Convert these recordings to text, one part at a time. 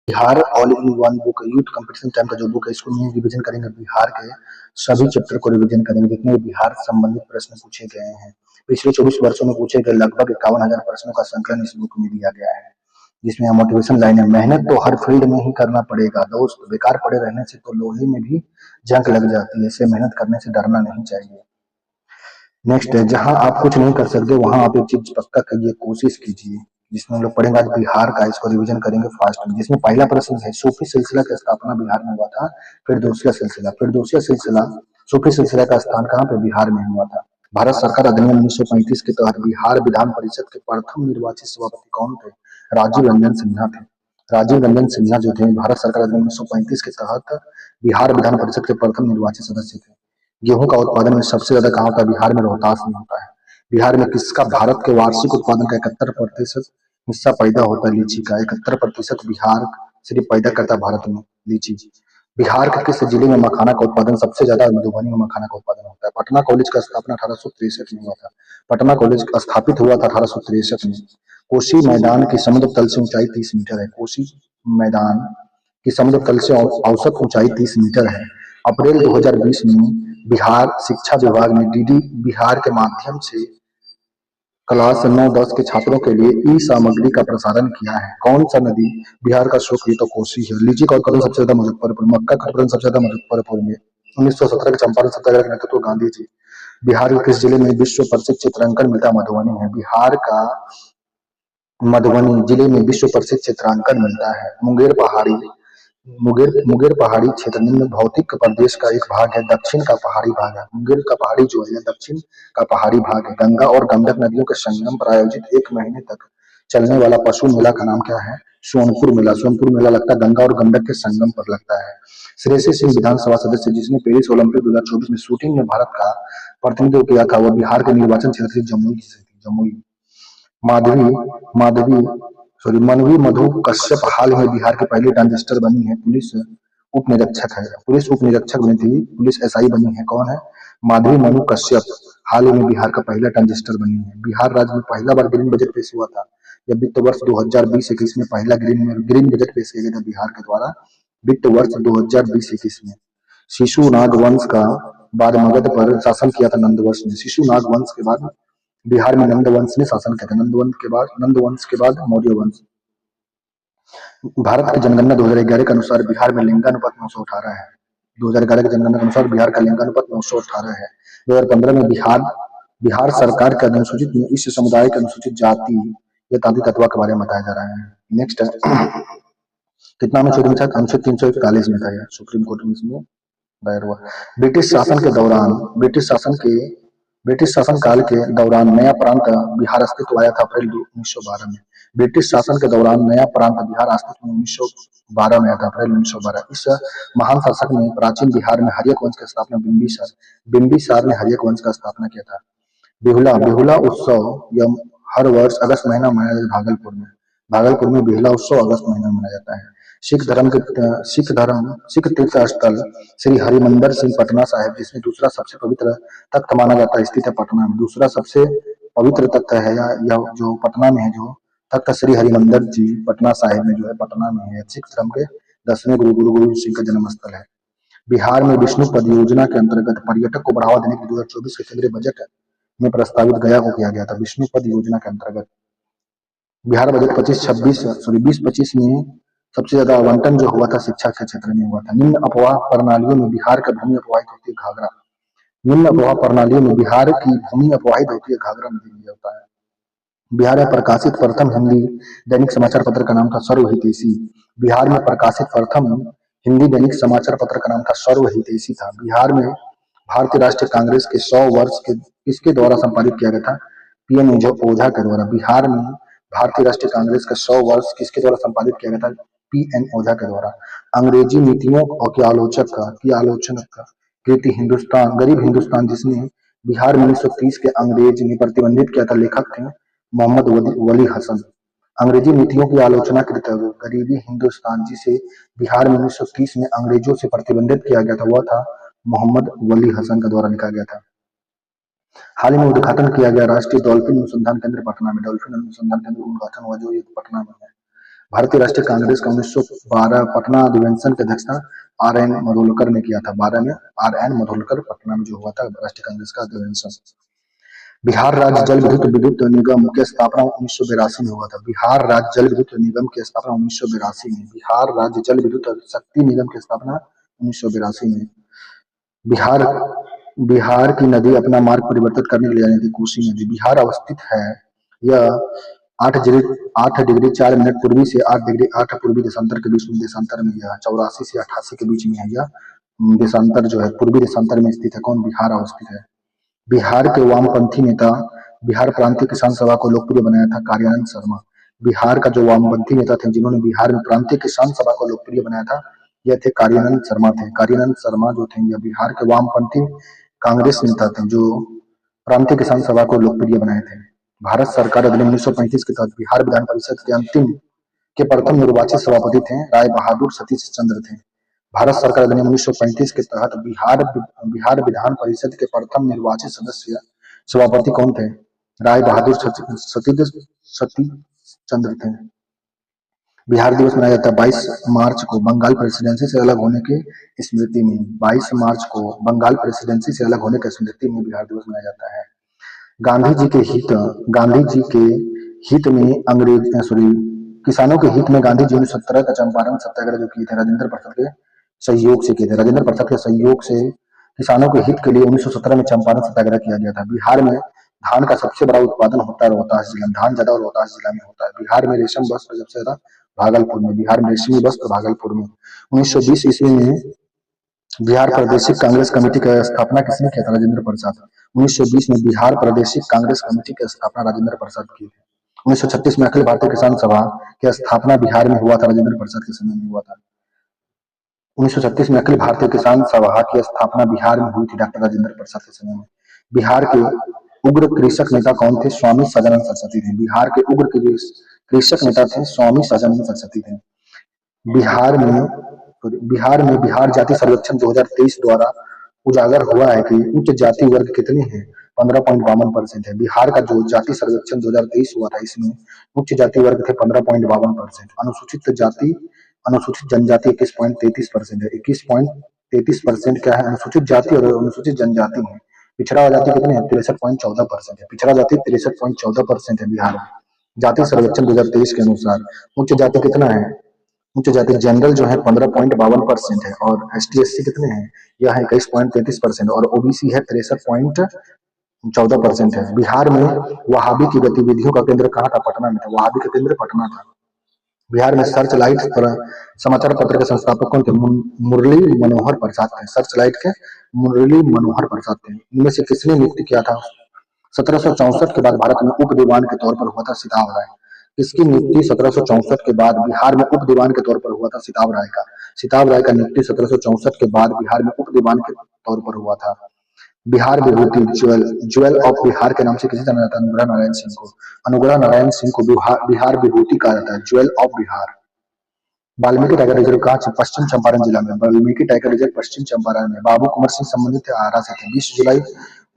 Bihar all in one book youth competition time का जो book है इसको नहीं रिवीजन करेंगे। बिहार के सभी चैप्टर को रिवीजन करेंगे जितने बिहार से संबंधित प्रश्न पूछे गए हैं। पिछले 24 वर्षों में पूछे गए लगभग 51,000 प्रश्नों का संकलन इस बुक में दिया गया है, जिसमें मोटिवेशन लाइन है। मेहनत तो हर फील्ड में ही करना पड़ेगा दोस्त, बेकार पड़े रहने से तो लोहे में भी जंग लग जाती है, इससे मेहनत करने से डरना नहीं चाहिए। नेक्स्ट है, जहां आप कुछ नहीं कर सकते वहां आप एक चीज पक्का करिए, कोशिश कीजिए। जिसमें हम लोग पढ़ेंगे आज बिहार का, इसको रिवीजन करेंगे फास्ट में। जिसमें पहला प्रश्न है, सूफी सिलसिला की स्थापना बिहार में हुआ था। फिर दूसरा सिलसिला सूफी सिलसिला का स्थान कहाँ पे, बिहार में हुआ था। भारत सरकार अधिनियम 1935 के तहत बिहार विधान परिषद के प्रथम निर्वाचित सभापति कौन थे? राजीव रंजन सिन्हा थे। राजीव रंजन सिन्हा जो थे भारत सरकार अधिनियम 1935 के तहत बिहार विधान परिषद के प्रथम निर्वाचित सदस्य थे। गेहूं का उत्पादन में सबसे ज्यादा कहाँ होता है? बिहार में, रोहतास में होता है। बिहार में किसका भारत के वार्षिक उत्पादन का 71% हिस्सा पैदा होता है? लीची का 71% बिहार सिर्फ पैदा करता है भारत में, लीची। बिहार के किस जिले में मखाना का उत्पादन सबसे ज्यादा? मधुबनी में मखाना का उत्पादन होता है। पटना कॉलेज का स्थापना 1863 में हुआ था। पटना कॉलेज स्थापित हुआ था 1863 में। कोसी मैदान की समुद्र तल से ऊंचाई 30 मीटर है। कोसी मैदान की समुद्र तल से औसत ऊंचाई 30 मीटर है। अप्रैल 2020 में बिहार शिक्षा विभाग ने डीडी बिहार के माध्यम से क्लास 9-10 के छात्रों के लिए ई सामग्री का प्रसारण किया है। कौन सा नदी बिहार का स्रोत? ये तो कोसी है। लीची का उत्पादन सबसे ज्यादा मुजफ्फरपुर, मक्का का उत्पादन सबसे ज्यादा मुजफ्फरपुर में। 1917 के चंपारण सत्याग्रह का नेतृत्व गांधी जी। बिहार के किस जिले में विश्व प्रसिद्ध चित्रांकन मिलता? मधुबनी है। बिहार का मधुबनी जिले में विश्व प्रसिद्ध चित्रांकन मिलता है। मुंगेर पहाड़ी क्षेत्र निम्न भौतिक प्रदेश का एक भाग है। दक्षिण का पहाड़ी भाग है। मुंगेर का पहाड़ी जो है दक्षिण का पहाड़ी भाग है। गंगा और गंडक नदियों के संगम पर आयोजित 1 महीने तक चलने वाला पशु मेला का नाम क्या है? सोनपुर मेला। सोनपुर मेला लगता है गंगा और गंडक के संगम पर लगता है। श्रेयसी सिंह विधानसभा सदस्य जिसने पेरिस ओलंपिक 2024 में शूटिंग में भारत का प्रतिनिधित्व किया था, वह बिहार के निर्वाचन क्षेत्र से जमुई से थी। जमुई। माधवी माधवी मनवी मधु कश्यप हाल में बिहार की पहली ट्रांजिस्टर बनी है। पुलिस उप निरीक्षक बनी थी, पुलिस एसआई बनी है। कौन है? माधवी मनु कश्यप हाल ही में बिहार का पहला ट्रांजिस्टर बनी है। बिहार राज्य में पहला बार ग्रीन बजट पेश हुआ था जब वित्त वर्ष 2020-21 में पहला ग्रीन बजट पेश किया गया था बिहार के द्वारा, वित्त वर्ष 2020-21 में। शिशु नाग वंश का बाद मगध पर शासन किया था नंदवंश ने। शिशु नाग वंश के बाद बिहार में नंदवंश ने शासन किया था। नंदवंश के बाद मौर्य वंश। भारत की जनगणना 2011 के अनुसार बिहार में लिंगानुपात 918 है। 2011 की जनगणना के अनुसार बिहार का लिंगानुपात 918 है। 2015 में बिहार सरकार के अनुसूचित में इस समुदाय के अनुसूचित जाति या तांत्रिक तत्व के बारे में बताया जा रहा है। नेक्स्ट है, कितना अनुच्छेद में था? अनुच्छेद 341 में था, सुप्रीम कोर्ट में इसमें दायर हुआ। ब्रिटिश शासन काल के दौरान नया प्रांत बिहार अस्तित्व आया था अप्रैल 1912 में। ब्रिटिश शासन के दौरान नया प्रांत बिहार अस्तित्व में 1912 में आया था, अप्रैल 1912। इस महान शासक ने प्राचीन बिहार में हर्यक वंश की स्थापना बिंबिसार ने हर्यक वंश का स्थापना किया था। बिहुला उत्सव यह हर वर्ष अगस्त महीना मनाया जाता है भागलपुर में बिहुला उत्सव अगस्त महीना में मनाया जाता है। सिख तीर्थ स्थल श्री हरिमंदिर सिंह पटना साहिब, जिसमें दूसरा सबसे पवित्र तख्त माना जाता है, स्थित है पटना में। दूसरा सबसे पवित्र तख्त है या जो पटना में है, जो तख्त श्री हरिमंदिर जी पटना साहिब में जो है, पटना में है। सिख धर्म के 10वें गुरु गोविंद सिंह का जन्म स्थल है। बिहार में विष्णु पद योजना के अंतर्गत पर्यटक को बढ़ावा देने के 2024 के केंद्रीय बजट में प्रस्तावित गया को किया गया था। विष्णु पद योजना के अंतर्गत बिहार बजट 20-25 में सबसे ज्यादा आवंटन जो हुआ था शिक्षा के क्षेत्र में हुआ था। निम्न अफवाह प्रणालियों में बिहार का भूमि अफवाहित होती है घाघरा। निम्न अफवाह प्रणालियों में बिहार की भूमि अफवाहित होती है घाघरा नदी में होता है। बिहार में प्रकाशित प्रथम हिंदी दैनिक समाचार पत्र का नाम था सर्वहितैषी। बिहार में प्रकाशित प्रथम हिंदी दैनिक समाचार पत्र का नाम था सर्वहितैषी था। बिहार में भारतीय राष्ट्रीय कांग्रेस के 100 वर्ष के किसके द्वारा संपादित किया गया था? पीएन ओझा के द्वारा। बिहार में भारतीय राष्ट्रीय कांग्रेस का 100 वर्ष किसके द्वारा संपादित किया गया था? पीएन ओझा के द्वारा। अंग्रेजी नीतियों की आलोचना का कृति हिंदुस्तान, गरीब हिंदुस्तान, जिसने बिहार में 1930 के अंग्रेज ने प्रतिबंधित किया था, लेखक थे मोहम्मद वली हसन। अंग्रेजी नीतियों की आलोचना कृत गरीबी हिंदुस्तान, जिसे बिहार में 1930 में अंग्रेजों से प्रतिबंधित किया गया था, वह था मोहम्मद वली हसन के द्वारा लिखा गया था। हाल ही में उद्घाटन किया गया राष्ट्रीय डॉल्फिन अनुसंधान केंद्र पटना में। डॉल्फिन अनुसंधान केंद्र उद्घाटन हुआ जो ये पटना में है। भारतीय राष्ट्रीय कांग्रेस का 1912 पटना अधिवेशन की अध्यक्षता आर.एन. मधुलकर ने किया था। 12 में आर.एन. मधुलकर पटना में जो हुआ था राष्ट्रीय कांग्रेस का अधिवेशन। बिहार राज्य जल विद्युत विद्युत निगम की स्थापना 1982 में हुआ था। बिहार राज्य जल विद्युत निगम की स्थापना 1982 में। बिहार राज्य जल विद्युत शक्ति निगम की स्थापना 1982 में। बिहार बिहार की नदी अपना मार्ग परिवर्तित करने के लिए यानी कि कोसी नदी बिहार अवस्थित है। यह 8 डिग्री 4 मिनट पूर्वी से 8 डिग्री 8 पूर्वी देशांतर के बीच में देशांतर में यह 84 से 88 के बीच में है। यह देशांतर जो है पूर्वी देशांतर में स्थित है। कौन? बिहार अवस्थित है। बिहार के वामपंथी नेता बिहार प्रांतीय किसान सभा को लोकप्रिय बनाया था कार्यानंद शर्मा। बिहार का जो वामपंथी नेता थे जिन्होंने बिहार में प्रांतीय किसान सभा को लोकप्रिय बनाया था यह थे कार्यानंद शर्मा थे। कार्यानंद शर्मा जो थे यह बिहार के वामपंथी कांग्रेस नेता थे जो प्रांतीय किसान सभा को लोकप्रिय बनाए थे। भारत सरकार अधिनियम 1935 के तहत बिहार विधान परिषद के अंतिम के प्रथम निर्वाचित सभापति थे राय बहादुर सतीश चंद्र थे। भारत सरकार अधिनियम 1935 के तहत बिहार विधान परिषद के प्रथम निर्वाचित सदस्य सभापति कौन थे? राय बहादुर सतीश चंद्र थे। बिहार दिवस मनाया जाता है 22 मार्च को बंगाल प्रेसिडेंसी से अलग होने की स्मृति में। 22 मार्च को बंगाल प्रेसिडेंसी से अलग होने की स्मृति में बिहार दिवस मनाया जाता है। गांधी जी के हित में किसानों के हित में गांधी जी ने 17 का चंपारण सत्याग्रह जो किए थे राजेंद्र प्रसाद के सहयोग से किए थे। राजेंद्र प्रसाद के सहयोग से किसानों के हित के लिए 1917 में चंपारण सत्याग्रह किया गया था। बिहार में धान का सबसे बड़ा उत्पादन होता है रोहतास जिला में। धान ज्यादा रोहतास जिला में होता है। बिहार में रेशम वस्त्र सबसे ज्यादा भागलपुर में। बिहार में रेशमी वस्त्र भागलपुर में। 1920 ईस्वी में बिहार प्रादेशिक कांग्रेस कमेटी की स्थापना किसने किया था? राजेंद्र प्रसाद। 1920 में बिहार प्रादेशिक कांग्रेस कमेटी की स्थापना राजेंद्र प्रसाद की थी। 1936 में अखिल भारतीय किसान सभा की स्थापना बिहार में हुआ था राजेंद्र प्रसाद के समय में हुआ था। 1936 में अखिल भारतीय किसान सभा की स्थापना बिहार में हुई थी डॉक्टर राजेंद्र प्रसाद के समय में। बिहार के उग्र कृषक नेता कौन थे? स्वामी सदानंद सरस्वती थे। बिहार के उग्र कृषक नेता थे स्वामी सदानंद सरस्वती थे। बिहार में बिहार जाति सर्वेक्षण 2023 द्वारा उजागर हुआ है कि उच्च जाति वर्ग कितने हैं? 15.52% है। बिहार का जो जाति सर्वेक्षण 2023 हुआ था इसमें उच्च जाति वर्ग थे 15.52%। अनुसूचित जनजाति 21.33% है। 21.33% क्या है? अनुसूचित जाति और अनुसूचित जनजाति है। पिछड़ा जाति कितने हैं? 63.14% है। पिछड़ा जाति 63.14% है बिहार में जाति सर्वेक्षण 2023 के अनुसार। उच्च जाति कितना है? उच्च जाति जनरल जो है 15.52% है और ST/SC कितने हैं? यह है 21.33% और OBC है 63.14% है। बिहार में वहाबी की गतिविधियों का केंद्र कहाँ था? पटना में था। वहाबी का केंद्र पटना था। बिहार में सर्चलाइट समाचार पत्र के संस्थापक कौन थे? मुरली मनोहर प्रसाद थे। सर्चलाइट के मुरली मनोहर प्रसाद थे। इनमें से किसने नियुक्त किया था? 1764 के बाद भारत में उप दीवान के तौर पर हुआ था सिताब राय। इसकी नियुक्ति 1764 के बाद बिहार में उप दीवान के तौर पर हुआ था सिताब राय का। सिताब राय का नियुक्ति 1764 के बाद बिहार में उप दीवान के तौर पर हुआ था। बिहार विभूति ज्वेल ऑफ बिहार के नाम से किसे जाना जाता है? अनुग्रह नारायण सिंह को। अनुग्रह नारायण सिंह को बिहार विभूति कहा जाता है, jewel of Bihar. Valmiki tiger reserve कहाँ है? पश्चिम चंपारण जिला में। वाल्मीकि टाइगर रिजर्व पश्चिम चंपारण में। बाबू कुंवर सिंह संबंधित थे आरा से थे। 20 जुलाई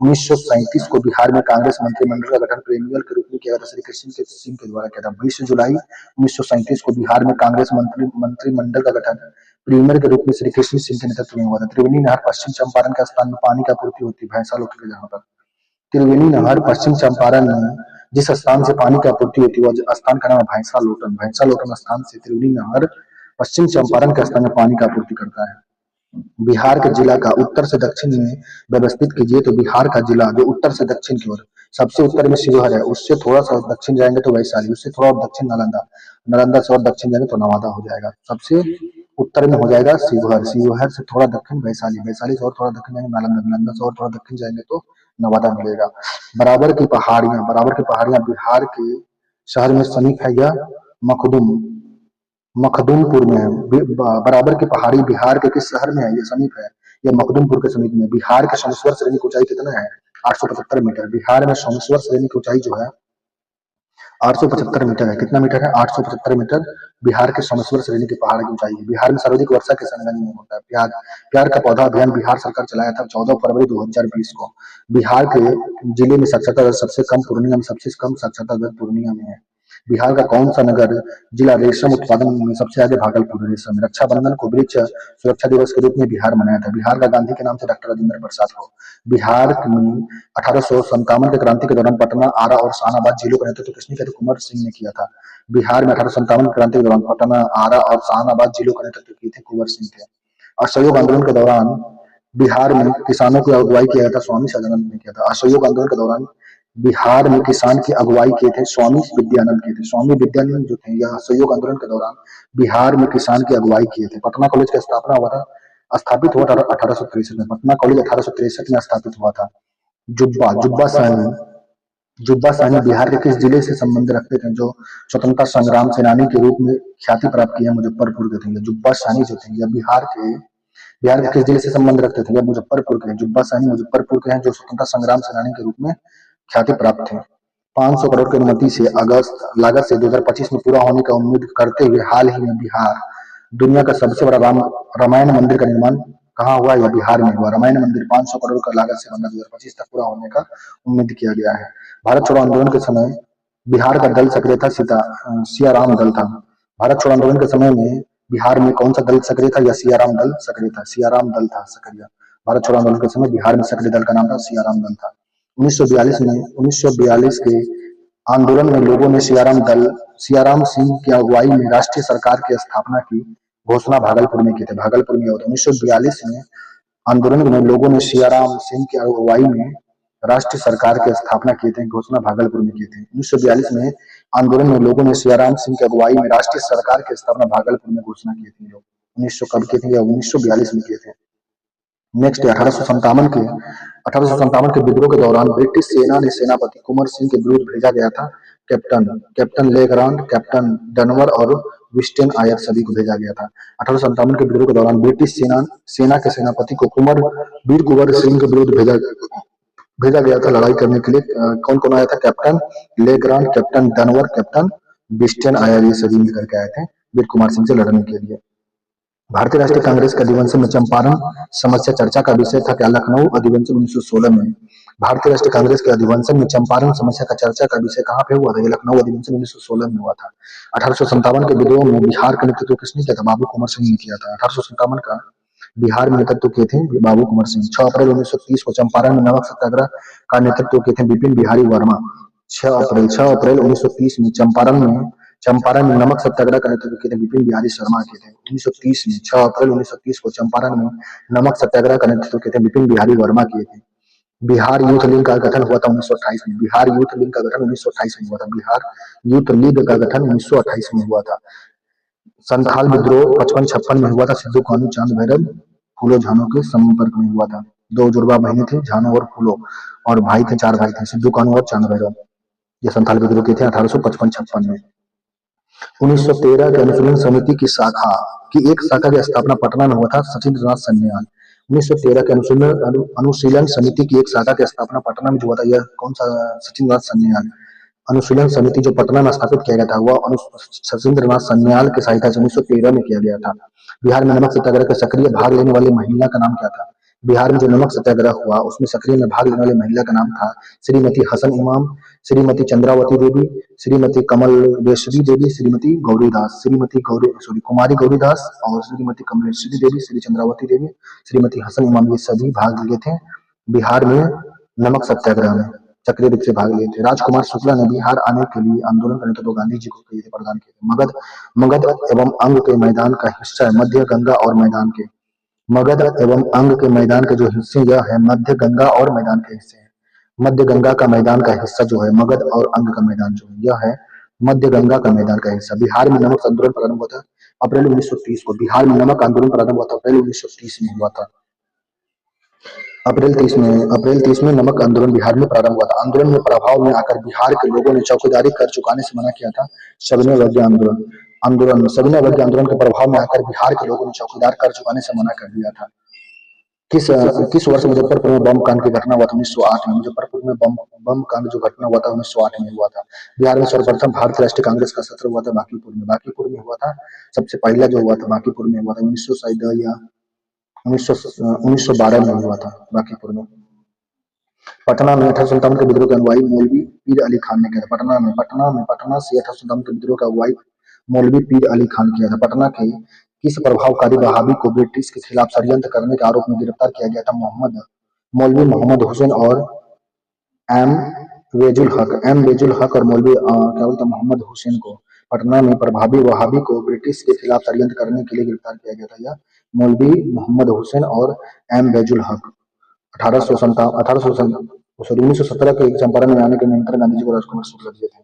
1937 को बिहार में कांग्रेस मंत्रिमंडल का गठन प्रेमियल के रूप में किया गया था। श्री कृष्ण सिंह के द्वारा किया था। 20 जुलाई 1937 को बिहार में कांग्रेस मंत्रिमंडल का गठन प्रीमियर के रूप में श्री कृष्ण सिंह के नेतृत्व में हुआ था। त्रिवेणी नहर पश्चिम चंपारण के स्थान में पानी की आपूर्ति होती है भैंसा लोटे जहाँ पर। त्रिवेणी नहर पश्चिम चंपारण में जिस स्थान से पानी की आपूर्ति होती है वह स्थान का नाम है भैंसा लोटन। भैंसा लोटन स्थान से त्रिवेणी नहर पश्चिम चंपारण के स्थान में पानी की आपूर्ति करता है। बिहार के जिला का उत्तर से दक्षिण में व्यवस्थित कीजिए तो बिहार का जिला जो उत्तर से दक्षिण की ओर सबसे उत्तर में शिवहर है, उससे थोड़ा सा दक्षिण जाएंगे तो वैशाली, उससे थोड़ा और दक्षिण नालंदा, नालंदा से और दक्षिण जाएंगे तो नवादा हो जाएगा। सबसे उत्तर में हो जाएगा शिवहर, शिवहर से थोड़ा दक्षिण वैशाली, वैशाली से और थोड़ा दक्षिण जाएंगे नालंदा, नालंदा से और थोड़ा दक्षिण जाएंगे तो नवादा मिलेगा। बराबर की पहाड़ियां बिहार के शहर में समीप है या मखदुमपुर में है। बराबर की पहाड़ी बिहार के किस शहर में है? ये समीप है, यह मखदुमपुर के समीप में। बिहार के सोमेश्वर श्रेणी की ऊंचाई कितना है? 875 मीटर। बिहार में सोमेश्वर श्रेणी की ऊंचाई जो है 875 मीटर है। कितना मीटर है? 875 मीटर बिहार के सोमेश्वर श्रेणी की पहाड़ की ऊंचाई है। बिहार में सर्वाधिक वर्षा किस अनुगंज में होता है? प्यार का पौधा अभियान बिहार सरकार चलाया था 14 फरवरी 2020 को। बिहार के जिले में साक्षरता दर सबसे कम पूर्णिया में, सबसे कम साक्षरता दर पूर्णिया में है। बिहार का कौन सा नगर जिला रेशम उत्पादन में सबसे आगे? भागलपुर रेशम। रक्षाबंधन को वृक्ष सुरक्षा दिवस के रूप में बिहार मनाया था। बिहार का गांधी के नाम से डॉक्टर राजेंद्र प्रसाद को। बिहार में 1857 के क्रांति के दौरान पटना, आरा और शाहनाबाद जिलों का नेतृत्व किसने किया था? कुंवर सिंह ने किया था। बिहार में 1857 क्रांति के दौरान पटना, आरा और शाहनाबाद जिलों का नेतृत्व किए थे कुंवर सिंह थे। असहयोग आंदोलन के दौरान बिहार में किसानों की अगुवाई किया था? स्वामी सदानंद ने किया था। असहयोग आंदोलन के दौरान बिहार में किसान की अगुवाई किए थे? स्वामी विद्यानंद किए थे। स्वामी विद्यानंद जो थे यह असहयोग आंदोलन के दौरान बिहार में किसान की अगुवाई किए थे। पटना कॉलेज का स्थापना हुआ था, स्थापित हुआ था 1863 में। पटना कॉलेज 1863 में स्थापित हुआ था। जुब्बा जुब्बा साहनी जुब्बा साहनी बिहार के किस जिले से संबंध रखते थे जो स्वतंत्रता संग्राम सेनानी के रूप में ख्याति प्राप्त किया? मुजफ्फरपुर के थे। ये जुब्बा साहनी जो थे यह बिहार के किस जिले से संबंध रखते थे? यह मुजफ्फरपुर के हैं। जुब्बा साहनी मुजफ्फरपुर के हैं जो स्वतंत्रता संग्राम सेनानी के रूप में ख्याति प्राप्त थे। 500 करोड़ की अनुमति से अगस्त लागत से 2025 में पूरा होने का उम्मीद करते हुए हाल ही में बिहार दुनिया का सबसे बड़ा रामायण मंदिर का निर्माण कहाँ हुआ? या बिहार में हुआ। रामायण मंदिर 500 करोड़ का लागत से बनना 2025 तक पूरा होने का उम्मीद किया गया है। भारत छोड़ो आंदोलन के समय बिहार का दल सक्रिय था? सियाराम दल था। भारत छोड़ो आंदोलन के समय में बिहार में कौन सा दल सक्रिय था? या सियाराम दल सक्रिय था? सियाराम दल था सक्रिय। भारत छोड़ो आंदोलन के समय बिहार में सक्रिय दल का नाम था सियाराम दल था। 1942 के आंदोलन में लोगों ने सियाराम सिंह की अगुवाई में राष्ट्रीय सरकार की स्थापना की घोषणा भागलपुर में की थी। भागलपुर में 1942 में आंदोलन में लोगों ने सियाराम सिंह की अगुवाई में राष्ट्रीय सरकार की स्थापना की थी, घोषणा भागलपुर में की थी। 1942 में आंदोलन में लोगों ने सियाराम सिंह की अगुवाई में राष्ट्रीय सरकार की स्थापना भागलपुर में घोषणा की थी। लोग 1900 कब की थी? या 1942 में किए थे। नेक्स्ट 1857 के विद्रोह के दौरान ब्रिटिश सेना ने सेनापति कुंवर सिंह के विरुद्ध भेजा गया था कैप्टन लेग्रांड, कैप्टन डनवर और विस्टन आयर सभी को भेजा गया था। 1857 के विद्रोह के दौरान ब्रिटिश सेना के सेनापति को वीर कुंवर सिंह के विरुद्ध भेजा गया था लड़ाई करने के लिए। कौन कौन आया था? कैप्टन लेग्रांड, कैप्टन डनवर, कैप्टन विस्टन आयर, ये सभी मिलकर के आए थे वीर कुमार सिंह से लड़ने के लिए। भारतीय राष्ट्रीय कांग्रेस के अधिवेशन में चंपारण समस्या चर्चा का विषय था क्या? लखनऊ अधिवेशन 1916 में। भारतीय राष्ट्रीय कांग्रेस के अधिवेशन में चंपारण समस्या का चर्चा का विषय कहाँ पे हुआ था? ये लखनऊ अधिवेशन 1916 में हुआ था। 1857 के विद्रोह में बिहार का नेतृत्व किसने किया था? बाबू कुंवर सिंह ने किया था। 1857 का बिहार में नेतृत्व किए थे बाबू कुंवर सिंह। 6 अप्रैल 1930 को चंपारण में नमक सत्याग्रह का नेतृत्व किए थे बिपिन बिहारी वर्मा। 6 अप्रैल 1930 में चंपारण में नमक सत्याग्रह का नेतृत्व किए थे बिपिन बिहारी शर्मा किए थे। 1930 में 6 अप्रैल 1930 को चंपारण में नमक सत्याग्रह का नेतृत्व किए थे बिपिन बिहारी वर्मा किए थे। बिहार यूथ लीग का गठन हुआ था 1928 में। बिहार यूथ लीग का गठन 1928 में हुआ था। बिहार यूथ लीग का गठन 1928 में हुआ था। संथाल विद्रोह 55-56 में हुआ था। सिद्धू कानू चांद भैरव फूलो झानो के संपर्क में हुआ था। 2 जुड़वा बहनें थी, झानो और फूलो, और भाई थे, 4 भाई थे, सिद्धू कानू और चांद भैरव। ये संथाल विद्रोह के थे 1855-56 में। 1913 के अनुशीलन समिति की एक शाखा की स्थापना पटना में हुआ था सचिंद्र नाथ सन्याल। 1913 के अनुशीलन समिति की एक शाखा की स्थापना पटना में जो हुआ था, यह कौन सा? सचिंद्र नाथ सन्याल। अनुशीलन समिति जो पटना में स्थापित किया गया था वह सचिंद्र नाथ सन्याल की सहायता से 1913 में किया गया था। बिहार में नमक सत्याग्रह के सक्रिय भाग लेने वाली महिला का नाम क्या था? बिहार में जो नमक सत्याग्रह हुआ उसमें सक्रिय में भाग लेने वाली महिला का नाम था श्रीमती हसन इमाम, श्रीमती चंद्रावती देवी, श्रीमती कमलेश्वरी देवी, श्रीमती कुमारी गौरीदास और श्रीमती कमलेश्वरी देवी, श्री चंद्रावती देवी, श्रीमती हसन इमाम, ये सभी भाग लिए थे बिहार में नमक सत्याग्रह में, सक्रिय रूप से भाग लिए थे। राजकुमार शुक्ला ने बिहार आने के लिए आंदोलन का नेतृत्व गांधी जी को किए थे, प्रदान किए थे। मगध एवं अंग के मैदान का हिस्सा है मध्य गंगा और मैदान के। मगध एवं अंग के मैदान के जो हिस्से यह है मध्य गंगा और मैदान के हिस्से हैं। मध्य गंगा का मैदान का हिस्सा जो है मगध और अंग का मैदान जो है यह है मध्य गंगा का मैदान का हिस्सा। बिहार में नमक आंदोलन प्रारंभ हुआ था अप्रैल 1930 को। बिहार में नमक आंदोलन प्रारंभ हुआ था अप्रैल 1930 में हुआ था। अप्रैल 30 में नमक आंदोलन बिहार में प्रारंभ हुआ था। आंदोलन में प्रभाव में आकर बिहार के लोगों ने चौकीदारी कर चुकाने से मना किया था। सविनय अवज्ञा आंदोलन के प्रभाव में आकर बिहार के लोगों ने चौकीदार कर चुकाने से मना कर दिया था। किस वर्ष मुजफ्फरपुर में बम कांड की घटना हुआ था? 1908 में। मुजफ्फरपुर में बम कांड जो घटना हुआ था 1908 में हुआ था। बिहार में सर्वप्रथम भारतीय राष्ट्रीय कांग्रेस का सत्र हुआ था बांकीपुर में हुआ था। सबसे पहला जो हुआ था बांकीपुर में हुआ था 1912 में हुआ था बांकीपुर में। पटना में 1857 के विद्रोह के अगुवाई मौलवी पीर अली खान ने किया था। पटना से 1857 के विद्रोह का अगुवाई मौलवी पीर अली खान किया था। पटना के किस प्रभावकारी वहाबी को ब्रिटिश के खिलाफ षड्यंत्र करने के आरोप में गिरफ्तार किया गया था? मौलवी मोहम्मद हुसैन और एम एम वेजुल हक और मौलवी क्या बोलते हैं मोहम्मद हुसैन को पटना में प्रभावी वहाबी को ब्रिटिश के खिलाफ षड्यंत्र करने के लिए गिरफ्तार किया गया था। यह मौलवी मोहम्मद हुसैन और एम वेजुल हक 1917 के चंपारण में आने के निरंतर गांधी जी को राजकुमार शुक्ल दिए थे।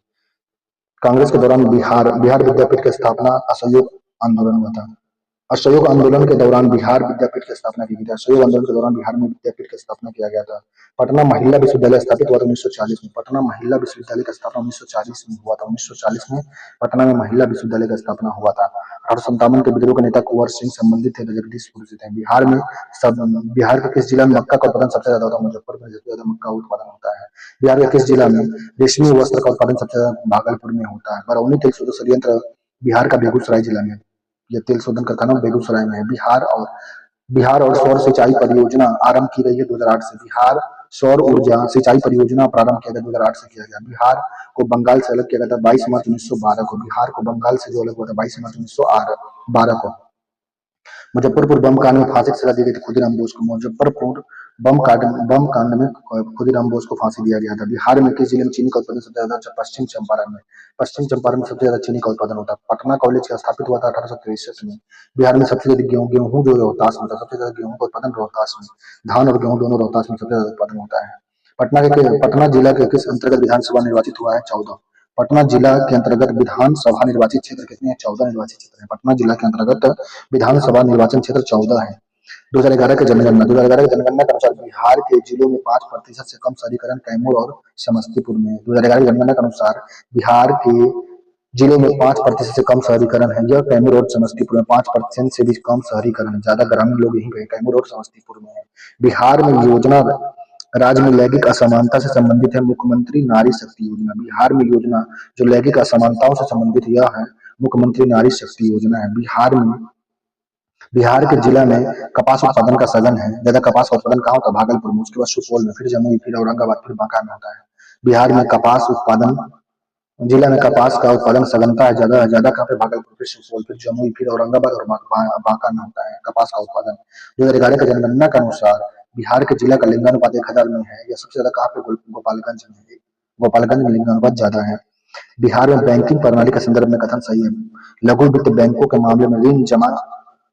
कांग्रेस के दौरान बिहार विद्यापीठ की स्थापना असहयोग आंदोलन हुआ था। असहयोग आंदोलन के दौरान बिहार विद्यापीठ की स्थापना की गई थी। असहयोग आंदोलन के दौरान बिहार में विद्यापीठ की स्थापना किया गया था। पटना महिला विश्वविद्यालय स्थापित हुआ था 1940 में। पटना महिला विश्वविद्यालय का स्थापना 1940 में हुआ था। 1940 में पटना में महिला विश्वविद्यालय का स्थापना हुआ था। 1857 के विद्रोह के नेता कुंवर सिंह संबंधित थे, जगदीशपुर से थे। बिहार के किस जिला में मक्का का उत्पादन सबसे ज्यादा होता है? मुजफ्फरपुर में सबसे ज्यादा मक्का उत्पादन होता है। बिहार के किस जिला में रेशमी वस्त्र का उत्पादन सबसे ज्यादा? भागलपुर में होता है। बरौनी तेल शोधन संयंत्र बिहार का बेगूसराय जिला में, यह तेल शोधन कारखाना बेगूसराय में है। बिहार और सौर सिंचाई परियोजना आरंभ की गई है 2008 से। बिहार सौर ऊर्जा सिंचाई परियोजना प्रारंभ किया गया 2008 से किया गया। बिहार को बंगाल से अलग किया गया था 22 मार्च 1912 को। बिहार को बंगाल से जो अलग हुआ था 22 मार्च 1912 को। मुजफ्फरपुर बम कांड में फांसी की सजा दी गई थी खुदीराम बोस को। मुजफ्फरपुर बम कांड में खुदीराम बोस को फांसी दिया गया था। बिहार में किस जिले में चीनी का उत्पादन सबसे ज्यादा? पश्चिम चंपारण में। पश्चिम चंपारण में सबसे ज्यादा चीनी का उत्पादन होता है। पटना कॉलेज का स्थापित हुआ था 1863 में। बिहार में सबसे ज्यादा गेहूं जो रोहतास में था, सबसे ज्यादा गेहूं का उत्पादन रोहतास में। धान और गेहूं दोनों रोहतास में सबसे ज्यादा उत्पादन होता है। पटना जिला के किस अंतर्गत विधानसभा निर्वाचित हुआ है? 14। पटना जिला के अंतर्गत विधानसभा निर्वाचित क्षेत्र कितने हैं? 14 निर्वाचित क्षेत्र है। पटना जिला के अंतर्गत विधानसभा निर्वाचन क्षेत्र 14 है। 2011 की जनगणना 2011 की जनगणना के अनुसार बिहार के जिलों में 5% से कम शहरीकरण कैमूर और समस्तीपुर में है। 2011 की जनगणना के अनुसार बिहार के जिलों में 5% से कम शहरीकरण है। यह कैमूर और समस्तीपुर में 5% से भी कम शहरीकरण है। ज्यादा ग्रामीण लोग यहीं पे कैमूर और समस्तीपुर में है। बिहार में योजना राज्य में लैंगिक असमानता से संबंधित है मुख्यमंत्री नारी शक्ति योजना। बिहार में योजना जो लैंगिक असमानताओं से संबंधित यह है मुख्यमंत्री नारी शक्ति योजना है। बिहार के जिला में कपास उत्पादन का सघन है। ज्यादा कपास का उत्पादन कहाँ होता है? भागलपुर में, उसके बाद सुपौल में, फिर जमुई, फिर औरंगाबाद, फिर बांका में होता है। बिहार में कपास उत्पादन जिला में कपास का उत्पादन सघनता है ज्यादा ज्यादा कहाँ पे? भागलपुर, फिर सुपौल, फिर जमुई, फिर औरंगाबाद और बांका में होता है कपास का उत्पादन। 2011 की जनगणना के अनुसार बिहार के जिला का लिंगानुपात 1000 में है। यह सबसे ज्यादा कहाँ पे? गोपालगंज में है। गोपालगंज में लिंगानुपात ज्यादा है। बिहार में बैंकिंग प्रणाली के संदर्भ में कथन सही है। लघु वित्त बैंकों के मामले में ऋण जमा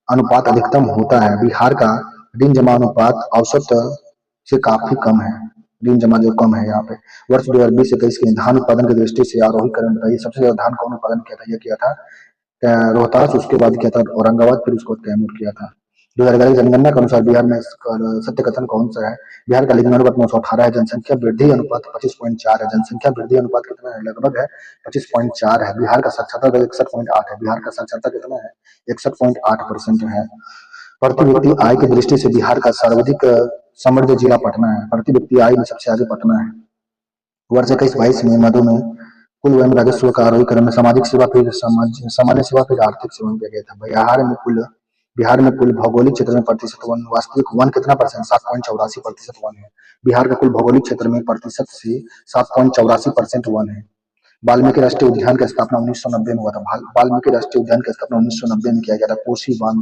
अनुपात अधिकतम होता है। बिहार का ऋण जमा अनुपात औसत से काफी कम है। ऋण जमा जो कम है यहाँ पे। वर्ष 2020-21 के धान उत्पादन की दृष्टि से आरोहीकरण बताइए। सबसे ज्यादा धान कौन उत्पादन किया था? यह किया था रोहतास, उसके बाद किया था औरंगाबाद, फिर उसको कैमूर किया था। 2011 की जनगणना के अनुसार बिहार में सत्य कथन कौन सा है? बिहार का लिंगानुपात 918 है। जनसंख्या वृद्धि अनुपात 25.4 है। जनसंख्या वृद्धि अनुपात कितना है? लगभग है 25.4 है। बिहार का साक्षरता दर 61.8 है। बिहार का साक्षरता कितना है? 61.8% है। प्रति व्यक्ति आय की दृष्टि से बिहार का सर्वाधिक समृद्ध जिला पटना है। प्रति व्यक्ति आय में सबसे आगे पटना है। वर्ष 21-22 में मधुमेह कुल एवं राजस्व का आरोहीकरण में सामाजिक सेवा फिर सामान्य सेवा फिर आर्थिक सेवा किया गया था। बिहार में कुल भौगोलिक क्षेत्र में प्रतिशत वन वास्तविक वन कितना परसेंट? 7.84% वन है। बिहार का कुल भौगोलिक क्षेत्र में प्रतिशत से 7.84% वन है। वाल्मीकि राष्ट्रीय उद्यान की स्थापना 1990 में हुआ था। वाल्मीकि राष्ट्रीय उद्यान की स्थापना 1990 में किया गया था। कोसी बांध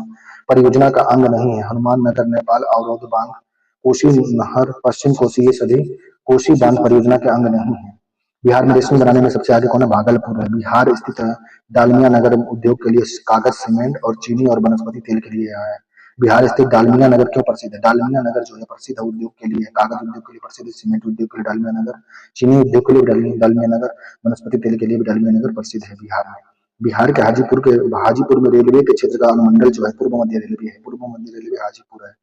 परियोजना का अंग नहीं है। हनुमान नगर नेपाल अवरोध बांध कोसी नहर पश्चिम कोसी ये सभी कोसी बांध परियोजना के अंग नहीं है। बिहार में रेशमी बनाने में सबसे आगे कौन है? भागलपुर है। बिहार स्थित डालमिया नगर उद्योग के लिए कागज सीमेंट और चीनी और वनस्पति तेल के लिए है। बिहार स्थित डालमिया नगर क्यों प्रसिद्ध है? डालमिया नगर जो है प्रसिद्ध उद्योग के लिए, कागज उद्योग के लिए प्रसिद्ध, सीमेंट उद्योग के लिए डालमिया नगर, चीनी उद्योग के लिए डालमिया नगर, वनस्पति तेल के लिए भी डालमिया नगर प्रसिद्ध है बिहार में। बिहार के हाजीपुर में रेलवे के क्षेत्र का अनुमंडल जो है पूर्व मध्य रेलवे है। पूर्व मध्य रेलवे हाजीपुर है।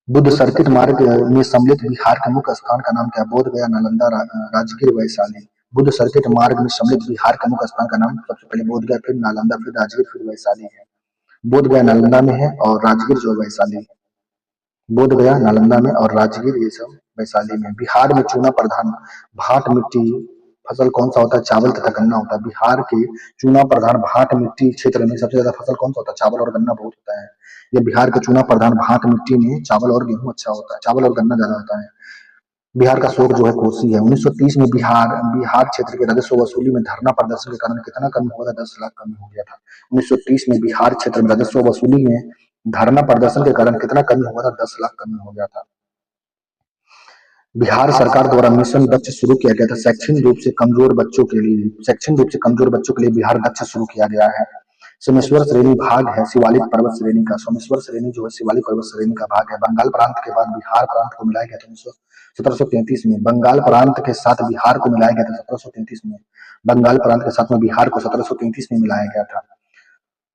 बुद्ध सर्किट मार्ग में सम्मिलित बिहार के मुख्य स्थान का नाम क्या है? बोध गया, नालंदा, राजगीर, वैशाली। बुद्ध सर्किट मार्ग में सम्मिलित बिहार के मुख्य स्थान का नाम सबसे पहले बोध गया, फिर नालंदा, फिर राजगीर, फिर वैशाली है। बोध गया नालंदा में है और राजगीर जो वैशाली। बोध गया नालंदा में और राजगीर ये सब वैशाली में। बिहार में चूना प्रधान भाट मिट्टी फसल कौन सा होता है? चावल तथा गन्ना होता है। बिहार के चूना प्रधान भाट मिट्टी क्षेत्र में सबसे ज्यादा फसल कौन सा होता है? चावल और गन्ना बहुत होता है। ये बिहार के चूना प्रधान भाट मिट्टी में चावल और गेहूं अच्छा होता है, चावल और गन्ना ज्यादा होता है। बिहार का शोक जो है कोसी है। 1930 में बिहार बिहार क्षेत्र के राजस्व वसूली में धरना प्रदर्शन के कारण कितना कमी हुआ था? 10 लाख कमी हो गया था। 1930 में बिहार क्षेत्र में राजस्व वसूली में धरना प्रदर्शन के कारण कितना कमी हुआ था? 10 लाख कमी हो गया था। बिहार सरकार द्वारा मिशन दक्ष शुरू किया गया था शैक्षणिक रूप से कमजोर बच्चों के लिए। शैक्षणिक रूप से कमजोर बच्चों के लिए बिहार दक्ष शुरू किया गया है। सोमेश्वर श्रेणी भाग है शिवालिक पर्वत श्रेणी का। सोमेश्वर श्रेणी जो है शिवालिक पर्वत श्रेणी का भाग है। बंगाल प्रांत के बाद बिहार प्रांत को मिलाया गया था 1733 में। बंगाल प्रांत के साथ बिहार को मिलाया गया था 1733 में। बंगाल प्रांत के साथ में बिहार को 1733 में मिलाया गया था।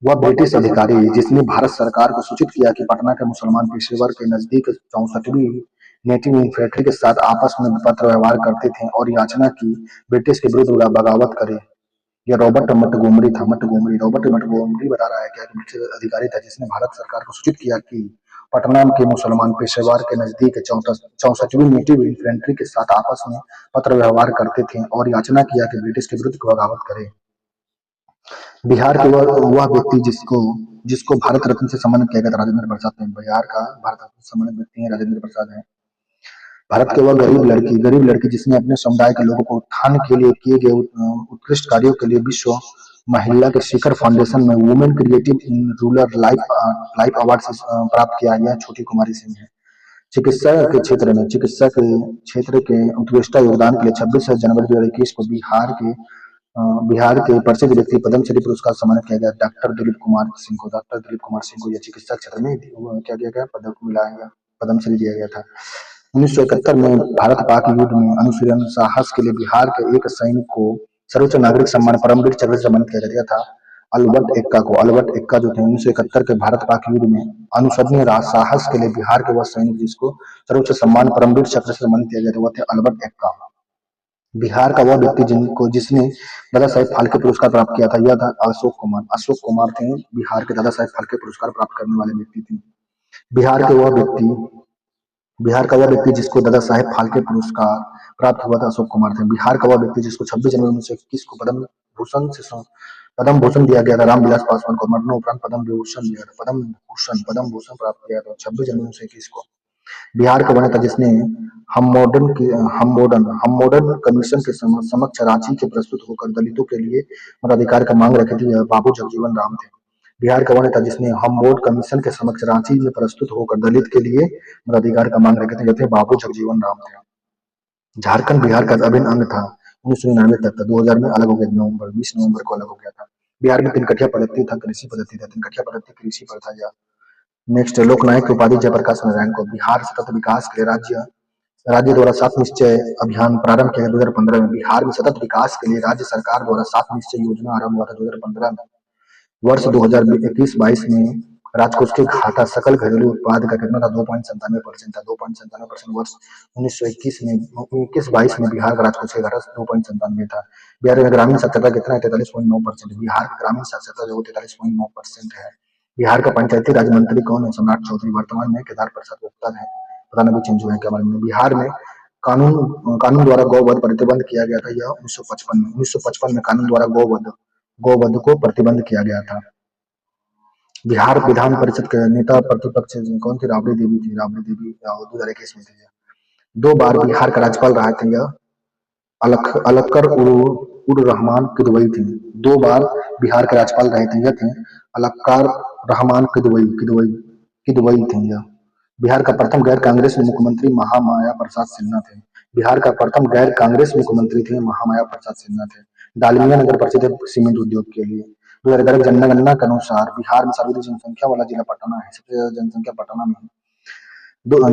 वह ब्रिटिश अधिकारी जिसने भारत सरकार को सूचित किया कि पटना के मुसलमान पेशेवर के नजदीक 64वीं नेटिव इन्फेंट्री के साथ आपस में पत्र व्यवहार करते थे और याचना की ब्रिटिश के विरुद्ध बगावत करे। यह रॉबर्ट मटगोमरी था। रॉबर्ट मटगोमरी बता रहा है कि एक ब्रिटिश अधिकारी था जिसने भारत सरकार को सूचित किया कि पटना के मुसलमान पेशेवर के नजदीक 64वीं नेटिव इन्फेंट्री के साथ आपस में पत्र व्यवहार करते थे और याचना किया कि ब्रिटिश के विरुद्ध बगावत करे। बिहार के वह व्यक्ति जिसको जिसको भारत रत्न से सम्मानित किया गया था राजेंद्र प्रसाद ने। बिहार का भारत रत्न से सम्मानित व्यक्ति है राजेंद्र प्रसाद है। भारत के वह गरीब लड़की जिसने अपने समुदाय के लोगों को उत्थान के लिए किए गए उत्कृष्ट कार्यों के लिए विश्व महिला के शिखर फाउंडेशन में women creative in rural life award से प्राप्त किया। यह छोटी कुमारी सिंह है। चिकित्सा के क्षेत्र के उत्कृष्ट योगदान के लिए 26 जनवरी 2021 को बिहार के प्रसिद्ध व्यक्ति पद्मश्री पुरस्कार सम्मानित किया गया डॉक्टर दिलीप कुमार सिंह को। यह चिकित्सा क्षेत्र में क्या किया गया? पदक मिला गया, पद्मश्री दिया गया था। 1971 में भारत पाक युद्ध में अनुशीलन साहस के लिए बिहार के एक सैनिक को सर्वोच्च नागरिक सम्मान परमवीर चक्र से सम्मानित किया गया था। अल्बर्ट एक्का जो थे 1971 के भारत पाक युद्ध में अनुसरणीय साहस के लिए बिहार के वह सैनिक जिसको सर्वोच्च सम्मान परमवीर चक्र से सम्मानित किया गया था वह थे अल्बर्ट एक्का। बिहार का वह व्यक्ति जिसने दादा साहेब फाल्के पुरस्कार प्राप्त किया था यह था अशोक कुमार थे बिहार के दादा साहेब फाल्के पुरस्कार प्राप्त करने वाले व्यक्ति थे। बिहार का वह व्यक्ति जिसको दादा साहेब फाल्के पुरस्कार प्राप्त हुआ था अशोक कुमार थे। बिहार का वह व्यक्ति जिसको 26 जनवरी 1921 को पद्म भूषण दिया गया था रामविलास पासवान को। मरणोपरांत पद्म भूषण प्राप्त किया था 26 जनवरी 1921 को। बिहार का वह था जिसने हम मॉडर्न कमीशन के समक्ष रांची के प्रस्तुत होकर दलितों के लिए मताधिकार का मांग रखे थे बाबू जगजीवन राम थे। बिहार का वह था जिसने हम कमीशन के समक्ष रांची में प्रस्तुत होकर दलित के लिए मताधिकार का मांग रखे थे जो थे बाबू जगजीवन राम थे। झारखंड बिहार का अभिन्न अंग था 1999 तक था। 2000 में अलग हो गया। 20 नवंबर को अलग हो गया था। बिहार में तिनकठिया पद्धति था कृषि पद्धति था। तिनकठिया पद्धति कृषि पर था। नेक्स्ट लोकनायक की उपाधि जयप्रकाश नारायण को। बिहार सतत विकास के लिए राज्य द्वारा 7 निश्चय अभियान प्रारंभ किया गया 2015 में। बिहार में सतत विकास के लिए राज्य सरकार द्वारा 7 निश्चय योजना आरंभ हुआ था 2015 में। वर्ष 2021-22 में राजकोष के घाटा सकल घरेलू उत्पाद का कितना था? 2.97% था। 2.97% वर्ष 1921 में बिहार का राजकोष के घाटा 2.97 था। बिहार में ग्रामीण साक्षरता कितना है? 43.9%। बिहार का ग्रामीण साक्षरता जो 43.9% है। बिहार का पंचायती राज मंत्री कौन है? सम्राट चौधरी। वर्तमान में केदार प्रसाद गुप्ता है। पता नहीं चेंज हुआ है क्या मालूम नहीं। बिहार में कानून द्वारा गौवध प्रतिबंध किया गया था। यह 1955 में कानून द्वारा गौवध को प्रतिबंध किया गया था। बिहार विधान परिषद के नेता प्रतिपक्ष कौन थी? राबड़ी देवी थी। 2021 में थी। 2 बार बिहार का राज्यपाल रहा थे यह अलक्कर उर रहमान किदवई थे। 2 बार बिहार के राज्यपाल रहे थे। यह थे अलक्कर रहमान किदवई थे। यह बिहार का प्रथम गैर कांग्रेस मुख्यमंत्री महामाया प्रसाद सिन्हा थे। बिहार का प्रथम गैर कांग्रेस मुख्यमंत्री थे महामाया प्रसाद सिन्हा थे। डालमिया नगर प्रसिद्ध है सीमेंट उद्योग के लिए। 2011 जनगणना के अनुसार बिहार में सर्वाधिक जनसंख्या वाला जिला पटना है। सबसे ज्यादा जनसंख्या पटना में है।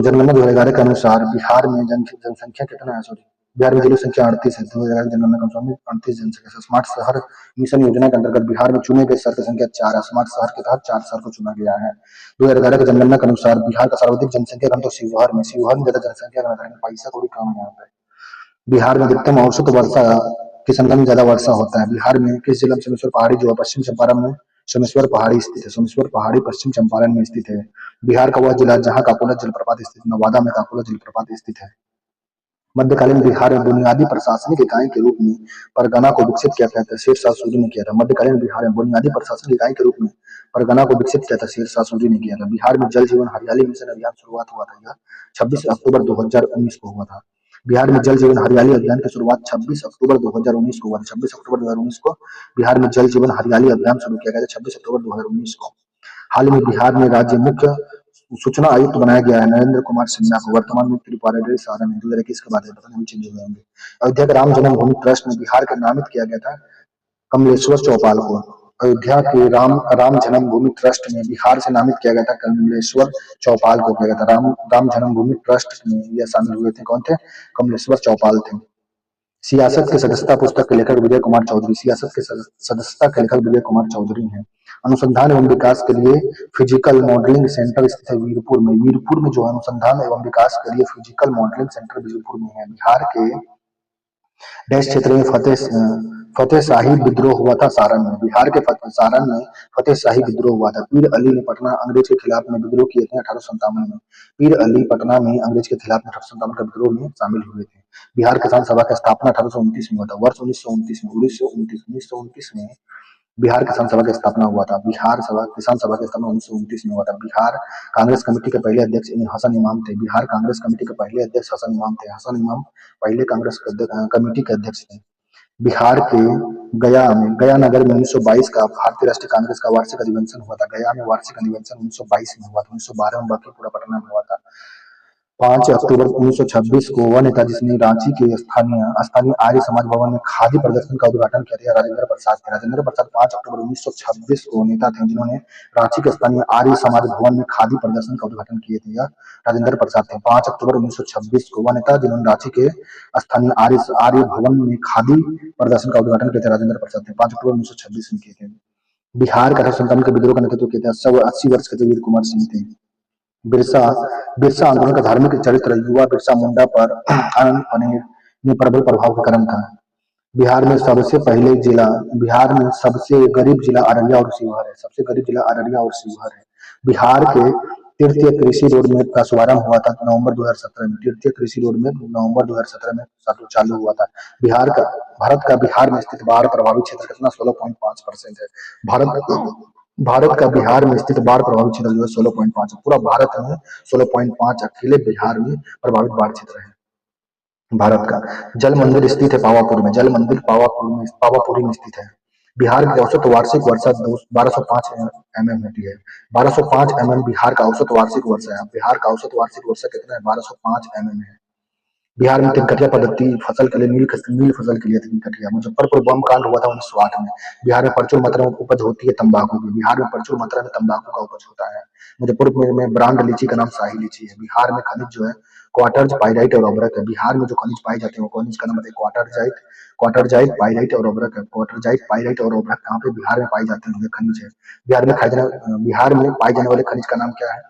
जनगणना 2011 के अनुसार बिहार में जनसंख्या कितना है? सॉरी, बिहार में जिला संख्या 38 है। 2011 जनगणना के अनुसार 38 जनसंख्या। स्मार्ट शहर मिशन योजना के अंतर्गत बिहार में चुने गए शहर की संख्या 4 है। स्मार्ट शहर के तहत 4 शहर को चुना गया है। 2011 की जनगणना के अनुसार बिहार का सर्वाधिक जनसंख्या घन तो शिवहर में ज्यादा जनसंख्या घन है। पैसा थोड़ी कम है यहाँ पे। बिहार में अधिकतम औसत वर्षा किशनगंज में ज्यादा वर्षा होता है। बिहार में किस जिला में? सोमेश्वर पहाड़ी जो है पश्चिम चंपारण में सोमेश्वर पहाड़ी स्थित है। सोमेश्वर पहाड़ी पश्चिम चंपारण में स्थित है। बिहार का वह जिला जहाँ काकोला जलप्रपात स्थित, नवादा में काकोला जलप्रपात स्थित है। मध्यकालीन बिहार में बुनियादी प्रशासनिक इकाई के रूप में परगना को विकसित किया था शेरशाह सूरी ने किया था। मध्यकालीन बिहार में बुनियादी प्रशासनिक इकाई के रूप में परगना को विकसित किया था शेरशाह सूरी ने किया था। बिहार में जल जीवन हरियाली मिशन अभियान शुरुआत हुआ था। यह 26 अक्टूबर 2019 को हुआ था। बिहार में जल जीवन हरियाली अभियान की शुरुआत 26 अक्टूबर 2019 को हुआ था। 26 अक्टूबर 2019 को बिहार में जल जीवन हरियाली अभियान शुरू किया गया था, 26 अक्टूबर 2019 को। हाल में बिहार में राज्य मुख्य सूचना आयुक्त बनाया गया है नरेंद्र कुमार सिन्हा को। वर्तमान में त्रिपुरारी सारण है। 2021 के बाद पता नहीं चेंज हुए होंगे। अयोध्या के राम जन्मभूमि ट्रस्ट में बिहार का नामित किया गया था कमलेश्वर चौपाल को। अयोध्या के राम जन्मभूमि ट्रस्ट में बिहार से नामित किया गया था कमलेश्वर चौपाल को किया गया था। राम जन्मभूमि ट्रस्ट में यह शामिल हुए थे, कौन थे? कमलेश्वर चौपाल थे। सियासत के सदस्यता पुस्तक के लेखक विजय कुमार चौधरी, सियासत के सदस्यता के लेखक विजय कुमार चौधरी हैं। अनुसंधान एवं विकास के लिए फिजिकल मॉडलिंग सेंटर स्थित है वीरपुर में। वीरपुर में जो अनुसंधान एवं विकास के लिए फिजिकल मॉडलिंग सेंटर वीरपुर में है। बिहार के डैश क्षेत्र में फतेह शाही विद्रोह हुआ था सारण में। बिहार के सारण में फतेह शाही विद्रोह हुआ था। पीर अली ने पटना अंग्रेज के खिलाफ में विद्रोह किए थे 1857 में। पीर अली पटना में अंग्रेज के खिलाफ 1857 का विद्रोह में शामिल हुए थे। बिहार किसान सभा का स्थापना 1829 में हुआ था। वर्ष 1929 में बिहार किसान सभा की स्थापना हुआ था। किसान सभा की स्थापना 1929 में हुआ था। बिहार कांग्रेस कमेटी के पहले अध्यक्ष हसन इमाम थे। बिहार कांग्रेस कमेटी के पहले अध्यक्ष हसन इमाम थे। हसन इमाम पहले कांग्रेस कमेटी के अध्यक्ष थे। बिहार के गया नगर में 1922 का भारतीय राष्ट्रीय कांग्रेस का वार्षिक अधिवेशन हुआ था। गया में वार्षिक अधिवेशन 1922 में हुआ था। 1912 में बाकी पूरा पटना में हुआ था। 5 अक्टूबर 1926 को वह नेता जिसने रांची के स्थानीय आर्य समाज भवन में खादी प्रदर्शन का उद्घाटन किया था राजेंद्र प्रसाद थे। राजेंद्र प्रसाद 5 अक्टूबर 1926 को नेता थे जिन्होंने रांची के स्थानीय आर्य समाज भवन में खादी प्रदर्शन का उद्घाटन किए थे। यह राजेंद्र प्रसाद थे। 5 अक्टूबर 1926 को वह नेता जिन्होंने रांची के स्थानीय आर्य भवन में खादी प्रदर्शन का उद्घाटन किया था राजेंद्र प्रसाद थे। 5 अक्टूबर 1926 में किए थे। बिहार का संतान के विद्रोह का नेतृत्व किया था 80 वर्ष के वीर कुमार सिंह थे। बिरसा बिरसा आंदोलन का धार्मिक चरित्र युवा बिरसा मुंडा पर आनंद पनीर ने प्रबल प्रभाव का कारण था। बिहार में सबसे गरीब जिला अररिया और शिवहर है। सबसे गरीब जिला अररिया और शिवहर है। बिहार के तृतीय कृषि रोड मैप का शुभारंभ हुआ था नवंबर 2017 में। तृतीय कृषि रोड मैप नवंबर 2017 में चालू हुआ था। भारत का बिहार में स्थित बाढ़ प्रभावित क्षेत्र कितना 16.5% है। भारत का बिहार में स्थित बाढ़ प्रभावित क्षेत्र जो है 16.5 है। पूरा भारत में 16.5 अकेले बिहार में प्रभावित बाढ़ क्षेत्र है भारत का। जल मंदिर स्थित है पावापुर में। जल मंदिर पावापुरी में स्थित है। बिहार की औसत वार्षिक वर्षा 1205 mm होती है। 1205 mm बिहार का औसत वार्षिक वर्षा है। बिहार का औसत वार्षिक वर्षा कितना है? 1205 mm है। बिहार में तिनकटिया पद्धति फसल के लिए नील फसल के लिए तिनकटिया। मुजफ्फरपुर बम कांड हुआ था 1908 में। बिहार में प्रचुर मात्रा में उपज होती है तंबाकू की। बिहार में प्रचुर मात्रा में तंबाकू का उपज होता है। मुजफ्फरपुर में ब्रांड लीची का नाम शाही लीची है। बिहार में खनिज जो है क्वार्टज, पाइराइट और अभ्रक है। बिहार में जो खनिज पाए जाते हैं वो खनिज का नाम है क्वार्टरजाइट, पाइराइट और अभ्रक है। क्वार्टरजाइट, पाइराइट और अभ्रक कहाँ पे? बिहार में पाए जाते हैं, खनिज है। बिहार में पाए जाने वाले खनिज का नाम क्या है?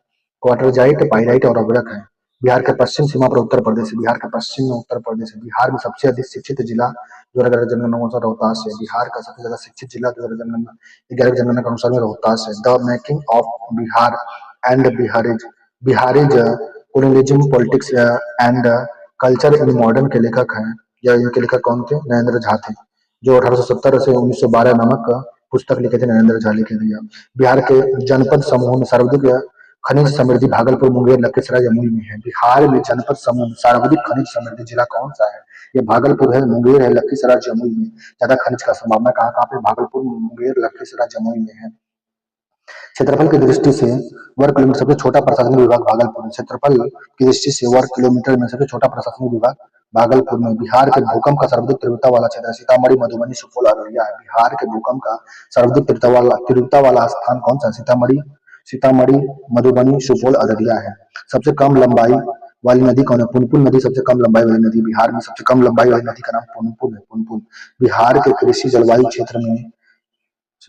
क्वार्टरजाइट, पाइराइट और अभ्रक है। बिहार के पश्चिम सीमा पर उत्तर प्रदेश है। बिहार के पश्चिम में उत्तर प्रदेश है। बिहार में सबसे अधिक शिक्षित जिला 2011 जनगणना अनुसार रोहतास है। बिहार का सबसे ज्यादा शिक्षित जिला 2011 जनगणना के अनुसार में रोहतास है। The making of Bihar and Bihari's colonialism politics and culture in modern के लेखक हैं। या इनके लेखक कौन थे? नरेंद्र झा थे, जो 1870 से 1912 नामक पुस्तक लिखे थे। नरेंद्र झा लिखे थे। बिहार के जनपद समूह में सर्वाधिक खनिज समृद्धि भागलपुर, मुंगेर, लखीसराय, जमुई में है। बिहार में जनपद समूह सर्वाधिक खनिज समृद्धि जिला कौन सा है? ये भागलपुर है, मुंगेर है, लखीसराय, जमुई में ज्यादा खनिज का संभावना कहाँ पे? भागलपुर, मुंगेर, लखीसराय, जमुई में है। क्षेत्रफल की दृष्टि से वर्ग किलोमीटर सबसे छोटा प्रशासनिक विभाग भागलपुर में। क्षेत्रफल की दृष्टि से वर्ग किलोमीटर में सबसे छोटा प्रशासनिक विभाग भागलपुर में। बिहार के भूकंप का सर्वाधिक तीव्रता वाला क्षेत्र सीतामढ़ी, मधुबनी, सुपौल, अररिया है। बिहार के भूकंप का सर्वाधिक तीव्रता वाला स्थान कौन सा? सीतामढ़ी, मधुबनी, सुपौल, अररिया है। सबसे कम लंबाई वाली नदी कौन है? पुनपुन नदी सबसे कम लंबाई वाली नदी। बिहार में सबसे कम लंबाई वाली नदी का नाम पुनपुन है। पुनपुन। बिहार के कृषि जलवायु क्षेत्र में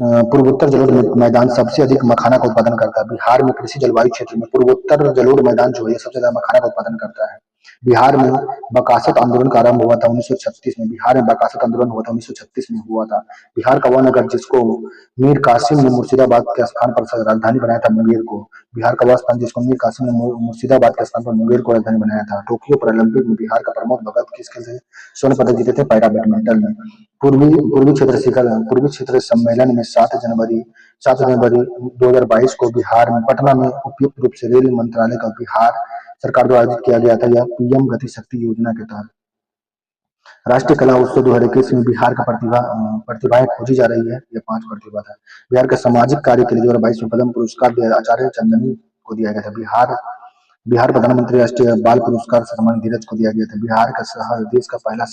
पूर्वोत्तर जलोढ़ मैदान सबसे अधिक मखाना का उत्पादन करता है। बिहार में कृषि जलवायु क्षेत्र में पूर्वोत्तर जलोढ़ मैदान जो है सबसे ज्यादा मखाना का उत्पादन करता है। बिहार में बकासत आंदोलन का आरंभ हुआ था 1936 में। बिहार में बकासत आंदोलन हुआ था 1936 में हुआ था। बिहार का वह नगर जिसको मीर कासिम ने मुर्शिदाबाद के स्थान पर राजधानी बनाया था मुंगेर को। बिहार का वह स्थान जिसको मीर कासिम ने मुर्शिदाबाद के स्थान पर मुंगेर को राजधानी बनाया था। टोक्यो पैरालंपिक में बिहार का प्रमोद भगत किस खेल से स्वर्ण पदक जीते थे? पैरा बैडमिंटन में। पूर्वी क्षेत्र सम्मेलन में 7 जनवरी 2022 को बिहार में पटना में उपयुक्त रूप से रेल मंत्रालय का बिहार सरकार द्वारा आयोजित किया गया था। यह पीएम गति शक्ति योजना के तहत राष्ट्रीय कला उत्सव 2021 में बिहार का प्रतिभाएं खोजी जा रही है। ये 5 प्रतिभा था। बिहार के सामाजिक कार्य के लिए 2022 में पद्म पुरस्कार आचार्य चंदनी को दिया गया था। बिहार प्रधानमंत्री राष्ट्रीय बाल पुरस्कार से सम्मानित धीरज को दिया गया था। बिहार का शहर देश का पहला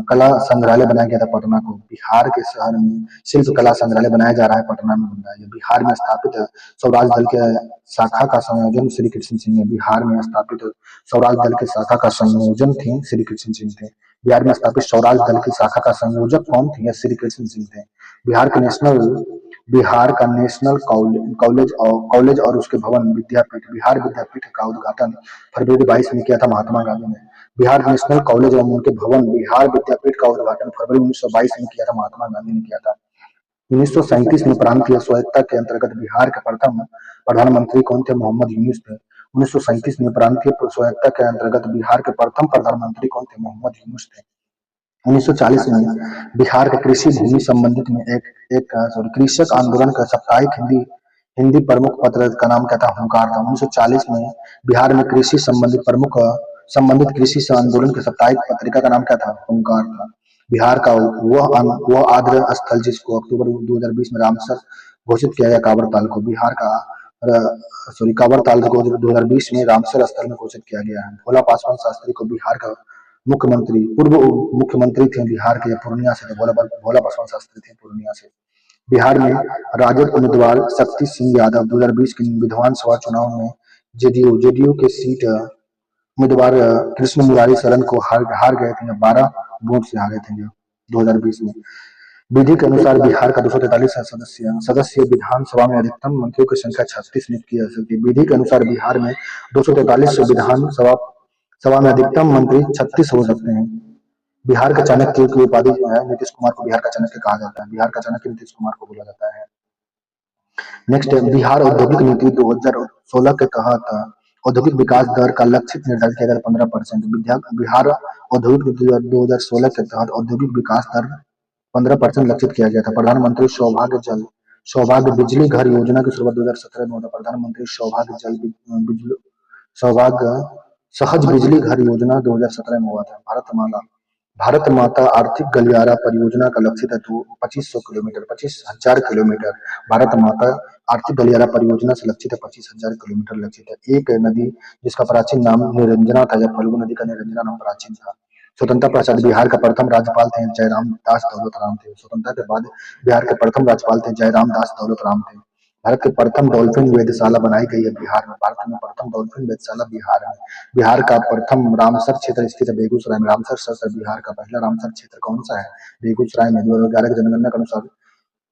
कला संग्रहालय बनाया गया था पटना को। बिहार के शहर में शिल्प कला संग्रहालय बनाया जा रहा है, पटना में बन रहा है। बिहार में स्थापित स्वराज दल के शाखा का संयोजन श्री कृष्ण सिंह है। बिहार में स्थापित स्वराज दल के शाखा का संयोजन थे श्री कृष्ण सिंह थे। बिहार में स्थापित स्वराज दल की शाखा का संयोजक कौन थे? श्री कृष्ण सिंह थे। बिहार का नेशनल कॉलेज और उसके भवन बिहार विद्यापीठ का उद्घाटन फरवरी 22 में किया था महात्मा गांधी ने। बिहार नेशनल कॉलेज एवं उनके भवन बिहार विद्यापीठ का उद्घाटन फरवरी 1922 में किया था महात्मा गांधी ने किया था। 1937 में प्रांतीय स्वायत्तता के अंतर्गत बिहार के प्रथम प्रधानमंत्री कौन थे? मोहम्मद यूनुस थे। 1937 में प्रांतीय स्वायत्तता के अंतर्गत बिहार के प्रथम प्रधानमंत्री कौन थे? मोहम्मद यूनुस थे। 1940 में बिहार के कृषि भूमि संबंधित में एक कृषक आंदोलन का साप्ताहिक हिंदी प्रमुख पत्र का नाम क्या था? हुंकार था। 1940 में बिहार में कृषि संबंधित कृषि से आंदोलन के साप्ताहिक पत्रिका का नाम क्या था? हुंकार था। बिहार का वह आर्द्र स्थल जिसको अक्टूबर 2020 में रामसर घोषित किया गया कांवड़ ताल को। कांवड़ ताल को 2020 में रामसर स्थल में घोषित किया गया है। भोला पासवान शास्त्री को बिहार का पूर्व मुख्यमंत्री थे बिहार के, पूर्णिया से थे। भोला पासवान शास्त्री थे पूर्णिया से। बिहार में राजद उम्मीदवार शक्ति सिंह यादव 2020 के विधानसभा चुनाव में जेडीयू के सीट उम्मीदवार कृष्ण मुरारी शरण को हार गए थे। 12 वोट से हारे थे 2020 में। विधि के अनुसार बिहार का 243 सदस्य विधानसभा में अधिकतम मंत्रियों की संख्या 36 नियुक्त की जा सकती है। विधि के अनुसार बिहार में 243 विधानसभा में अधिकतम मंत्री 36 हो सकते हैं। बिहार का चाणक्य की उपाधि जो है, नीतीश कुमार को बिहार का चाणक्य कहा जाता है। बिहार का चाणक्य नीतीश कुमार को बोला जाता है। नेक्स्ट है बिहार औद्योगिक नीति 2016 के तहत औद्योगिक विकास दर का लक्षित निर्धारित किया गया 15%। बिहार औद्योगिक नीति 2016 के तहत औद्योगिक विकास दर 15% लक्षित किया गया था। प्रधानमंत्री सौभाग्य बिजली घर योजना की शुरुआत 2017 में हुआ था। प्रधानमंत्री सौभाग्य सहज बिजली घर योजना 2017 में हुआ था। भारत माता आर्थिक गलियारा परियोजना का लक्ष्य है 25,000 किलोमीटर। भारत माता आर्थिक गलियारा परियोजना से लक्षित है 25,000 किलोमीटर लक्षित है। एक नदी जिसका प्राचीन नाम निरंजना था, या फल्गु नदी का निरंजना नाम प्राचीन था। स्वतंत्रता पश्चात बिहार के प्रथम राज्यपाल थे जयराम दास दौलत राम थे। स्वतंत्रता के बाद बिहार के प्रथम राज्यपाल थे जयराम दास दौलत राम थे। भारत के प्रथम डॉल्फिन वेधशाला बनाई गई है बिहार में। भारत में प्रथम डॉल्फिन वेधशाला बिहार में। बिहार का प्रथम रामसर क्षेत्र स्थित है बेगूसराय में। रामसर शहर बिहार का पहला रामसर क्षेत्र कौन सा है? बेगूसराय में। 2011 की जनगणना के अनुसार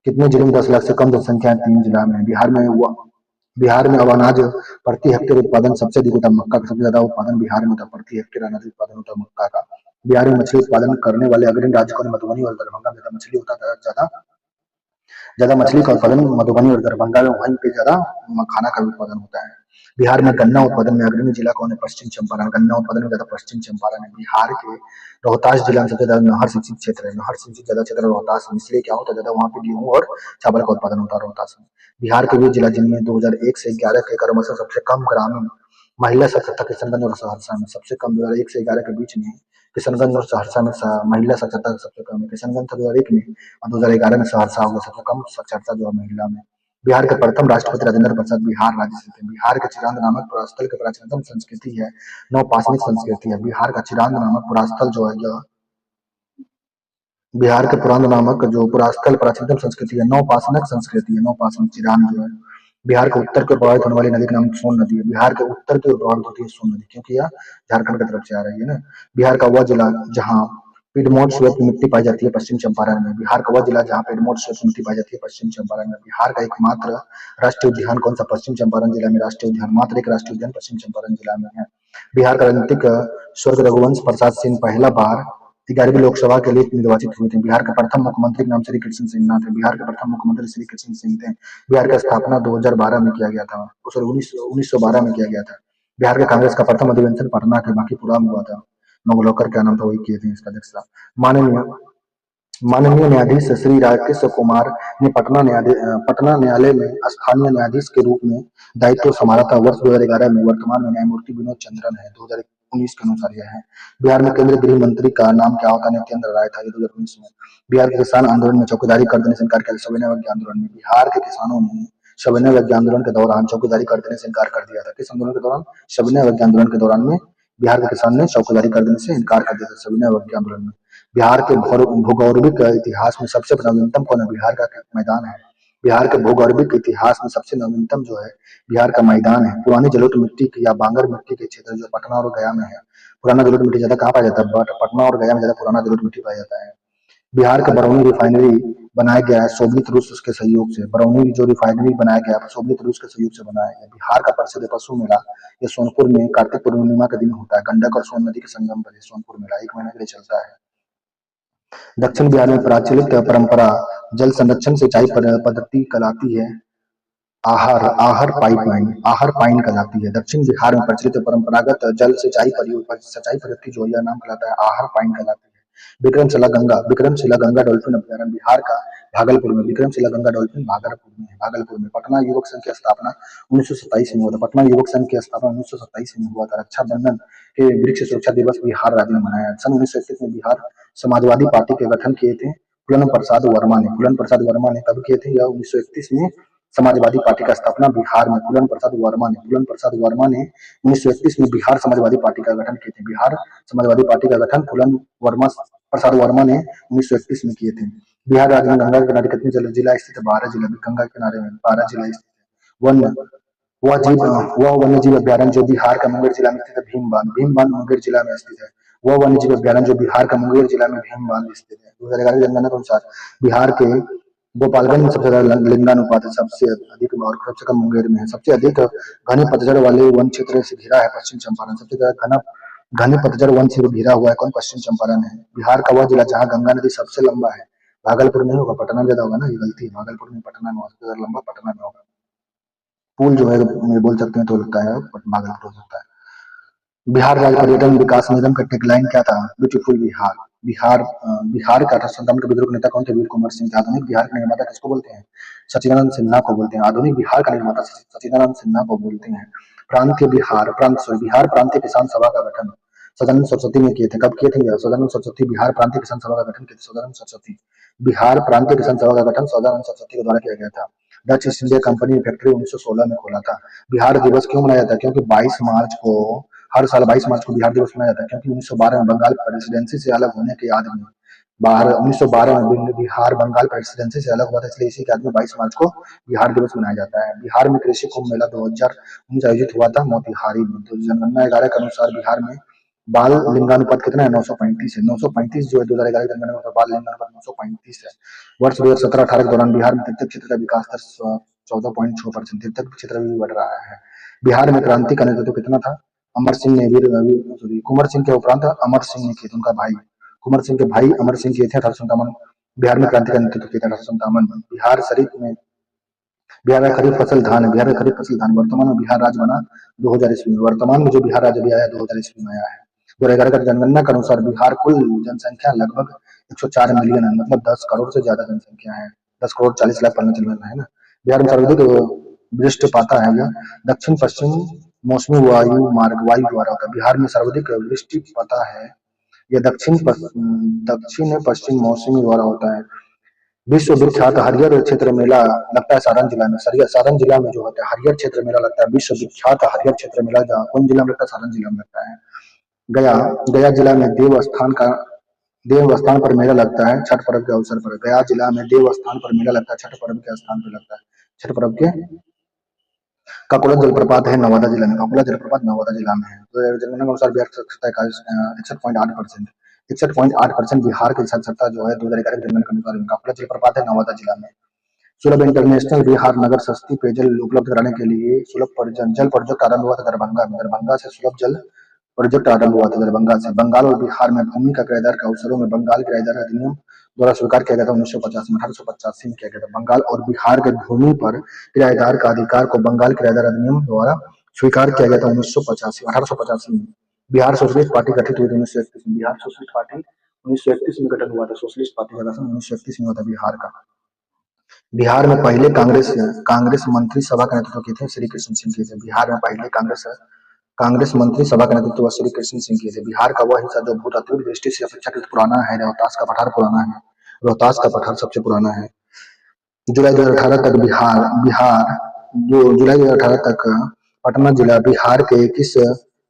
कितने जिले में 10 लाख से कम जनसंख्या है? 3 जिला में। बिहार में अब अनाज प्रति हेक्टेयर उत्पादन सबसे अधिक होता है मक्का का। सबसे ज्यादा उत्पादन बिहार में होता है, प्रति हेक्टेयर अनाज उत्पादन होता है मक्का का। बिहार में मछली उत्पादन करने वाले अग्रणी राज्य कौन? मधुबनी और दरभंगा में ज्यादा मछली होता है। ज्यादा मछली का उत्पादन मधुबनी और दरभंगा में, वहीं पे ज्यादा मखाना का उत्पादन होता है। बिहार में गन्ना उत्पादन में अग्रणी जिला कौन है? पश्चिम चंपारण। गन्ना उत्पादन में ज्यादा पश्चिम चंपारण है। बिहार के रोहतास जिला में सबसे ज्यादा नहर सिंचित क्षेत्र है। नहर सिंचित ज्यादा क्षेत्र रोहतास में, इसलिए क्या होता है ज्यादा वहाँ पे गेहूं और चावल का उत्पादन होता है रोहतास में। बिहार के वे जिला जिनमें 2001 से 11 के क्रमशः सबसे कम ग्रामीण महिला साक्षरता किशनगंज और सहरसा में। सबसे कम 2001 से 11 के बीच में किशनगंज और सहरसा में महिला साक्षरता सबसे कम है। किशनगंज था 2001 में और 2011 में सहरसा होगा सबसे कम साक्षरता जो है महिला में। बिहार के प्रथम राष्ट्रपति राजेंद्र प्रसाद बिहार राज्य से थे। बिहार के चिरांद नामक पुरास्थल की प्राचीनतम संस्कृति है नवपाषाणिक संस्कृति है। बिहार का चिरांद नामक पुरास्थल जो है यह बिहार के पुराण नामक जो पुरास्थल प्राचीनतम संस्कृति है नवपाषाणिक संस्कृति है। नवपाषाणिक चिरांद जो है। बिहार के उत्तर की ओर प्रवाहित होने वाली नदी का नाम सोन नदी है। बिहार के उत्तर की ओर प्रवाहित होती है सोन नदी, क्योंकि यह झारखंड की तरफ से आ रही है ना। बिहार का वह जिला जहाँ पिडमोट श्वेत मिट्टी पाई जाती है पश्चिम चंपारण में। बिहार का वह जिला जहाँ पिडमोट श्वेत मिट्टी पाई जाती है पश्चिम चंपारण में। बिहार का एकमात्र राष्ट्रीय उद्यान कौन सा? पश्चिम चंपारण जिला में राष्ट्रीय उद्यान, मात्र एक राष्ट्रीय उद्यान पश्चिम चंपारण जिला में है। बिहार का राजनीतिक स्वर्ग रघुवंश प्रसाद सिंह पहला बार 11वीं लोकसभा के लिए निर्वाचित हुए थे। बिहार के प्रथम मुख्यमंत्री के नाम श्री कृष्ण सिन्हा थे। बिहार के प्रथम मुख्यमंत्री श्री कृष्ण सिंह थे। बिहार का स्थापना 2012 में किया गया था, 1912 में किया गया था। बिहार के कांग्रेस का प्रथम अधिवेशन पटना के बांकीपुरा में हुआ था। नवलखर क्या नाम था, वही किए थे इसका अध्यक्षता। माननीय माननीय न्यायाधीश श्री राकेश कुमार ने पटना न्यायालय में स्थानीय न्यायाधीश के रूप में दायित्व संभाला था वर्ष 2011 में। वर्तमान में न्यायमूर्ति विनोद चंद्रन है। 2019 के अनुसार यह है। बिहार में केंद्रीय गृह मंत्री का नाम क्या होता है? नित्यानंद राय था। ये 2019 में। बिहार के किसान आंदोलन में चौकीदारी कर देने से इनकार किया। सविनय अवज्ञा आंदोलन में बिहार के किसानों ने सविनय अवज्ञा आंदोलन के दौरान चौकीदारी कर देने से इनकार कर दिया था। किस आंदोलन के दौरान? सविनय अवज्ञा आंदोलन के दौरान में बिहार के किसान ने चौकीदारी कर देने से इनकार कर दिया था, सविनय अवज्ञा आंदोलन में। बिहार के भूगौर्विक इतिहास में सबसे नवीनतम कौन है? बिहार का मैदान है। बिहार के भूगौर्विक इतिहास में सबसे नवीनतम जो है बिहार का मैदान है। पुरानी जलोढ़ मिट्टी की या बांगर मिट्टी के क्षेत्र जो पटना और गया में है। पुराना जलोढ़ मिट्टी ज्यादा कहाँ पाया जाता है? पटना और गया में ज्यादा पुराना जलोढ़ मिट्टी पाया जाता है। बिहार का बरौनी रिफाइनरी बनाया गया है सोवियत रूस के सहयोग से। बरौनी जो रिफाइनरी बनाया गया है सोवियत रूस के सहयोग से बनाया गया। बिहार का प्रसिद्ध पशु मेला ये सोनपुर में कार्तिक पूर्णिमा के दिन होता है। गंडक और सोन नदी के संगम पर सोनपुर मेला 1 महीने के लिए चलता है। दक्षिण बिहार में प्रचलित परंपरा जल संरक्षण सिंचाई पद्धति कहलाती है आहर आहर पाइपलाइन आहर पाइन कहलाती है। दक्षिण बिहार में प्रचलित परंपरागत जल सिंचाई पद्धति जो यह नाम कहलाता है आहर पाइन कहलाती है। विक्रमशिला गंगा डॉल्फिन अभ्यारण्य बिहार का भागलपुर में। विक्रमशिला गंगा डॉल्फिन भागलपुर में। पटना युवक संघ की स्थापना 1927 में हुआ था। पटना युवक संघ की स्थापना 1927 में हुआ था। रक्षाबंधन के वृक्ष सुरक्षा दिवस बिहार राज्य में मनाया। सन 1931 में बिहार समाजवादी पार्टी के गठन किए थे फूलन प्रसाद वर्मा ने। फूलन प्रसाद वर्मा ने कब किए थे? यह 1931 में समाजवादी पार्टी का स्थापना बिहार में फूलन प्रसाद वर्मा ने 1931 में बिहार समाजवादी पार्टी का गठन किए थे। बिहार समाजवादी पार्टी का गठन फूलन प्रसाद वर्मा ने 1931 में किए थे। बिहार राज्य में गंगा के किनारे कितने जिला स्थित है? 12 जिला। गंगा के किनारे में 12 जिला स्थित है। वह वन्य जीव अभ्यारण्य जो बिहार का मुंगेर जिला में स्थित है भीमबांध मुंगेर जिला में स्थित है। वह वन्य जीव अभ्यारण्य जो बिहार का मुंगेर जिला में भीमबांध स्थित है। 2011 की जनगणना के अनुसार बिहार के गोपालगंज में सबसे ज्यादा लिंगानुपात है, सबसे अधिक और सबसे कम मुंगेर में है। सबसे अधिक घने पतझड़ वाले वन क्षेत्र से घिरा है पश्चिम चंपारण। सबसे ज्यादा घने पतझड़ वन से घिरा हुआ है कौन? पश्चिम चंपारण है। बिहार का वह जिला जहाँ गंगा नदी सबसे लंबा है। भागलपुर नहीं होगा, पटना में ज्यादा होगा ना, ये गलती है। भागलपुर में पटना में सबसे ज्यादा लंबा पटना में होगा। पुल जो है बोल सकते हैं तो लगता है भागलपुर हो सकता है। बिहार राज्य पर्यटन विकास निगम का टैगलाइन क्या था? ब्यूटीफुल बिहार। बिहार का 1857 के विद्रोह नेता कौन थे? वीर कुंवर सिंह। आधुनिक बिहार के निर्माता किसको बोलते हैं? सच्चिदानंद सिन्हा को बोलते हैं। आधुनिक बिहार का निर्माता सच्चिदानंद सिन्हा को बोलते हैं। बिहार प्रांतीय किसान सभा का गठन सदानंद सरस्वती ने किए थे। कब किए थे? सदानंद सरस्वती। बिहार प्रांतीय किसान सभा का गठन किए थे सदानंद सरस्वती। बिहार प्रांतीय किसान सभा का गठन सदानंद सरस्वती के द्वारा किया गया था। Dutch east India company factory 1916 में खोला था। बिहार दिवस क्यों मनाया जाता है? क्योंकि 22 मार्च को हर साल 22 मार्च को बिहार दिवस मनाया जाता है क्योंकि 1912 में बंगाल प्रेसिडेंसी से अलग होने के याद में 1912 में बिहार बंगाल प्रेसिडेंसी से अलग हुआ था, इसलिए इसी के याद में 22 मार्च को बिहार दिवस मनाया जाता है। बिहार में कृषि कुंभ मेला 2019 आयोजित हुआ था मोतिहारी में। तो जनगणना 11 के अनुसार बिहार में बाल लिंगानुपात कितना है? 935 है। 935 जो है 2011 की जनगणना में बाल लिंगानुपात 935 है। वर्ष 2017-18 के दौरान बिहार में तीर्थक क्षेत्र का विकास दर 14.6%। तीर्थक क्षेत्र भी बढ़ रहा है। बिहार में क्रांति का नेतृत्व कितना था? अमर सिंह ने कुंवर सिंह के उपरांत अमर सिंह ने किए थे। उनका भाई कुंवर सिंह के भाई अमर सिंह किए थे 1857। बिहार में क्रांति का नेतृत्व किया था 1857। बिहार का खरीफ फसल धान है। बिहार का खरीफ फसल धान। वर्तमान में बिहार राज्य बना 2000 ईस्वी में। वर्तमान में जो बिहार राज्य भी आया 2000 ईस्वी में आया है। 2011 का जनगणना के अनुसार बिहार कुल जनसंख्या लगभग 104 मिलियन है, मतलब 10 करोड़ से ज्यादा जनसंख्या है। 10 करोड़ 40 लाख पढ़ना चलना है ना। बिहार में सर्वाधिक वृष्टिपात है यह दक्षिण पश्चिम मौसमी वायु द्वारा होता है। बिहार में सर्वाधिक वृष्टिपात है यह दक्षिण पश्चिम मौसमी द्वारा होता है। विश्व विख्यात हरियर क्षेत्र मेला लगता है सारण जिला में। सारण जिला में जो होता है हरियर क्षेत्र मेला लगता है। विश्व विख्यात हरियर क्षेत्र मेला जहाँ कौन जिला में लगता है? सारण जिला में लगता है। गया जिला में देवस्थान पर मेला लगता है छठ पर्व के अवसर पर। गया जिला में देवस्थान पर मेला लगता है छठ पर्व के स्थान पर लगता है। छठ पर्व के काकोला जलप्रपात है नवादा जिला में। काकोला जलप्रपात नवादा जिला में है। तो जनगणना के अनुसार बिहार की साक्षरता 61.8% बिहार की साक्षरता जो है 2011 की जनगणना के अनुसार काकोला जलप्रपात है नवादा जिला में। सुलभ इंटरनेशनल बिहार नगर सस्ती पेयजल उपलब्ध कराने के लिए सुलभ जल प्रोजेक्ट आरंभ हुआ था दरभंगा में। दरभंगा से सुलभ जल प्रोजेक्ट आरंभ हुआ था दरभंगा से। बंगाल और बिहार में भूमि का किराएदार के अवसरों में बंगाल किराएदार अधिनियम द्वारा स्वीकार किया गया था 1950 में। 1885 में किया गया था। बंगाल और बिहार के भूमि पर किराएदार का अधिकार को बंगाल किराएदार अधिनियम द्वारा स्वीकार किया गया था 1985 में। बिहार सोशलिस्ट पार्टी गठित हुई थी 1931 में। बिहार सोशलिस्ट पार्टी 1931 में गठन हुआ था सोशलिस्ट पार्टी का गठन 1931 में हुआ था बिहार का। बिहार में पहले कांग्रेस कांग्रेस मंत्री सभा का नेतृत्व किए थे श्री कृष्ण सिंह किए थे। बिहार में पहले कांग्रेस कांग्रेस मंत्री सभा का नेतृत्व श्री कृष्ण सिंह किए थे। बिहार का वह हिस्सा जो भूतात्विक दृष्टि से अपेक्षाकृत पुराना है, रोहतास का पठार पुराना है, रोहतास का पठार सबसे पुराना है। जुलाई 2018 तक बिहार बिहार जो जुलाई 2018 तक पटना जिला बिहार के किस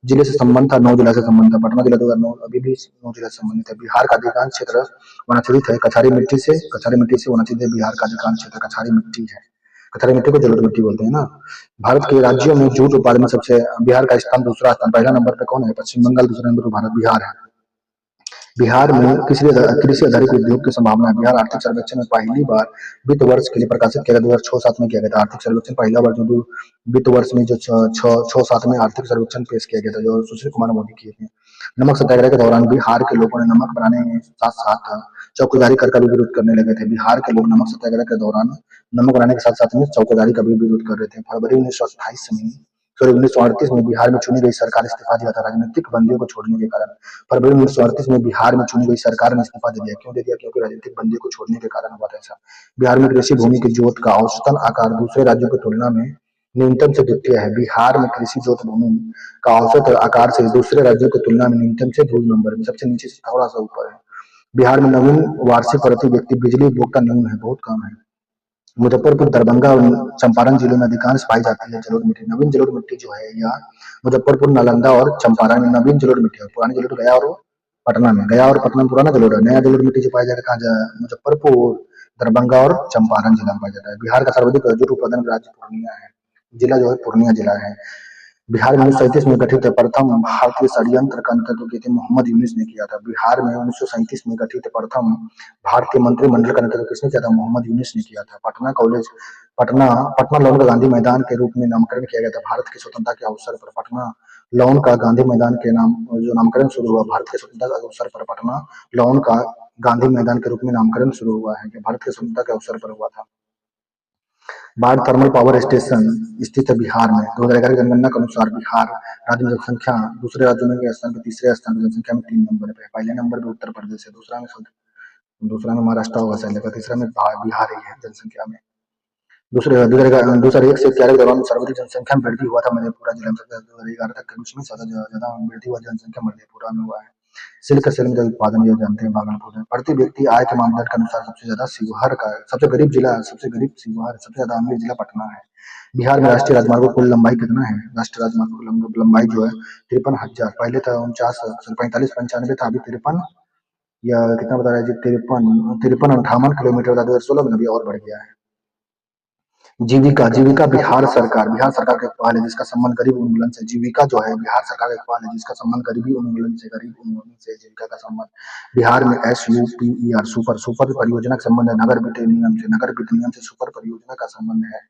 जिले से संबंध था? 9 जिला से संबंध था। पटना जिला 2009 अभी भी 9 जिला से संबंधित है। बिहार का अधिकांश क्षेत्र वनाच्छादित है। कछारी मिट्टी से वनाच्छादित है। बिहार का अधिकांश क्षेत्र कछारी मिट्टी है। कछारी मिट्टी को जलोढ़ मिट्टी बोलते हैं ना। भारत के राज्यों में जूट उत्पादन में सबसे बिहार का स्थान दूसरा स्थान, पहला नंबर पे कौन है? पश्चिम बंगाल, दूसरे नंबर पर भारत बिहार है। बिहार में कृषि आधारित उद्योग की संभावना है। बिहार आर्थिक सर्वेक्षण में पहली बार वित्त वर्ष के लिए प्रकाशित किया गया 2006-07 में किया गया था। आर्थिक सर्वेक्षण पहला बार जो वित्त वर्ष में जो 6-7 में आर्थिक सर्वेक्षण पेश किया गया था, जो सुशील कुमार मोदी किए थे। नमक सत्याग्रह के दौरान बिहार के लोगों ने नमक बनाने में साथ साथ चौकीदारी कर का भी विरोध करने लगे थे। बिहार के लोग नमक सत्याग्रह के दौरान नमक बनाने के साथ साथ में चौकीदारी का भी विरोध कर रहे थे। फरवरी 1928 में 1938 में बिहार में चुनी गई सरकार इस्तीफा दिया था राजनीतिक बंदियों को छोड़ने के कारण। फरवरी 1938 में बिहार में चुनी गई सरकार ने इस्तीफा दे दिया। क्यों दे दिया? क्योंकि राजनीतिक बंदियों को छोड़ने के कारण हुआ था ऐसा। बिहार में कृषि भूमि की जोत का औसतन आकार दूसरे राज्यों की तुलना में न्यूनतम से द्वितीय है। बिहार में कृषि जोत भूमि का औसत आकार से दूसरे राज्यों की तुलना में न्यूनतम से 2 नंबर में, सबसे नीचे से थोड़ा सा ऊपर है। बिहार में नवीन वार्षिक प्रति व्यक्ति बिजली उपभोक्ता न्यून है, बहुत कम है। मुजफ्फरपुर, दरभंगा और चंपारण जिलों में अधिकांश पाई जाती है जलोढ़ मिट्टी। नवीन जलोढ़ मिट्टी जो है यह मुजफ्फरपुर, नालंदा और चंपारण में नवीन जलोढ़ मिट्टी है। पुरानी जलोढ़ गया और पटना में, गया और पटना में पुराना जलोढ़ है। नया जलोढ़ मिट्टी जो पाया जाएगा कहाँ? मुजफ्फरपुर, दरभंगा और चंपारण जिला में पाया जाता है। बिहार का सर्वाधिक जूट उत्पादन राज्य पूर्णिया है, जिला जो है पूर्णिया जिला है। बिहार में 1937 में गठित प्रथम भारतीय षड्यंत्र का नेतृत्व किए थे मोहम्मद यूनुस ने किया था। बिहार में 1937 में गठित प्रथम भारतीय मंत्रिमंडल का नेतृत्व किसने किया था? मोहम्मद यूनुस ने किया था। पटना पटना लॉन का गांधी मैदान के रूप में नामकरण किया गया था भारत की स्वतंत्रता के अवसर पर। पटना लॉन का गांधी मैदान के नाम जो नामकरण शुरू हुआ भारत की स्वतंत्रता के अवसर पर, पटना लॉन का गांधी मैदान के रूप में नामकरण शुरू हुआ है, जो भारत की स्वतंत्रता के अवसर पर हुआ था। बाढ़ थर्मल पावर स्टेशन स्थित है बिहार में। 2011 की जनगणना के अनुसार बिहार राज्य में जनसंख्या दूसरे राज्यों में के स्थान पर तीसरे स्थान पर जनसंख्या में 3 नंबर पे है। पहले नंबर पे उत्तर प्रदेश है, दूसरा में महाराष्ट्र होगा शायद, तीसरा में बिहार ही है जनसंख्या में। दूसरे 2001 से 11 के दौरान सर्वाधिक जनसंख्या में वृद्धि हुआ था मधेपुरा जिला में। 2011 तक के बीच में ज्यादा वृद्धि हुआ जनसंख्या मधेपुरा में हुआ है। सिल्क का उत्पादन ये जानते हैं भागलपुर में। प्रति व्यक्ति आय के मानदंड के अनुसार सबसे ज्यादा शिवहर का, सबसे गरीब शिवहर, सबसे ज्यादा अमीर जिला पटना है। बिहार में राष्ट्रीय राजमार्गों की कुल लंबाई कितना है? राष्ट्रीय राजमार्गों की लंबाई जो है 53,000, पहले था 45-95 था, अभी 53 या कितना बता रहा है जी? 53-58 किलोमीटर था 2016 में, अभी और बढ़ गया है। जीविका बिहार सरकार का एक पहल है जिसका संबंध गरीब उन्मूलन से। जीविका जो है बिहार सरकार का एक पहल है जिसका संबंध गरीबी उन्मूलन से, जीविका का संबंध। बिहार में SUPER सुपर परियोजना का संबंध है नगर वित्त निगम से सुपर परियोजना का संबंध है।